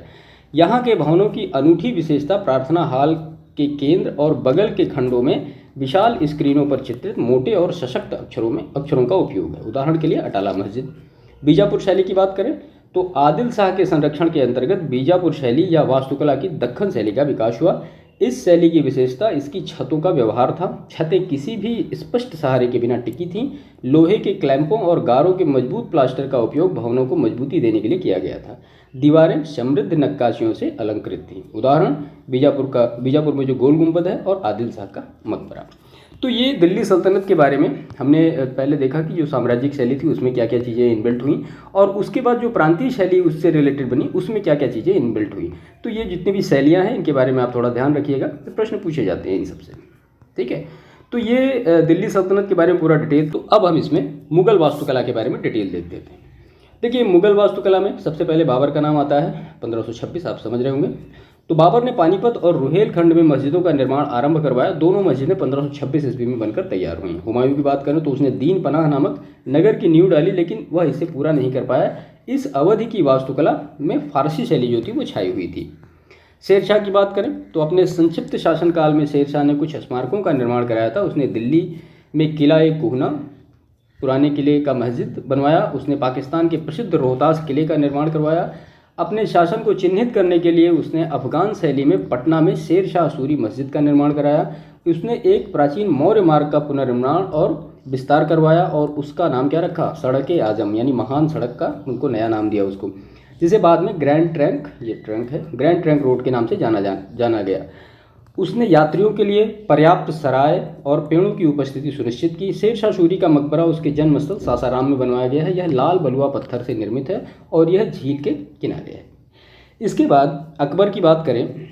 यहाँ के भवनों की अनूठी विशेषता प्रार्थना हॉल के केंद्र और बगल के खंडों में विशाल स्क्रीनों पर चित्रित मोटे और सशक्त अक्षरों का उपयोग है। उदाहरण के लिए अटाला मस्जिद। बीजापुर शैली की बात करें तो आदिल शाह के संरक्षण के अंतर्गत बीजापुर शैली या वास्तुकला की दक्खन शैली का विकास हुआ। इस शैली की विशेषता इसकी छतों का व्यवहार था। छतें किसी भी स्पष्ट सहारे के बिना टिकी थीं। लोहे के क्लैंपों और गारों के मजबूत प्लास्टर का उपयोग भवनों को मजबूती देने के लिए किया गया था। दीवारें समृद्ध नक्काशियों से अलंकृत थीं। उदाहरण बीजापुर में जो गोल गुंबद है और आदिल शाह का मकबरा। तो ये दिल्ली सल्तनत के बारे में हमने पहले देखा कि जो साम्राज्यिक शैली थी उसमें क्या क्या चीज़ें इनबिल्ट हुई, और उसके बाद जो प्रांतीय शैली उससे रिलेटेड बनी उसमें क्या क्या चीज़ें इनबिल्ट हुई। तो ये जितनी भी शैलियाँ हैं इनके बारे में आप थोड़ा ध्यान रखिएगा, तो प्रश्न पूछे जाते हैं इन सबसे। ठीक है। तो ये दिल्ली सल्तनत के बारे में पूरा डिटेल। तो अब हम इसमें मुगल वास्तुकला के बारे में डिटेल देख देते हैं। देखिए, मुगल वास्तुकला में सबसे पहले बाबर का नाम आता है। 1526 आप समझ रहे होंगे। तो बाबर ने पानीपत और रुहेलखंड में मस्जिदों का निर्माण आरंभ करवाया। दोनों मस्जिदें 1526 ईस्वी में बनकर तैयार हुई। हुमायूं की बात करें तो उसने दीन पनाह नामक नगर की नींव डाली, लेकिन वह इसे पूरा नहीं कर पाया। इस अवधि की वास्तुकला में फारसी शैली जो थी वो छाई हुई थी। शेरशाह की बात करें तो अपने संक्षिप्त शासनकाल में शेरशाह ने कुछ स्मारकों का निर्माण कराया था। उसने दिल्ली में किला ए कुहना, पुराने किले का मस्जिद बनवाया। उसने पाकिस्तान के प्रसिद्ध रोहतास किले का निर्माण करवाया। अपने शासन को चिन्हित करने के लिए उसने अफगान शैली में पटना में शेर शाह सूरी मस्जिद का निर्माण कराया। उसने एक प्राचीन मौर्य मार्ग का पुनर्निर्माण और विस्तार करवाया, और उसका नाम क्या रखा, सड़क आजम, यानी महान सड़क का उनको नया नाम दिया उसको, जिसे बाद में ग्रैंड ट्रंक रोड के नाम से जाना गया। उसने यात्रियों के लिए पर्याप्त सराय और पेड़ों की उपस्थिति सुनिश्चित की। शेर शाह सूरी का मकबरा उसके जन्मस्थल सासाराम में बनवाया गया है। यह लाल बलुआ पत्थर से निर्मित है और यह झील के किनारे है। इसके बाद अकबर की बात करें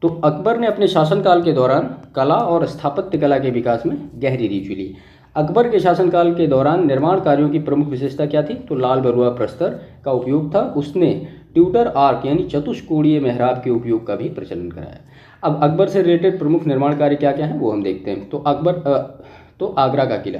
तो अकबर ने अपने शासनकाल के दौरान कला और स्थापत्य कला के विकास में गहरी रुचि ली। अकबर के शासनकाल के दौरान निर्माण कार्यों की प्रमुख विशेषता क्या थी, तो लाल बलुआ प्रस्तर का उपयोग था। उसने ट्यूटर आर्क यानी चतुष्कोणीय मेहराब के उपयोग का भी प्रचलन कराया। अब अकबर से रिलेटेड प्रमुख निर्माण कार्य क्या क्या हैं वो हम देखते हैं। तो आगरा का किला,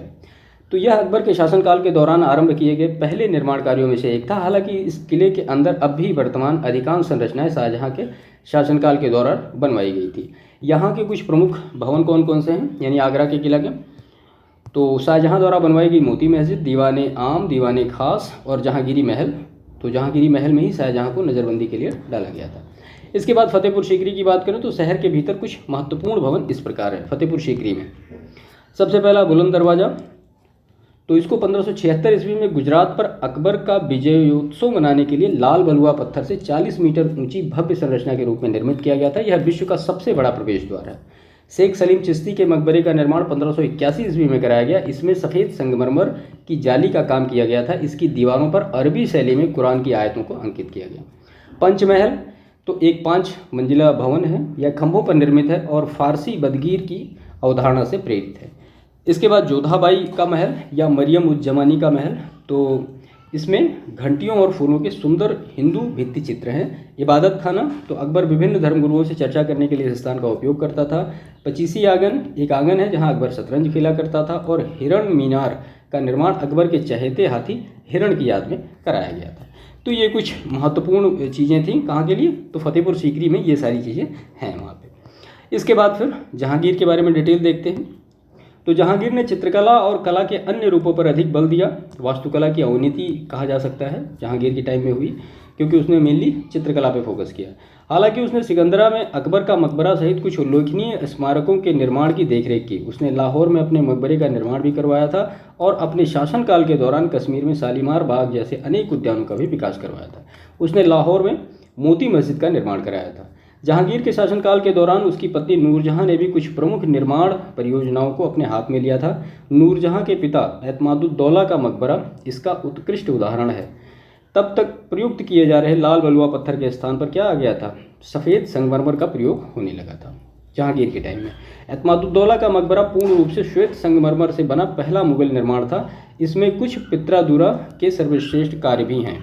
तो यह अकबर के शासनकाल के दौरान आरंभ किए गए पहले निर्माण कार्यों में से एक था। हालांकि इस किले के अंदर अब भी वर्तमान अधिकांश संरचनाएं शाहजहां के शासनकाल के दौरान बनवाई गई थी। यहाँ के कुछ प्रमुख भवन कौन कौन से हैं, यानी आगरा के किला के, तो शाहजहां द्वारा बनवाई गई मोती मस्जिद, दीवाने आम, दीवाने खास और जहांगीरी महल। तो जहांगीरी महल में ही शाहजहां को नज़रबंदी के लिए डाला गया था। इसके बाद फतेहपुर सीकरी की बात करें तो शहर के भीतर कुछ महत्वपूर्ण भवन इस प्रकार है। फतेहपुर सीकरी में सबसे पहला बुलंद दरवाज़ा, तो इसको 1576 ईस्वी में गुजरात पर अकबर का विजयोत्सव मनाने के लिए लाल बलुआ पत्थर से 40 मीटर ऊंची भव्य संरचना के रूप में निर्मित किया गया था। यह विश्व का सबसे बड़ा प्रवेश द्वार है। शेख सलीम चिश्ती के मकबरे का निर्माण 1581 ईस्वी में कराया गया। इसमें सफ़ेद संगमरमर की जाली का काम किया गया था। इसकी दीवारों पर अरबी शैली में कुरान की आयतों को अंकित किया गया। पंचमहल, तो एक 5 मंजिला भवन है। यह खंभों पर निर्मित है और फारसी बदगीर की अवधारणा से प्रेरित है। इसके बाद जोधाबाई का महल या मरियम उज जमानी का महल, तो इसमें घंटियों और फूलों के सुंदर हिंदू भित्ति चित्र हैं। इबादत खाना, तो अकबर विभिन्न धर्मगुरुओं से चर्चा करने के लिए इस स्थान का उपयोग करता था। पचीसी आंगन, एक आंगन है जहां अकबर शतरंज खेला करता था। और हिरण मीनार का निर्माण अकबर के चहेते हाथी हिरण की याद में कराया गया था। तो ये कुछ महत्वपूर्ण चीज़ें थीं कहाँ के लिए, तो फतेहपुर सीकरी में ये सारी चीज़ें हैं वहाँ पे। इसके बाद फिर जहांगीर के बारे में डिटेल देखते हैं। तो जहांगीर ने चित्रकला और कला के अन्य रूपों पर अधिक बल दिया। वास्तुकला की अवनति कहा जा सकता है जहांगीर के टाइम में हुई, क्योंकि उसने मेनली चित्रकला पे फोकस किया। हालांकि उसने सिकंदरा में अकबर का मकबरा सहित कुछ उल्लेखनीय स्मारकों के निर्माण की देखरेख की। उसने लाहौर में अपने मकबरे का निर्माण भी करवाया था और अपने शासनकाल के दौरान कश्मीर में शालीमार बाग जैसे अनेक उद्यानों का भी विकास करवाया था। उसने लाहौर में मोती मस्जिद का निर्माण कराया था। जहांगीर के शासनकाल के दौरान उसकी पत्नी नूरजहां ने भी कुछ प्रमुख निर्माण परियोजनाओं को अपने हाथ में लिया था। नूरजहां के पिता एतमादुद्दौला का मकबरा इसका उत्कृष्ट उदाहरण है। तब तक प्रयुक्त किए जा रहे लाल बलुआ पत्थर के स्थान पर क्या आ गया था, सफ़ेद संगमरमर का प्रयोग होने लगा था जहांगीर के टाइम में। एतमादुद्दौला का मकबरा पूर्ण रूप से श्वेत संगमरमर से बना पहला मुगल निर्माण था। इसमें कुछ पित्रादुरा के सर्वश्रेष्ठ कार्य भी हैं।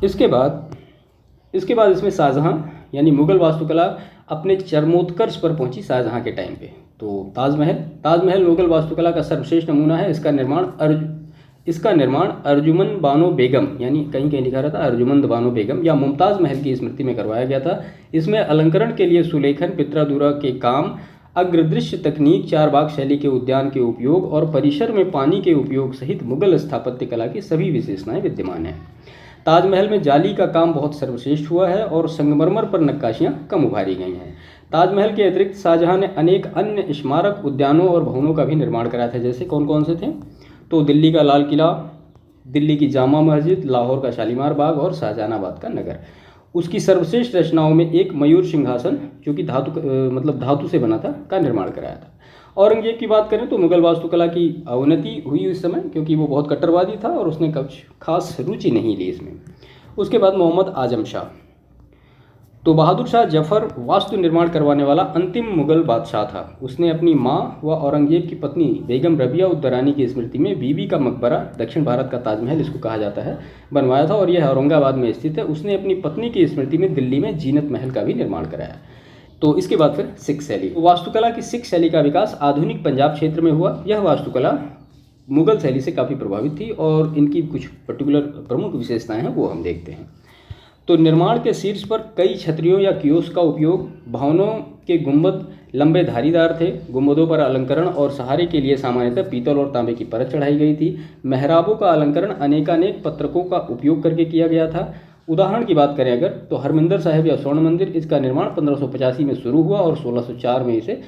इसके बाद इसमें शाहजहां यानी मुगल वास्तुकला अपने चरमोत्कर्ष पर पहुंची शाहजहां के टाइम पे। तो ताजमहल मुगल वास्तुकला का सर्वश्रेष्ठ नमूना है। इसका निर्माण अर्जुमंद बानो बेगम, यानी कहीं कहीं लिखा रहता अर्जुमंद बानो बेगम या मुमताज़ महल की स्मृति में करवाया गया था। इसमें अलंकरण के लिए सुलेखन, पित्रादुरा के काम, अग्रदृश्य तकनीक, चारबाग शैली के उद्यान के उपयोग और परिसर में पानी के उपयोग सहित मुगल स्थापत्य कला की सभी विशेषताएं विद्यमान हैं। ताजमहल में जाली का काम बहुत सर्वश्रेष्ठ हुआ है और संगमरमर पर नक्काशियां कम उभारी गई हैं। ताजमहल के अतिरिक्त शाहजहां ने अनेक अन्य स्मारक, उद्यानों और भवनों का भी निर्माण कराया था। जैसे कौन कौन से थे, तो दिल्ली का लाल किला, दिल्ली की जामा मस्जिद, लाहौर का शालीमार बाग और शाहजहानाबाद का नगर। उसकी सर्वश्रेष्ठ रचनाओं में एक मयूर सिंहासन जो कि धातु से बना था का निर्माण कराया था। औरंगजेब की बात करें तो मुगल वास्तुकला की अवनति हुई उस समय, क्योंकि वो बहुत कट्टरवादी था और उसने कुछ खास रुचि नहीं ली इसमें। उसके बाद मोहम्मद आजम शाह, तो बहादुर शाह जफर वास्तु निर्माण करवाने वाला अंतिम मुगल बादशाह था। उसने अपनी माँ व औरंगजेब की पत्नी बेगम रबिया उद दरानी की स्मृति में बीबी का मकबरा, दक्षिण भारत का ताजमहल इसको कहा जाता है, बनवाया था और यह औरंगाबाद में स्थित है। उसने अपनी पत्नी की स्मृति में दिल्ली में जीनत महल का भी निर्माण कराया। तो इसके बाद फिर सिख शैली, वास्तुकला की सिख शैली का विकास आधुनिक पंजाब क्षेत्र में हुआ। यह वास्तुकला मुगल शैली से काफ़ी प्रभावित थी और इनकी कुछ पर्टिकुलर प्रमुख विशेषताएं हैं वो हम देखते हैं। तो निर्माण के शीर्ष पर कई छतरियों या कियोस्क का उपयोग, भवनों के गुंबद लंबे धारीदार थे, गुंबदों पर अलंकरण और सहारे के लिए सामान्यतः पीतल और तांबे की परत चढ़ाई गई थी। मेहराबों का अलंकरण अनेकानेक पत्रकों का उपयोग करके किया गया था। उदाहरण की बात करें अगर, तो हरमिंदर साहिब या स्वर्ण मंदिर, इसका निर्माण 1585 में शुरू हुआ और 1604 में इसे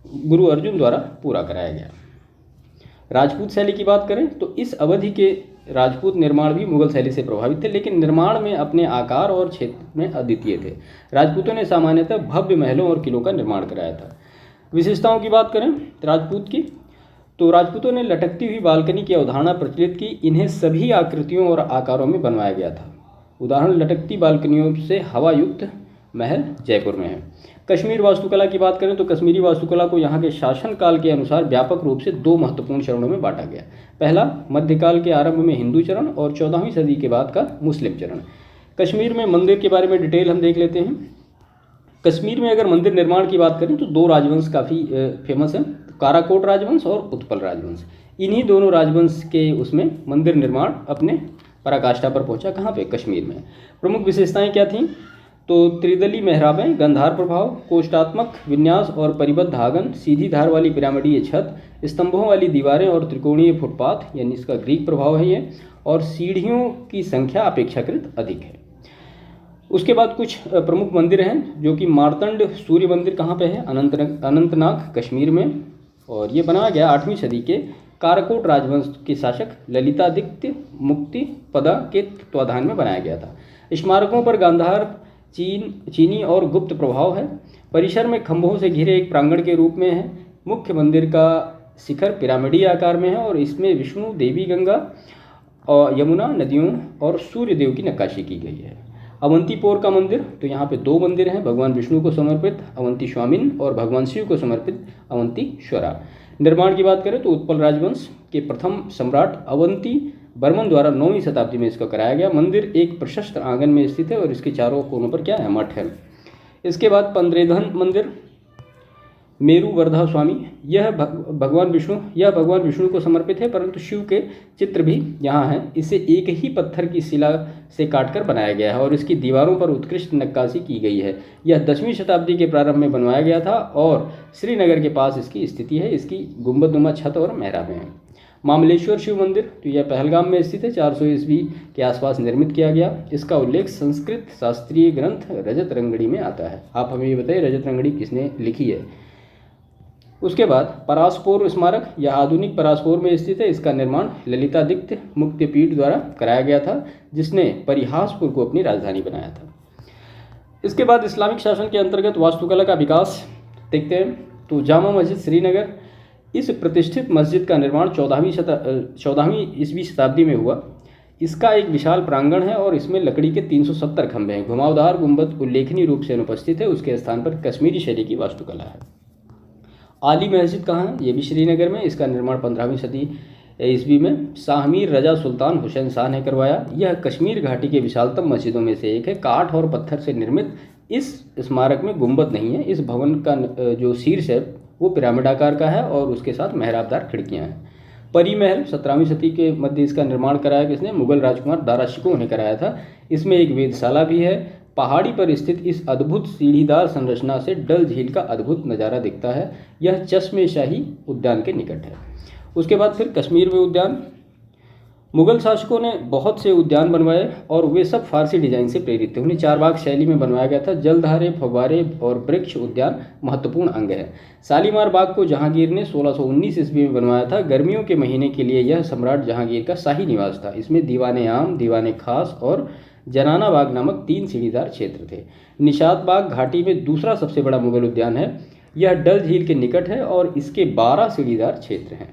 गुरु अर्जुन द्वारा पूरा कराया गया। राजपूत शैली की बात करें तो इस अवधि के राजपूत निर्माण भी मुगल शैली से प्रभावित थे, लेकिन निर्माण में अपने आकार और क्षेत्र में अद्वितीय थे। राजपूतों ने सामान्यतः भव्य महलों और किलों का निर्माण कराया था। विशेषताओं की बात करें राजपूत की, तो राजपूतों ने लटकती हुई बालकनी की अवधारणा प्रचलित की। इन्हें सभी आकृतियों और आकारों में बनवाया गया था। उदाहरण, लटकती बालकनियों से हवा युक्त महल जयपुर में है। कश्मीर वास्तुकला की बात करें तो कश्मीरी वास्तुकला को यहाँ के शासनकाल के अनुसार व्यापक रूप से दो महत्वपूर्ण चरणों में बांटा गया। पहला, मध्यकाल के आरंभ में हिंदू चरण और 14वीं सदी के बाद का मुस्लिम चरण। कश्मीर में मंदिर के बारे में डिटेल हम देख लेते हैं। कश्मीर में अगर मंदिर निर्माण की बात करें तो दो राजवंश काफ़ी फेमस हैं, काराकोट राजवंश और उत्पल राजवंश। इन्हीं दोनों राजवंश के उसमें मंदिर निर्माण अपने पराकाष्ठा पर पहुंचा। कहाँ पे? कश्मीर में। प्रमुख विशेषताएं क्या थीं? तो त्रिदली मेहराबें, गंधार प्रभाव, कोष्ठात्मक विन्यास और परिबद्ध आंगन, सीधी धार वाली पिरामिडीय छत, स्तंभों वाली दीवारें और त्रिकोणीय फुटपाथ, यानी इसका ग्रीक प्रभाव है ये, और सीढ़ियों की संख्या अपेक्षाकृत अधिक है। उसके बाद कुछ प्रमुख मंदिर हैं जो कि मार्तंड सूर्य मंदिर कहाँ पे है? अनंतनाग कश्मीर में, और ये बनाया गया 8वीं सदी के काराकोट राजवंश के शासक ललितादित्य मुक्तिपदा के तत्वाधान में बनाया गया था। स्मारकों पर गांधार, चीनी और गुप्त प्रभाव है। परिसर में खंभों से घिरे एक प्रांगण के रूप में है। मुख्य मंदिर का शिखर पिरामिडीय आकार में है और इसमें विष्णु, देवी गंगा और यमुना नदियों और सूर्य देव की नक्काशी की गई है। अवंतीपोर का मंदिर, तो यहाँ पे दो मंदिर हैं, भगवान विष्णु को समर्पित अवंती स्वामिन और भगवान शिव को समर्पित अवंतीश्वरा। निर्माण की बात करें तो उत्पल राजवंश के प्रथम सम्राट अवंती वर्मन द्वारा 9वीं शताब्दी में इसका कराया गया। मंदिर एक प्रशस्त आंगन में स्थित है और इसके चारों कोनों पर क्या है, मठ है। इसके बाद पंद्रेधन मंदिर, मेरु वर्धा स्वामी, यह भगवान विष्णु को समर्पित है, परंतु शिव के चित्र भी यहाँ हैं। इसे एक ही पत्थर की शिला से काटकर बनाया गया है और इसकी दीवारों पर उत्कृष्ट नक्काशी की गई है। यह 10वीं शताब्दी के प्रारंभ में बनवाया गया था और श्रीनगर के पास इसकी स्थिति है। इसकी गुंबदनुमा छत और मेहराबें हैं। मामलेश्वर शिव मंदिर, तो यह पहलगाम में स्थित है, 400 ईस्वी के आसपास निर्मित किया गया। इसका उल्लेख संस्कृत शास्त्रीय ग्रंथ रजत रंगड़ी में आता है। आप हमें ये बताइए रजत रंगड़ी किसने लिखी है। उसके बाद परासपोर स्मारक, यह आधुनिक परासपोर में स्थित है। इसका निर्माण ललितादित्य मुक्तिपीठ द्वारा कराया गया था, जिसने परिहासपुर को अपनी राजधानी बनाया था। इसके बाद इस्लामिक शासन के अंतर्गत वास्तुकला का विकास देखते हैं। तो जामा मस्जिद श्रीनगर, इस प्रतिष्ठित मस्जिद का निर्माण 14वीं ईस्वी शताब्दी में हुआ। इसका एक विशाल प्रांगण है और इसमें लकड़ी के 370 खंभे हैं। घुमावदार गुंबद उल्लेखनीय रूप से अनुपस्थित है। उसके स्थान पर कश्मीरी शैली की वास्तुकला है। आली मस्जिद कहाँ है, ये भी श्रीनगर में। इसका निर्माण 15वीं सदी ईस्वी में शाहमीर रजा सुल्तान हुसैन शाह ने करवाया। यह कश्मीर घाटी के विशालतम मस्जिदों में से एक है। काठ और पत्थर से निर्मित इस स्मारक में गुंबद नहीं है। इस भवन का जो शीर्ष है वो पिरामिड आकार का है और उसके साथ मेहराबदार खिड़कियां हैं। परी महल 17वीं सदी के मध्य इसका निर्माण कराया किसने, मुगल राजकुमार दारा शिकोह ने कराया था। इसमें एक वेधशाला भी है। पहाड़ी पर स्थित इस अद्भुत सीढ़ीदार संरचना से डल झील का अद्भुत नज़ारा दिखता है। यह चश्मे शाही उद्यान के निकट है। उसके बाद फिर कश्मीर में उद्यान, मुगल शासकों ने बहुत से उद्यान बनवाए और वे सब फारसी डिजाइन से प्रेरित थे। उन्हें चारबाग शैली में बनवाया गया था। जलधारे, फव्वारे और वृक्ष उद्यान महत्वपूर्ण अंग है। शालीमार बाग को जहांगीर ने 1619 ईस्वी में बनवाया था। गर्मियों के महीने के लिए यह सम्राट जहांगीर का शाही निवास था। इसमें दीवाने आम, दीवाने खास और जनाना बाग नामक 3 सीढ़ीदार क्षेत्र थे। निशात बाग घाटी में दूसरा सबसे बड़ा मुगल उद्यान है। यह डल झील के निकट है और इसके 12 सीढ़ीदार क्षेत्र हैं।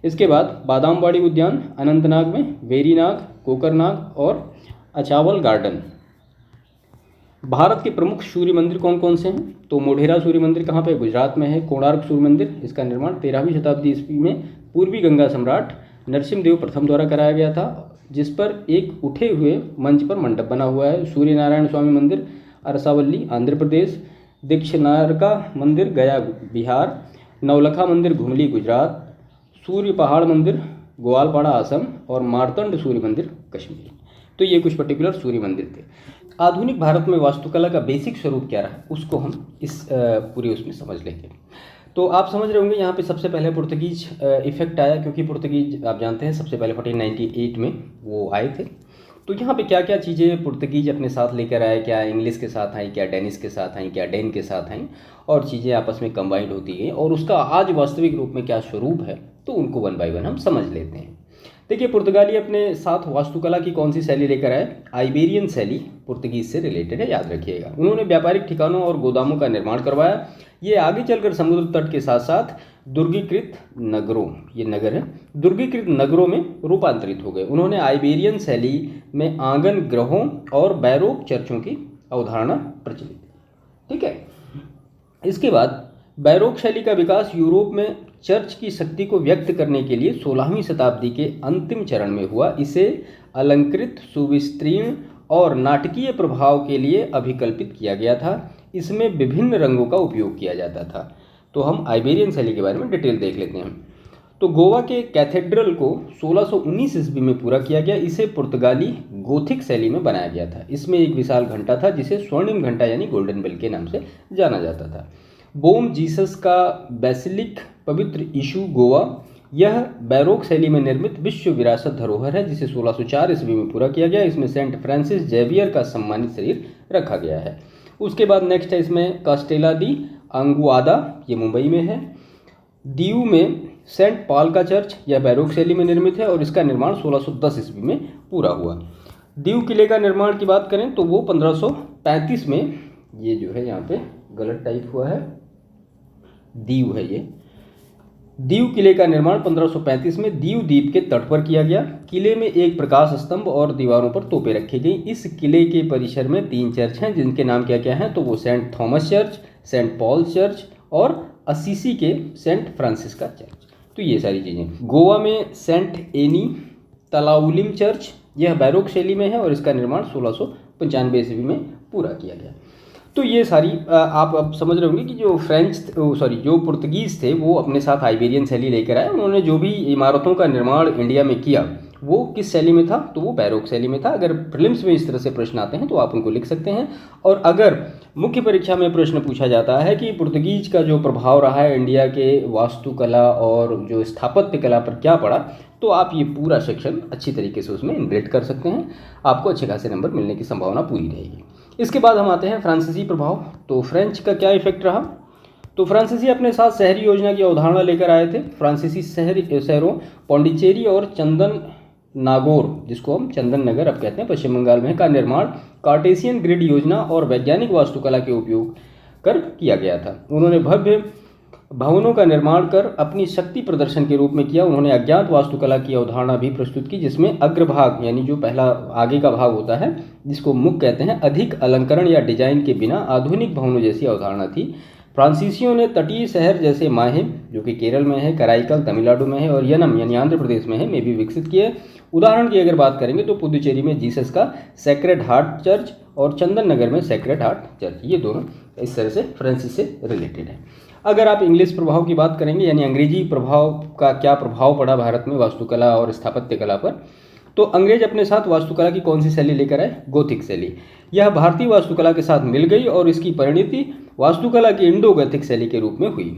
इसके बाद बादामवाड़ी उद्यान अनंतनाग में, वेरीनाग, कोकरनाग और अचावल गार्डन। भारत के प्रमुख सूर्य मंदिर कौन कौन से हैं, तो मोढेरा सूर्य मंदिर कहाँ पे, गुजरात में है। कोणार्क सूर्य मंदिर, इसका निर्माण 13वीं शताब्दी ईस्वी में पूर्वी गंगा सम्राट नरसिम्हदेव प्रथम द्वारा कराया गया था, जिस पर एक उठे हुए मंच पर मंडप बना हुआ है। सूर्य नारायण स्वामी मंदिर अरसावल्ली आंध्र प्रदेश, दीक्षनारका मंदिर गया बिहार, नवलखा मंदिर घुमली गुजरात, सूर्य पहाड़ मंदिर ग्वालपाड़ा असम और मार्तंड सूर्य मंदिर कश्मीर। तो ये कुछ पर्टिकुलर सूर्य मंदिर थे। आधुनिक भारत में वास्तुकला का बेसिक स्वरूप क्या रहा उसको हम इस पूरे उसमें समझ लेंगे। तो आप समझ रहे होंगे यहाँ पे सबसे पहले पुर्तगीज इफेक्ट आया, क्योंकि पुर्तगीज आप जानते हैं सबसे पहले 1498 में वो आए थे। तो यहाँ पे क्या क्या चीज़ें पुर्तगीज अपने साथ लेकर आए, क्या इंग्लिश के साथ आई, क्या डेनिश के साथ आई, क्या डेन के साथ आई, और चीज़ें आपस में कंबाइंड होती हैं और उसका आज वास्तविक रूप में क्या स्वरूप है, तो उनको 1 बाय 1 हम समझ लेते हैं। देखिए पुर्तगाली अपने साथ वास्तुकला की कौन सी शैली लेकर आए, आइबेरियन शैली पुर्तगीज से रिलेटेड है, याद रखिएगा। उन्होंने व्यापारिक ठिकानों और गोदामों का निर्माण करवाया। ये आगे चलकर समुद्र तट के साथ साथ दुर्गीकृत नगरों, ये नगर है, दुर्गीकृत नगरों में रूपांतरित हो गए। उन्होंने आइबेरियन शैली में आंगन ग्रहों और बैरोक चर्चों की अवधारणा प्रचलित, ठीक है। इसके बाद बैरोक शैली का विकास यूरोप में चर्च की शक्ति को व्यक्त करने के लिए 16वीं शताब्दी के अंतिम चरण में हुआ। इसे अलंकृत, सुविस्तीर्ण और नाटकीय प्रभाव के लिए अभिकल्पित किया गया था। इसमें विभिन्न रंगों का उपयोग किया जाता था। तो हम आइबेरियन शैली के बारे में डिटेल देख लेते हैं। तो गोवा के कैथेड्रल को 1619 ईस्वी में पूरा किया गया। इसे पुर्तगाली गोथिक शैली में बनाया गया था। इसमें एक विशाल घंटा था जिसे स्वर्णिम घंटा यानी गोल्डन बेल के नाम से जाना जाता था। बोम जीसस का बेसिलिक पवित्र यीशु गोवा, यह बैरोक शैली में निर्मित विश्व विरासत धरोहर है जिसे 1604 ईस्वी में पूरा किया गया। इसमें सेंट फ्रांसिस जेवियर का सम्मानित शरीर रखा गया है। उसके बाद नेक्स्ट है इसमें कास्टेला दी अंगुआदा, ये मुंबई में है। दीव में सेंट पॉल का चर्च, यह बैरोक शैली में निर्मित है और इसका निर्माण 1610 ईस्वी में पूरा हुआ। दीव किले का निर्माण की बात करें तो वो 1535 में, ये जो है यहाँ पे गलत टाइप हुआ है, दीव है ये। दीव किले का निर्माण 1535 में दीव द्वीप के तट पर किया गया। किले में एक प्रकाश स्तंभ और दीवारों पर तोपें रखी गई। इस किले के परिसर में 3 चर्च हैं जिनके नाम क्या क्या हैं, तो वो saint Thomas church, saint Paul church और असीसी के सेंट फ्रांसिस का चर्च। तो ये सारी चीज़ें। गोवा में सेंट एनी तलाउलिम चर्च, यह बैरोक शैली में है और इसका निर्माण 1695 ईस्वी में पूरा किया गया। तो ये सारी आप अब समझ रहे होंगे कि जो पुर्तगीज़ थे वो अपने साथ आइबेरियन शैली लेकर आए। उन्होंने जो भी इमारतों का निर्माण इंडिया में किया वो किस शैली में था, तो वो बैरोक शैली में था। अगर प्रीलिम्स में इस तरह से प्रश्न आते हैं तो आप उनको लिख सकते हैं। और अगर मुख्य परीक्षा में प्रश्न पूछा जाता है कि पुर्तगीज का जो प्रभाव रहा है इंडिया के वास्तुकला और जो स्थापत्य कला पर क्या पड़ा, तो आप ये पूरा सेक्शन अच्छी तरीके से उसमें इनग्रेड कर सकते हैं। आपको अच्छे खासे नंबर मिलने की संभावना पूरी रहेगी। इसके बाद हम आते हैं फ्रांसीसी प्रभाव। तो फ्रेंच का क्या इफेक्ट रहा, तो फ्रांसीसी अपने साथ शहरी योजना की अवधारणा लेकर आए थे। फ्रांसीसी शहरों पौंडीचेरी और चंदन नागौर, जिसको हम चंदन नगर अब कहते हैं, पश्चिम बंगाल में, का निर्माण कार्टेशियन ग्रिड योजना और वैज्ञानिक वास्तुकला के उपयोग कर किया गया था। उन्होंने भव्य भवनों का निर्माण कर अपनी शक्ति प्रदर्शन के रूप में किया। उन्होंने अज्ञात वास्तुकला की अवधारणा भी प्रस्तुत की, जिसमें अग्रभाग यानी जो पहला आगे का भाग होता है जिसको मुख कहते हैं, अधिक अलंकरण या डिजाइन के बिना आधुनिक भवनों जैसी अवधारणा थी। फ्रांसीसियों ने तटीय शहर जैसे माहे, जो कि केरल में है, कराईकल तमिलनाडु में है, और यनम यानी आंध्र प्रदेश में है, में भी विकसित किए। उदाहरण की अगर बात करेंगे तो पुदुचेरी में जीसस का सेक्रेड हार्ट चर्च और चंदन नगर में सेक्रेड हार्ट चर्च, ये दोनों इस तरह से फ्रांसीसी से रिलेटेड है। अगर आप इंग्लिश प्रभाव की बात करेंगे यानी अंग्रेजी प्रभाव का क्या प्रभाव पड़ा भारत में वास्तुकला और स्थापत्य कला पर, तो अंग्रेज अपने साथ वास्तुकला की कौन सी शैली लेकर आए, गोथिक शैली। यह भारतीय वास्तुकला के साथ मिल गई और इसकी परिणति वास्तुकला की इंडो गैथिक शैली के रूप में हुई।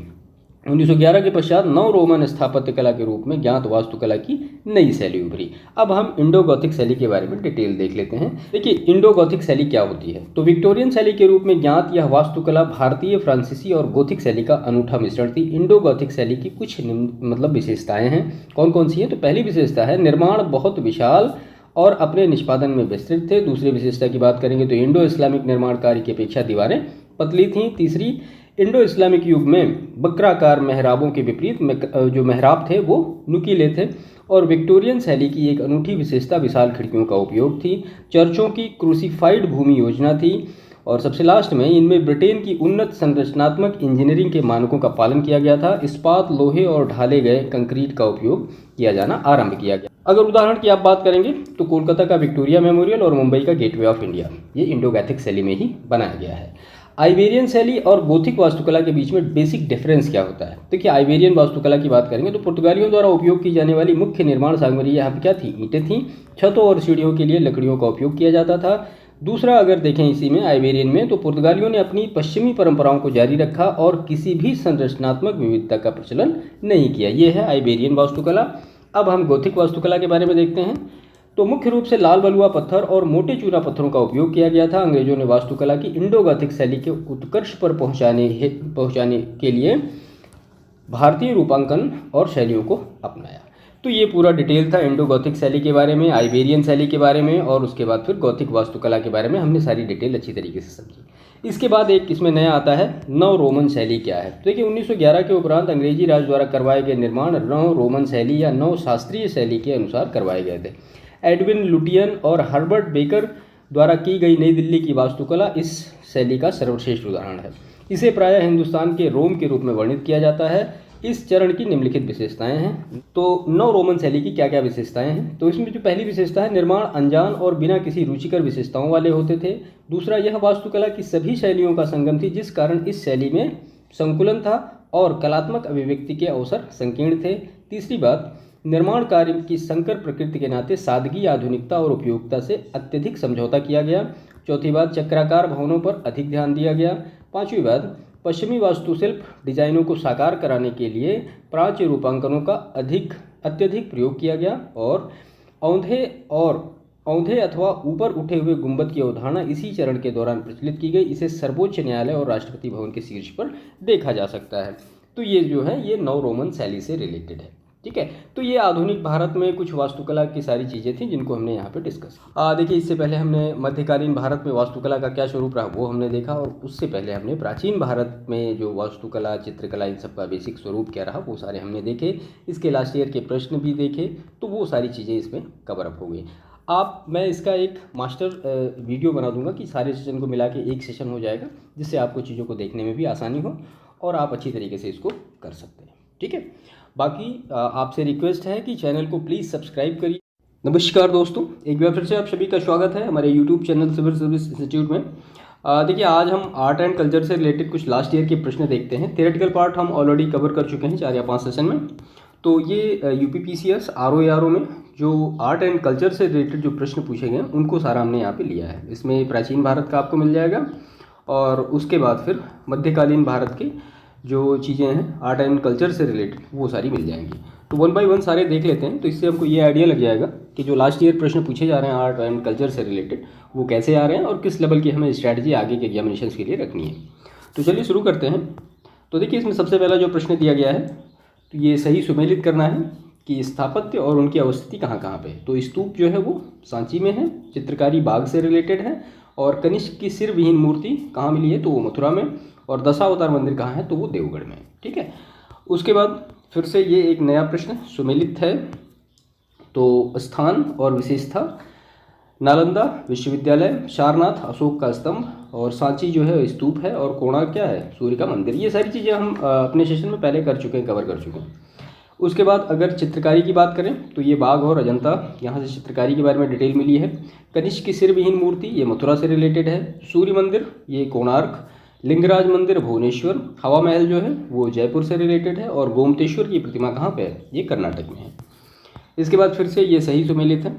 1911 के पश्चात नव रोमन स्थापत्य कला के रूप में ज्ञात वास्तुकला की नई शैली उभरी। अब हम इंडो गॉथिक शैली के बारे में डिटेल देख लेते हैं। देखिए इंडो गॉथिक शैली क्या होती है, तो विक्टोरियन शैली के रूप में ज्ञात यह वास्तुकला भारतीय, फ्रांसीसी और गोथिक शैली का अनूठा मिश्रण थी। इंडो गॉथिक शैली की कुछ विशेषताएं हैं, कौन कौन सी है, तो पहली विशेषता है निर्माण बहुत विशाल और अपने निष्पादन में विस्तृत थे। दूसरी विशेषता की बात करेंगे तो इंडो इस्लामिक निर्माण कार्य की अपेक्षा दीवारें पतली थीं। तीसरी, इंडो इस्लामिक युग में बक्राकार मेहराबों के विपरीत जो मेहराब थे वो नुकीले थे। और विक्टोरियन शैली की एक अनूठी विशेषता विशाल खिड़कियों का उपयोग थी। चर्चों की क्रूसीफाइड भूमि योजना थी। और सबसे लास्ट में इनमें ब्रिटेन की उन्नत संरचनात्मक इंजीनियरिंग के मानकों का पालन किया गया था। इस्पात, लोहे और ढाले गए कंक्रीट का उपयोग किया जाना आरंभ किया गया। अगर उदाहरण की आप बात करेंगे तो कोलकाता का विक्टोरिया मेमोरियल और मुंबई का गेटवे ऑफ इंडिया, ये इंडो गैथिक शैली में ही बनाया गया है। आइबेरियन शैली और गोथिक वास्तुकला के बीच में बेसिक डिफरेंस क्या होता है, देखिए आइबेरियन वास्तुकला की बात करेंगे तो पुर्तगालियों द्वारा उपयोग की जाने वाली मुख्य निर्माण सामग्री यहाँ पर क्या थी, ईंटें थीं। छतों और सीढ़ियों के लिए लकड़ियों का उपयोग किया जाता था। दूसरा अगर देखें इसी में आइबेरियन में, तो पुर्तगालियों ने अपनी पश्चिमी परंपराओं को जारी रखा और किसी भी संरचनात्मक विविधता का प्रचलन नहीं किया। ये है आइबेरियन वास्तुकला। अब हम गोथिक वास्तुकला के बारे में देखते हैं। तो मुख्य रूप से लाल बलुआ पत्थर और मोटे चूना पत्थरों का उपयोग किया गया था। अंग्रेजों ने वास्तुकला की इंडो गॉथिक शैली के उत्कर्ष पर पहुंचाने के लिए भारतीय रूपांकन और शैलियों को अपनाया। तो ये पूरा डिटेल था इंडो गॉथिक शैली के बारे में, आइबेरियन शैली के बारे में, और उसके बाद फिर गॉथिक वास्तुकला के बारे में हमने सारी डिटेल अच्छी तरीके से समझी। इसके बाद एक इसमें नया आता है नव रोमन शैली क्या है। तो देखिए 1911 के उपरांत अंग्रेजी राज द्वारा करवाए गए निर्माण नव रोमन शैली या नव शास्त्रीय शैली के अनुसार करवाए गए थे। एडविन लुटियन और हर्बर्ट बेकर द्वारा की गई नई दिल्ली की वास्तुकला इस शैली का सर्वश्रेष्ठ उदाहरण है। इसे प्रायः हिंदुस्तान के रोम के रूप में वर्णित किया जाता है। इस चरण की निम्नलिखित विशेषताएं हैं। तो नव रोमन शैली की क्या क्या विशेषताएं हैं, तो इसमें जो पहली विशेषता है, निर्माण अनजान और बिना किसी रुचिकर विशेषताओं वाले होते थे। दूसरा, यह वास्तुकला की सभी शैलियों का संगम थी, जिस कारण इस शैली में संकुलन था और कलात्मक अभिव्यक्ति के अवसर संकीर्ण थे। तीसरी बात, निर्माण कार्य की संकर प्रकृति के नाते सादगी, आधुनिकता और उपयोगिता से अत्यधिक समझौता किया गया। चौथी बात, चक्राकार भवनों पर अधिक ध्यान दिया गया। पांचवी बात, पश्चिमी वास्तुशिल्प डिजाइनों को साकार कराने के लिए प्राच्य रूपांकनों का अत्यधिक प्रयोग किया गया। और औंधे अथवा ऊपर उठे हुए गुंबद की अवधारणा इसी चरण के दौरान प्रचलित की गई। इसे सर्वोच्च न्यायालय और राष्ट्रपति भवन के शीर्ष पर देखा जा सकता है। तो ये जो है ये नव रोमन शैली से रिलेटेड है। ठीक है, तो ये आधुनिक भारत में कुछ वास्तुकला की सारी चीज़ें थी जिनको हमने यहाँ पे डिस्कस। देखिए इससे पहले हमने मध्यकालीन भारत में वास्तुकला का क्या स्वरूप रहा वो हमने देखा, और उससे पहले हमने प्राचीन भारत में जो वास्तुकला, चित्रकला, इन सब का बेसिक स्वरूप क्या रहा वो सारे हमने देखे। इसके लास्ट ईयर के प्रश्न भी देखे, तो वो सारी चीज़ें इसमें कवर अप हो गई। मैं इसका एक मास्टर वीडियो बना दूंगा कि सारे सेशन को मिला के एक सेशन हो जाएगा, जिससे आपको चीज़ों को देखने में भी आसानी हो और आप अच्छी तरीके से इसको कर सकते हैं। ठीक है। बाकी आपसे रिक्वेस्ट है कि चैनल को प्लीज़ सब्सक्राइब करिए। नमस्कार दोस्तों, एक बार फिर से आप सभी का स्वागत है हमारे YouTube channel civil service institute में। देखिए, आज हम आर्ट एंड कल्चर से रिलेटेड कुछ लास्ट ईयर के प्रश्न देखते हैं। थियोरेटिकल पार्ट हम ऑलरेडी कवर कर चुके हैं 4 या 5 सेशन में। तो ये यूपीपीसीएस आरओ में जो आर्ट एंड कल्चर से रिलेटेड जो प्रश्न पूछे गए हैं उनको सारा हमने यहाँ पे लिया है। इसमें प्राचीन भारत का आपको मिल जाएगा और उसके बाद फिर मध्यकालीन भारत के जो चीज़ें हैं आर्ट एंड कल्चर से रिलेटेड वो सारी मिल जाएंगी। तो 1 बाय 1 सारे देख लेते हैं, तो इससे हमको ये आइडिया लग जाएगा कि जो लास्ट ईयर प्रश्न पूछे जा रहे हैं आर्ट एंड कल्चर से रिलेटेड वो कैसे आ रहे हैं और किस लेवल की हमें स्ट्रैटेजी आगे के एग्जामिनेशंस के लिए रखनी है। तो चलिए शुरू करते हैं। तो देखिए, इसमें सबसे पहला जो प्रश्न दिया गया है तो ये सही सुमेलित करना है कि स्थापत्य और उनकी अवस्थिति कहाँ कहाँ पे। तो स्तूप जो है वो सांची में है, चित्रकारी बाग से रिलेटेड है, और कनिष्क की सिर विहीन मूर्ति कहाँ मिली है तो वो मथुरा में, और दशावतार मंदिर कहाँ है तो वो देवगढ़ में। ठीक है। उसके बाद फिर से ये एक नया प्रश्न सुमेलित है। तो स्थान और विशेषता, नालंदा विश्वविद्यालय, सारनाथ अशोक का स्तंभ, और सांची जो है स्तूप है, और कोणार्क क्या है सूर्य का मंदिर। ये सारी चीज़ें हम अपने सेशन में पहले कर चुके हैं, कवर कर चुके हैं। उसके बाद अगर चित्रकारी की बात करें तो ये बाघ और अजंता, यहाँ से चित्रकारी के बारे में डिटेल मिली है। कनिष्क की सिर विहीन मूर्ति ये मथुरा से रिलेटेड है। सूर्य मंदिर ये कोणार्क, लिंगराज मंदिर भुवनेश्वर, हवा महल जो है वो जयपुर से रिलेटेड है, और गोमतेश्वर की प्रतिमा कहाँ पे है ये कर्नाटक में है। इसके बाद फिर से ये सही सुमेलित है।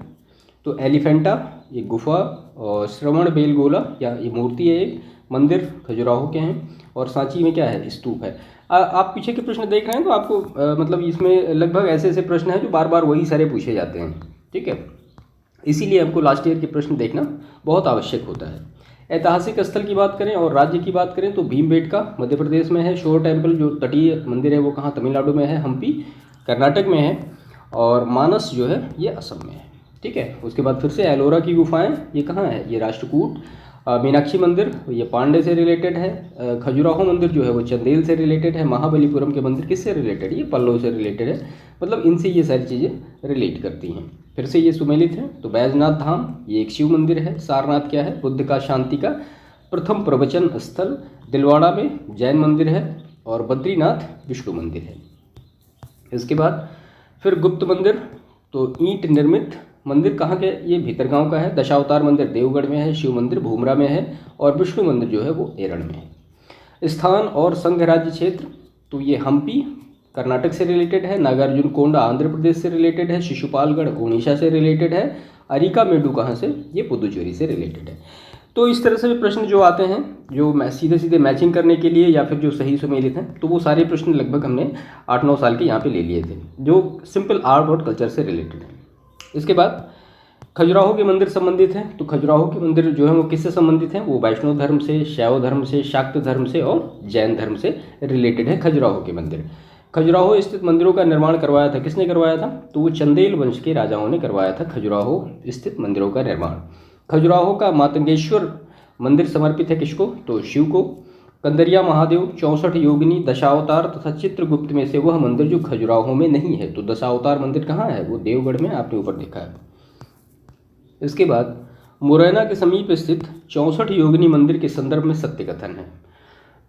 तो एलिफेंटा ये गुफा, और श्रवण बेलगोला या ये मूर्ति है एक, मंदिर खजुराहो के हैं, और सांची में क्या है स्तूप है। आप पीछे के प्रश्न देख रहे हैं तो आपको मतलब इसमें लगभग ऐसे ऐसे प्रश्न हैं जो बार बार वही सारे पूछे जाते हैं। ठीक है, इसीलिए हमको लास्ट ईयर के प्रश्न देखना बहुत आवश्यक होता है। ऐतिहासिक स्थल की बात करें और राज्य की बात करें तो भीमबेटका मध्य प्रदेश में है, शोर टेम्पल जो तटीय मंदिर है वो कहाँ तमिलनाडु में है, हम्पी कर्नाटक में है, और मानस जो है ये असम में है। ठीक है। उसके बाद फिर से एलोरा की गुफाएं ये कहाँ है, ये राष्ट्रकूट। मीनाक्षी मंदिर ये पांडे से रिलेटेड है। खजुराहो मंदिर जो है वो चंदेल से रिलेटेड है। महाबलीपुरम के मंदिर किससे रिलेटेड है, ये पल्लव से रिलेटेड है। मतलब इनसे ये सारी चीज़ें रिलेट करती हैं। फिर से ये सुमेलित है। तो बैजनाथ धाम ये एक शिव मंदिर है। सारनाथ क्या है, बुद्ध का शांति का प्रथम प्रवचन स्थल। दिलवाड़ा में जैन मंदिर है, और बद्रीनाथ विष्णु मंदिर है। इसके बाद फिर गुप्त मंदिर, तो ईंट निर्मित मंदिर कहाँ के, ये भीतरगांव का है। दशावतार मंदिर देवगढ़ में है, शिव मंदिर भूमरा में है, और विष्णु मंदिर जो है वो एरण में है। स्थान और संघ राज्य क्षेत्र, तो ये हम्पी कर्नाटक से रिलेटेड है, नागार्जुन कोंडा आंध्र प्रदेश से रिलेटेड है, शिशुपालगढ़ उड़ीसा से रिलेटेड है, अरिका मेडू कहाँ से, ये पुदुचेरी से रिलेटेड है। तो इस तरह से प्रश्न जो आते हैं जो सीधे सीधे मैचिंग करने के लिए या फिर जो सही सुमेलित हैं, तो वो सारे प्रश्न लगभग हमने 8-9 साल के यहाँ पे ले लिए थे जो सिंपल आर्ट और कल्चर से रिलेटेड है। इसके बाद खजुराहो के मंदिर संबंधित हैं। तो खजुराहो के मंदिर जो है वो किससे संबंधित हैं, वो वैष्णव धर्म से, शैव धर्म से, शाक्त धर्म से और जैन धर्म से रिलेटेड है खजुराहो के मंदिर। खजुराहो स्थित मंदिरों का निर्माण करवाया था, किसने करवाया था, तो वो चंदेल वंश के राजाओं ने करवाया था खजुराहो स्थित मंदिरों का निर्माण। खजुराहो का मातंगेश्वर मंदिर समर्पित है किसको, तो शिव को। कंदरिया महादेव 64 योगिनी दशावतार तथा चित्रगुप्त में से वह मंदिर जो खजुराहो में नहीं है। तो दशावतार मंदिर कहाँ है, वो देवगढ़ में, आपने ऊपर देखा है। इसके बाद मुरैना के समीप स्थित 64 योगिनी मंदिर के संदर्भ में सत्य कथन है।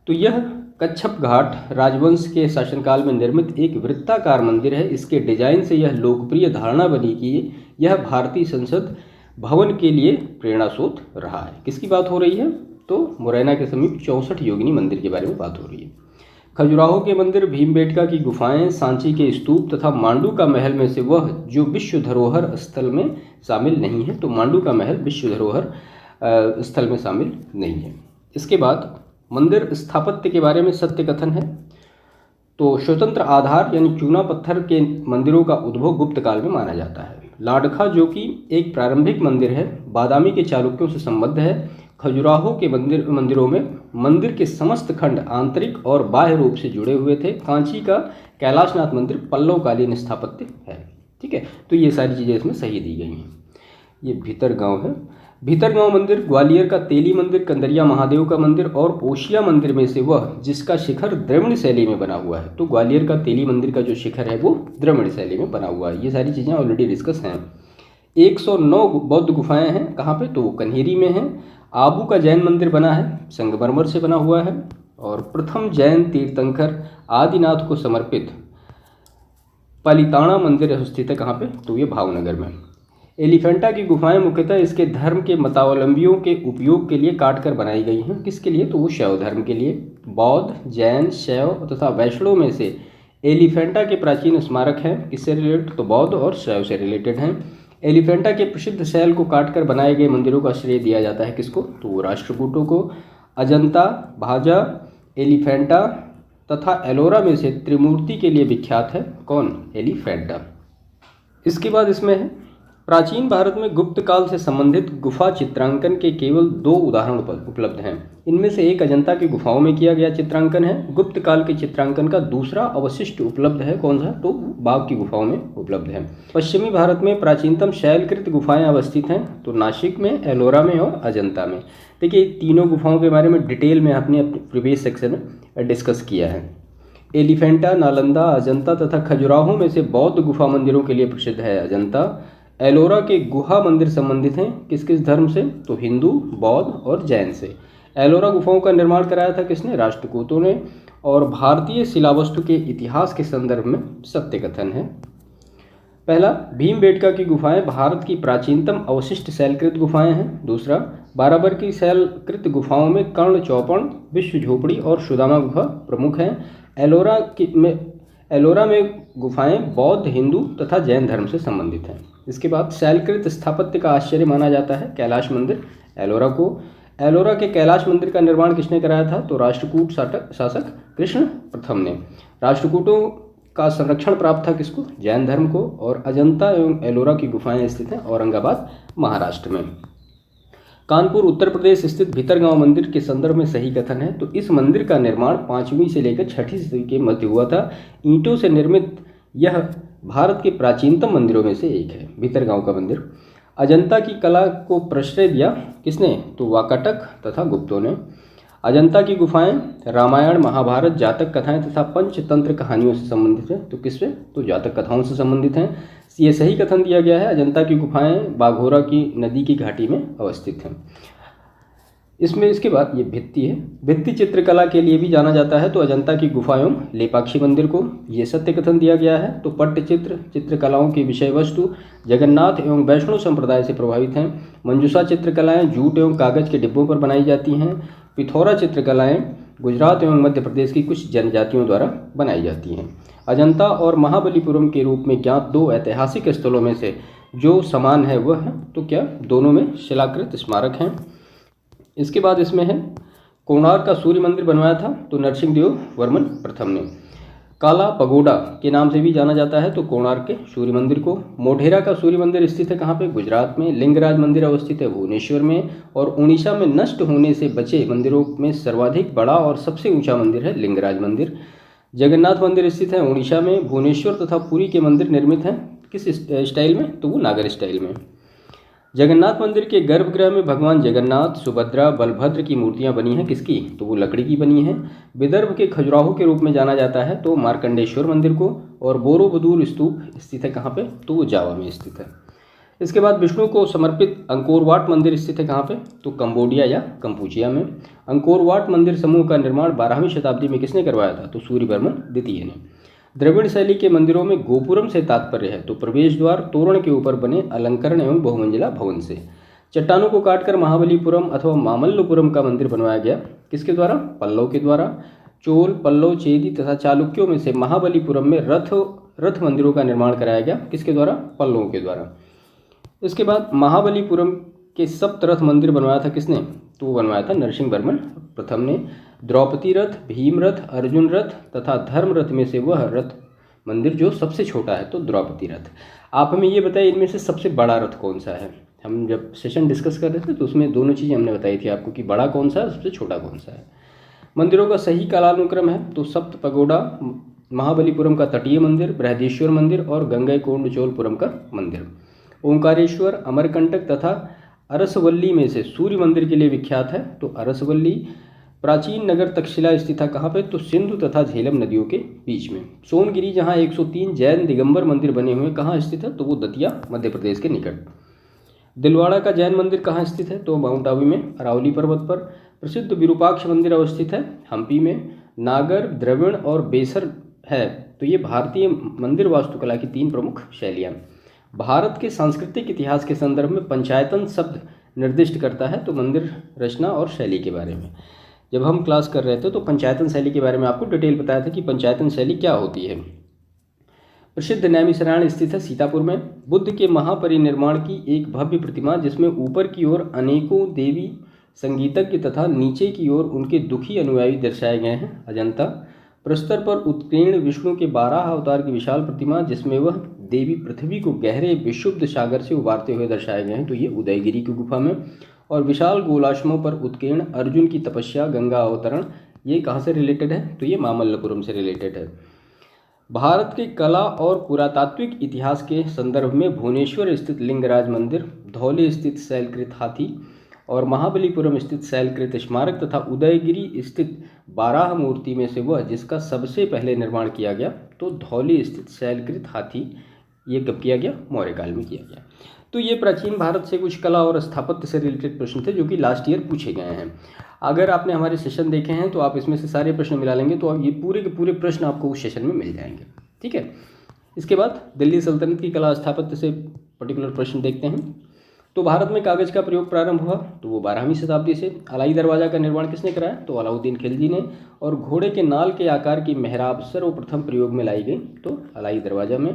तो यह कच्छप घाट राजवंश के शासनकाल में निर्मित एक वृत्ताकार मंदिर है। इसके डिजाइन से यह लोकप्रिय धारणा बनी कि यह भारतीय संसद भवन के लिए प्रेरणा स्रोत रहा है। किसकी बात हो रही है, तो मुरैना के समीप 64 योगिनी मंदिर के बारे में बात हो रही है। खजुराहो के मंदिर, भीमबेटका की गुफाएं, सांची के स्तूप तथा मांडू का महल में से वह जो विश्व धरोहर स्थल में शामिल नहीं है। तो मांडू का महल विश्व धरोहर स्थल में शामिल नहीं है। इसके बाद मंदिर स्थापत्य के बारे में सत्य कथन है। तो स्वतंत्र आधार यानी चूना पत्थर के मंदिरों का उद्भव गुप्त काल में माना जाता है। लाडखा जो कि एक प्रारंभिक मंदिर है, बादामी के चालुक्यों से संबद्ध है। खजुराहो के मंदिरों में मंदिर के समस्त खंड आंतरिक और बाह्य रूप से जुड़े हुए थे। कांची का कैलाशनाथ मंदिर पल्लवकालीन स्थापत्य है। ठीक है, तो ये सारी चीज़ें इसमें सही दी गई हैं। ये भीतरगांव है। भीतरगांव मंदिर, ग्वालियर का तेली मंदिर, कंदरिया महादेव का मंदिर और ओशिया मंदिर में से वह जिसका शिखर द्रविड़ शैली में बना हुआ है। तो ग्वालियर का तेली मंदिर का जो शिखर है वो द्रविड़ शैली में बना हुआ है। ये सारी चीज़ें ऑलरेडी डिस्कस हैं। 109 बौद्ध गुफाएं हैं, कहाँ पे, तो कन्हेरी में है। आबू का जैन मंदिर बना है, संगमरमर से बना हुआ है। और प्रथम जैन तीर्थंकर आदिनाथ को समर्पित पलिताना मंदिर स्थित है कहाँ पे, तो ये भावनगर में। एलिफेंटा की गुफाएं मुख्यतः इसके धर्म के मतावलंबियों के उपयोग के लिए काट कर बनाई गई हैं। किसके लिए, तो वो शैव धर्म के लिए। बौद्ध, जैन, शैव तथा वैष्णव में से एलिफेंटा के प्राचीन स्मारक हैं। किससे रिलेटेड, तो बौद्ध और शैव से रिलेटेड हैं। एलिफेंटा के प्रसिद्ध शैल को काटकर बनाए गए मंदिरों का श्रेय दिया जाता है किसको, तो वो राष्ट्रकूटों को। अजंता, भाजा, एलिफेंटा तथा एलोरा में से त्रिमूर्ति के लिए विख्यात है कौन, एलिफेंटा। इसके बाद इसमें है प्राचीन भारत में गुप्त काल से संबंधित गुफा चित्रांकन के केवल 2 उदाहरण उपलब्ध हैं। इनमें से एक अजंता की गुफाओं में किया गया चित्रांकन है। गुप्त काल के चित्रांकन का दूसरा अवशिष्ट उपलब्ध है कौन सा, तो बाघ की गुफाओं में उपलब्ध है। पश्चिमी भारत में प्राचीनतम शैलकृत गुफाएं अवस्थित हैं, तो नासिक में, एलोरा में और अजंता में। देखिए तीनों गुफाओं के बारे में डिटेल में आपने अपने प्रीवियस सेक्शन में डिस्कस किया है। एलिफेंटा, नालंदा, अजंता तथा खजुराहो में से बौद्ध गुफा मंदिरों के लिए प्रसिद्ध है अजंता। एलोरा के गुहा मंदिर संबंधित हैं किस किस धर्म से, तो हिंदू, बौद्ध और जैन से। एलोरा गुफाओं का निर्माण कराया था किसने, राष्ट्रकूटों ने। और भारतीय शिलावस्तु के इतिहास के संदर्भ में सत्य कथन है। पहला, भीमबेटका की गुफाएं भारत की प्राचीनतम अवशिष्ट शैलकृत गुफाएं हैं। दूसरा, बाराबर की शैलकृत गुफाओं में कर्ण चौपड़, विश्व झोपड़ी और सुदामा गुफा प्रमुख हैं। एलोरा में गुफाएं बौद्ध, हिंदू तथा जैन धर्म से संबंधित हैं। इसके बाद शैलकृत स्थापत्य का आश्चर्य माना जाता है कैलाश मंदिर, एलोरा को। एलोरा के कैलाश मंदिर का निर्माण किसने कराया था, तो राष्ट्रकूट शासक कृष्ण प्रथम ने। राष्ट्रकूटों का संरक्षण प्राप्त था किसको, जैन धर्म को। और अजंता एवं एलोरा की गुफाएं स्थित हैं औरंगाबाद, महाराष्ट्र में। कानपुर उत्तर प्रदेश स्थित भीतरगांव मंदिर के संदर्भ में सही कथन है, तो इस मंदिर का निर्माण 5वीं से लेकर 6ठी सदी के मध्य हुआ था। ईंटों से निर्मित यह भारत के प्राचीनतम मंदिरों में से एक है, भीतरगांव का मंदिर। अजंता की कला को प्रश्रय दिया किसने, तो वाकाटक तथा गुप्तों ने। अजंता की गुफाएं रामायण, महाभारत, जातक कथाएं तथा पंचतंत्र कहानियों से संबंधित हैं, तो किससे, तो जातक कथाओं से संबंधित हैं। ये सही कथन दिया गया है। अजंता की गुफाएं बाघोरा की नदी की घाटी में अवस्थित हैं। इसमें इसके बाद ये भित्ति है, भित्ति चित्रकला के लिए भी जाना जाता है, तो अजंता की गुफा एवं लेपाक्षी मंदिर को ये सत्य कथन दिया गया है। तो पट्टचित्र चित्रकलाओं की विषय वस्तु जगन्नाथ एवं वैष्णव संप्रदाय से प्रभावित हैं। मंजूषा चित्रकलाएं जूट एवं कागज के डिब्बों पर बनाई जाती हैं। पिथौरा चित्रकलाएं गुजरात एवं मध्य प्रदेश की कुछ जनजातियों द्वारा बनाई जाती हैं। अजंता और महाबलीपुरम के रूप में ज्ञात 2 ऐतिहासिक स्थलों में से जो समान है वह है, तो क्या, दोनों में शिलाकृत स्मारक हैं। इसके बाद इसमें है कोणार्क का सूर्य मंदिर बनवाया था, तो नरसिंहदेव वर्मन प्रथम ने। काला पगोडा के नाम से भी जाना जाता है, तो कोणार्क के सूर्य मंदिर को। मोढेरा का सूर्य मंदिर स्थित है कहाँ पे, गुजरात में। लिंगराज मंदिर अवस्थित है भुवनेश्वर में। और उड़ीसा में नष्ट होने से बचे मंदिरों में सर्वाधिक बड़ा और सबसे ऊंचा मंदिर है लिंगराज मंदिर। जगन्नाथ मंदिर स्थित है उड़ीसा में। भुवनेश्वर तथा पुरी के मंदिर निर्मित हैं किस स्टाइल में, तो वो नागर स्टाइल में। जगन्नाथ मंदिर के गर्भगृह में भगवान जगन्नाथ, सुभद्रा, बलभद्र की मूर्तियां बनी हैं किसकी, तो वो लकड़ी की बनी हैं। विदर्भ के खजुराहो के रूप में जाना जाता है, तो मार्कंडेश्वर मंदिर को। और बोरोबुदुर स्तूप स्थित है कहाँ पे, तो वो जावा में स्थित है। इसके बाद विष्णु को समर्पित अंकोर वाट मंदिर स्थित है कहाँ पे, तो कंबोडिया या कंपूचिया में। अंकोर वाट मंदिर समूह का निर्माण 12वीं शताब्दी में किसने करवाया था, तो सूर्यवर्मन द्वितीय ने। द्रविड़ शैली के मंदिरों में गोपुरम से तात्पर्य है, तो प्रवेश द्वार तोरण के ऊपर बने अलंकरण एवं बहुमंजिला भवन से। चट्टानों को काटकर महाबलीपुरम अथवा मामल्लपुरम का मंदिर बनवाया गया किसके द्वारा, पल्लव के द्वारा। चोल, पल्लव, चेदी तथा चालुक्यों में से महाबलीपुरम में रथ मंदिरों का निर्माण कराया गया किसके द्वारा, पल्लवों के द्वारा। इसके बाद महाबलीपुरम के सप्तरथ मंदिर बनवाया था किसने, तो वो बनवाया था नरसिंहवर्मन प्रथम ने। द्रौपदी रथ, भीम रथ, अर्जुन रथ तथा धर्म रथ में से वह रथ मंदिर जो सबसे छोटा है, तो द्रौपदी रथ। आप हमें ये बताइए इनमें से सबसे बड़ा रथ कौन सा है। हम जब सेशन डिस्कस कर रहे थे तो उसमें दोनों चीज़ें हमने बताई थी आपको कि बड़ा कौन सा है, सबसे छोटा कौन सा है। मंदिरों का सही कालानुक्रम है, तो सप्त पगोडा, महाबलीपुरम का तटीय मंदिर, बृहदेश्वर मंदिर और गंगईकोंडचोलपुरम का मंदिर। ओंकारेश्वर, अमरकंटक तथा अरसवल्ली में से सूर्य मंदिर के लिए विख्यात है, तो अरसवल्ली। प्राचीन नगर तक्षशिला स्थित था कहाँ पे, तो सिंधु तथा झेलम नदियों के बीच में। सोनगिरी जहाँ 103 जैन दिगंबर मंदिर बने हुए कहाँ स्थित है, तो वो दतिया मध्य प्रदेश के निकट। दिलवाड़ा का जैन मंदिर कहाँ स्थित है, तो माउंट आबू में अरावली पर्वत पर। प्रसिद्ध विरूपाक्ष मंदिर अवस्थित है हम्पी में। नागर, द्रविड़ और बेसर है तो ये भारतीय मंदिर वास्तुकला की 3 प्रमुख शैलियाँ। भारत के सांस्कृतिक इतिहास के संदर्भ में पंचायतन शब्द निर्दिष्ट करता है तो मंदिर रचना और शैली के बारे में। जब हम क्लास कर रहे थे तो पंचायतन शैली के बारे में आपको डिटेल बताया था कि पंचायतन शैली क्या होती है। प्रसिद्ध नैमिषारण्य स्थित है सीतापुर में। बुद्ध के महापरिनिर्वाण की एक भव्य प्रतिमा जिसमें ऊपर की ओर अनेकों देवी संगीतज्ञ तथा नीचे की ओर उनके दुखी अनुयायी दर्शाए गए हैं। अजंता। प्रस्तर पर उत्कीर्ण विष्णु के 12 अवतार की विशाल प्रतिमा जिसमें वह देवी पृथ्वी को गहरे विशुद्ध सागर से उबारते हुए दर्शाए गए हैं, तो ये उदयगिरी की गुफा में। और विशाल गोलाश्मों पर उत्कीर्ण अर्जुन की तपस्या, गंगा अवतरण, ये कहाँ से रिलेटेड है, तो ये मामल्लपुरम से रिलेटेड है। भारत के कला और पुरातात्विक इतिहास के संदर्भ में भुवनेश्वर स्थित लिंगराज मंदिर, धौली स्थित शैलकृत हाथी और महाबलीपुरम स्थित शैलकृत स्मारक तथा उदयगिरी स्थित बाराह मूर्ति में से वह जिसका सबसे पहले निर्माण किया गया, तो धौली स्थित शैलकृत हाथी ये कब किया गया, मौर्य काल में किया गया। तो ये प्राचीन भारत से कुछ कला और स्थापत्य से रिलेटेड प्रश्न थे जो कि लास्ट ईयर पूछे गए हैं। अगर आपने हमारे सेशन देखे हैं तो आप इसमें से सारे प्रश्न मिला लेंगे तो अब ये पूरे के पूरे प्रश्न आपको उस सेशन में मिल जाएंगे, ठीक है। इसके बाद दिल्ली सल्तनत की कला स्थापत्य से पर्टिकुलर प्रश्न देखते हैं। तो भारत में कागज का प्रयोग प्रारंभ हुआ तो वो 12वीं शताब्दी से। अलाई दरवाज़ा का निर्माण किसने कराया, तो अलाउद्दीन खिलजी ने। और घोड़े के नाल के आकार की मेहराब सर्वप्रथम प्रयोग में लाई गई तो अलाई दरवाज़ा में।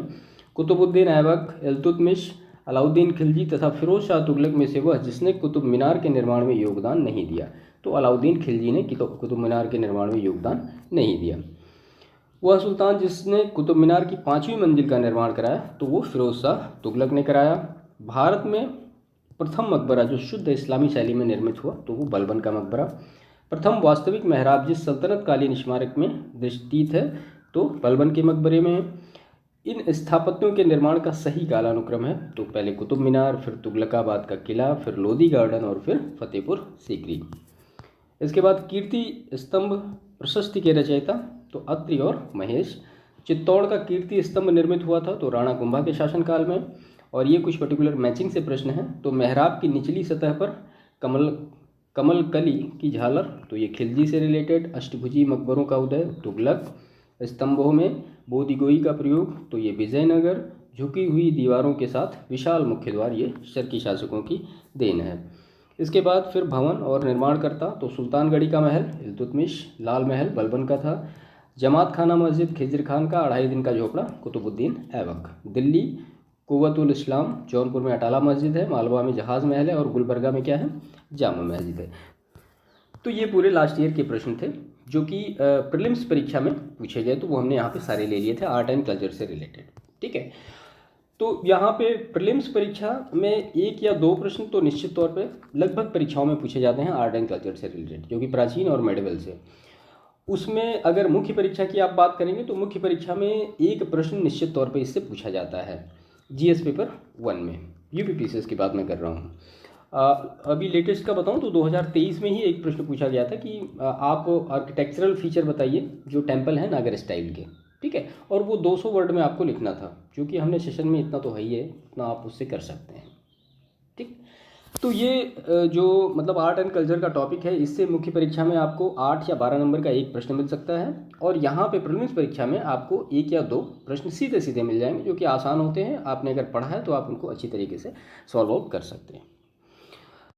कुतुबुद्दीन ऐबक, इल्तुतमिश, अलाउद्दीन खिलजी तथा फिरोज शाह तुगलक में से वह जिसने कुतुब मीनार के निर्माण में योगदान नहीं दिया, तो अलाउद्दीन खिलजी ने कुतुब मीनार के निर्माण में योगदान नहीं दिया। वह सुल्तान जिसने कुतुब मीनार की 5वीं मंजिल का निर्माण कराया तो वो फिरोज शाह तुगलक ने कराया। भारत में प्रथम मकबरा जो शुद्ध इस्लामी शैली में निर्मित हुआ तो वो बलबन का मकबरा। प्रथम वास्तविक मेहराब जिस सल्तनत कालीन स्मारक में दृष्टित है तो बलबन के मकबरे में। इन स्थापत्यों के निर्माण का सही कालानुक्रम है तो पहले कुतुब मीनार, फिर तुगलकाबाद का किला, फिर लोधी गार्डन और फिर फतेहपुर सीकरी। इसके बाद कीर्ति स्तंभ प्रशस्ति के रचयिता तो अत्रि और महेश। चित्तौड़ का कीर्ति स्तंभ निर्मित हुआ था तो राणा कुंभा के शासनकाल में। और ये कुछ पर्टिकुलर मैचिंग से प्रश्न हैं। तो मेहराब की निचली सतह पर कमलकली की झालर तो ये खिलजी से रिलेटेड। अष्टभुजी मकबरों का उदय तुगलक। स्तंभों में बोधिगोई का प्रयोग तो ये विजयनगर। झुकी हुई दीवारों के साथ विशाल मुख्य द्वार ये शर्की शासकों की देन है। इसके बाद फिर भवन और निर्माणकर्ता तो सुल्तानगढ़ी का महल इल्तुतमिश, लाल महल बलबन का था। जमात खाना मस्जिद खिजर खान का, 2.5 दिन का झोपड़ा कुतुबुद्दीन ऐबक। दिल्ली कुव्वतुल इस्लाम, जौनपुर में अटाला मस्जिद है, मालवा में जहाज़ महल है और गुलबर्गा में क्या है, जामा मस्जिद है। तो ये पूरे लास्ट ईयर के प्रश्न थे जो कि प्रीलिम्स परीक्षा में पूछे गए, तो वो हमने यहाँ पे सारे ले लिए थे आर्ट एंड कल्चर से रिलेटेड, ठीक है। तो यहाँ पे प्रीलिम्स परीक्षा में 1 या 2 प्रश्न तो निश्चित तौर पे लगभग परीक्षाओं में पूछे जाते हैं आर्ट एंड कल्चर से रिलेटेड, जो कि प्राचीन और मेडिवल से। उसमें अगर मुख्य परीक्षा की आप बात करेंगे तो मुख्य परीक्षा में 1 प्रश्न निश्चित तौर पे इससे पूछा जाता है जीएस पेपर 1 में। यूपीपीसीएस की बात मैं कर रहा हूँ। अभी लेटेस्ट का बताऊँ तो 2023 में ही एक प्रश्न पूछा गया था कि आप आर्किटेक्चरल फीचर बताइए जो टेम्पल है नागर स्टाइल के, ठीक है। और वो 200 वर्ड में आपको लिखना था, क्योंकि हमने सेशन में इतना तो है ही है, इतना आप उससे कर सकते हैं, ठीक। तो ये जो मतलब आर्ट एंड कल्चर का टॉपिक है, इससे मुख्य परीक्षा में आपको 8 या 12 नंबर का 1 प्रश्न मिल सकता है। और यहाँ पे प्रीलिम्स परीक्षा में आपको 1 या 2 प्रश्न सीधे सीधे मिल जाएंगे जो कि आसान होते हैं। आपने अगर पढ़ा है तो आप उनको अच्छी तरीके से सॉल्व आउट कर सकते हैं।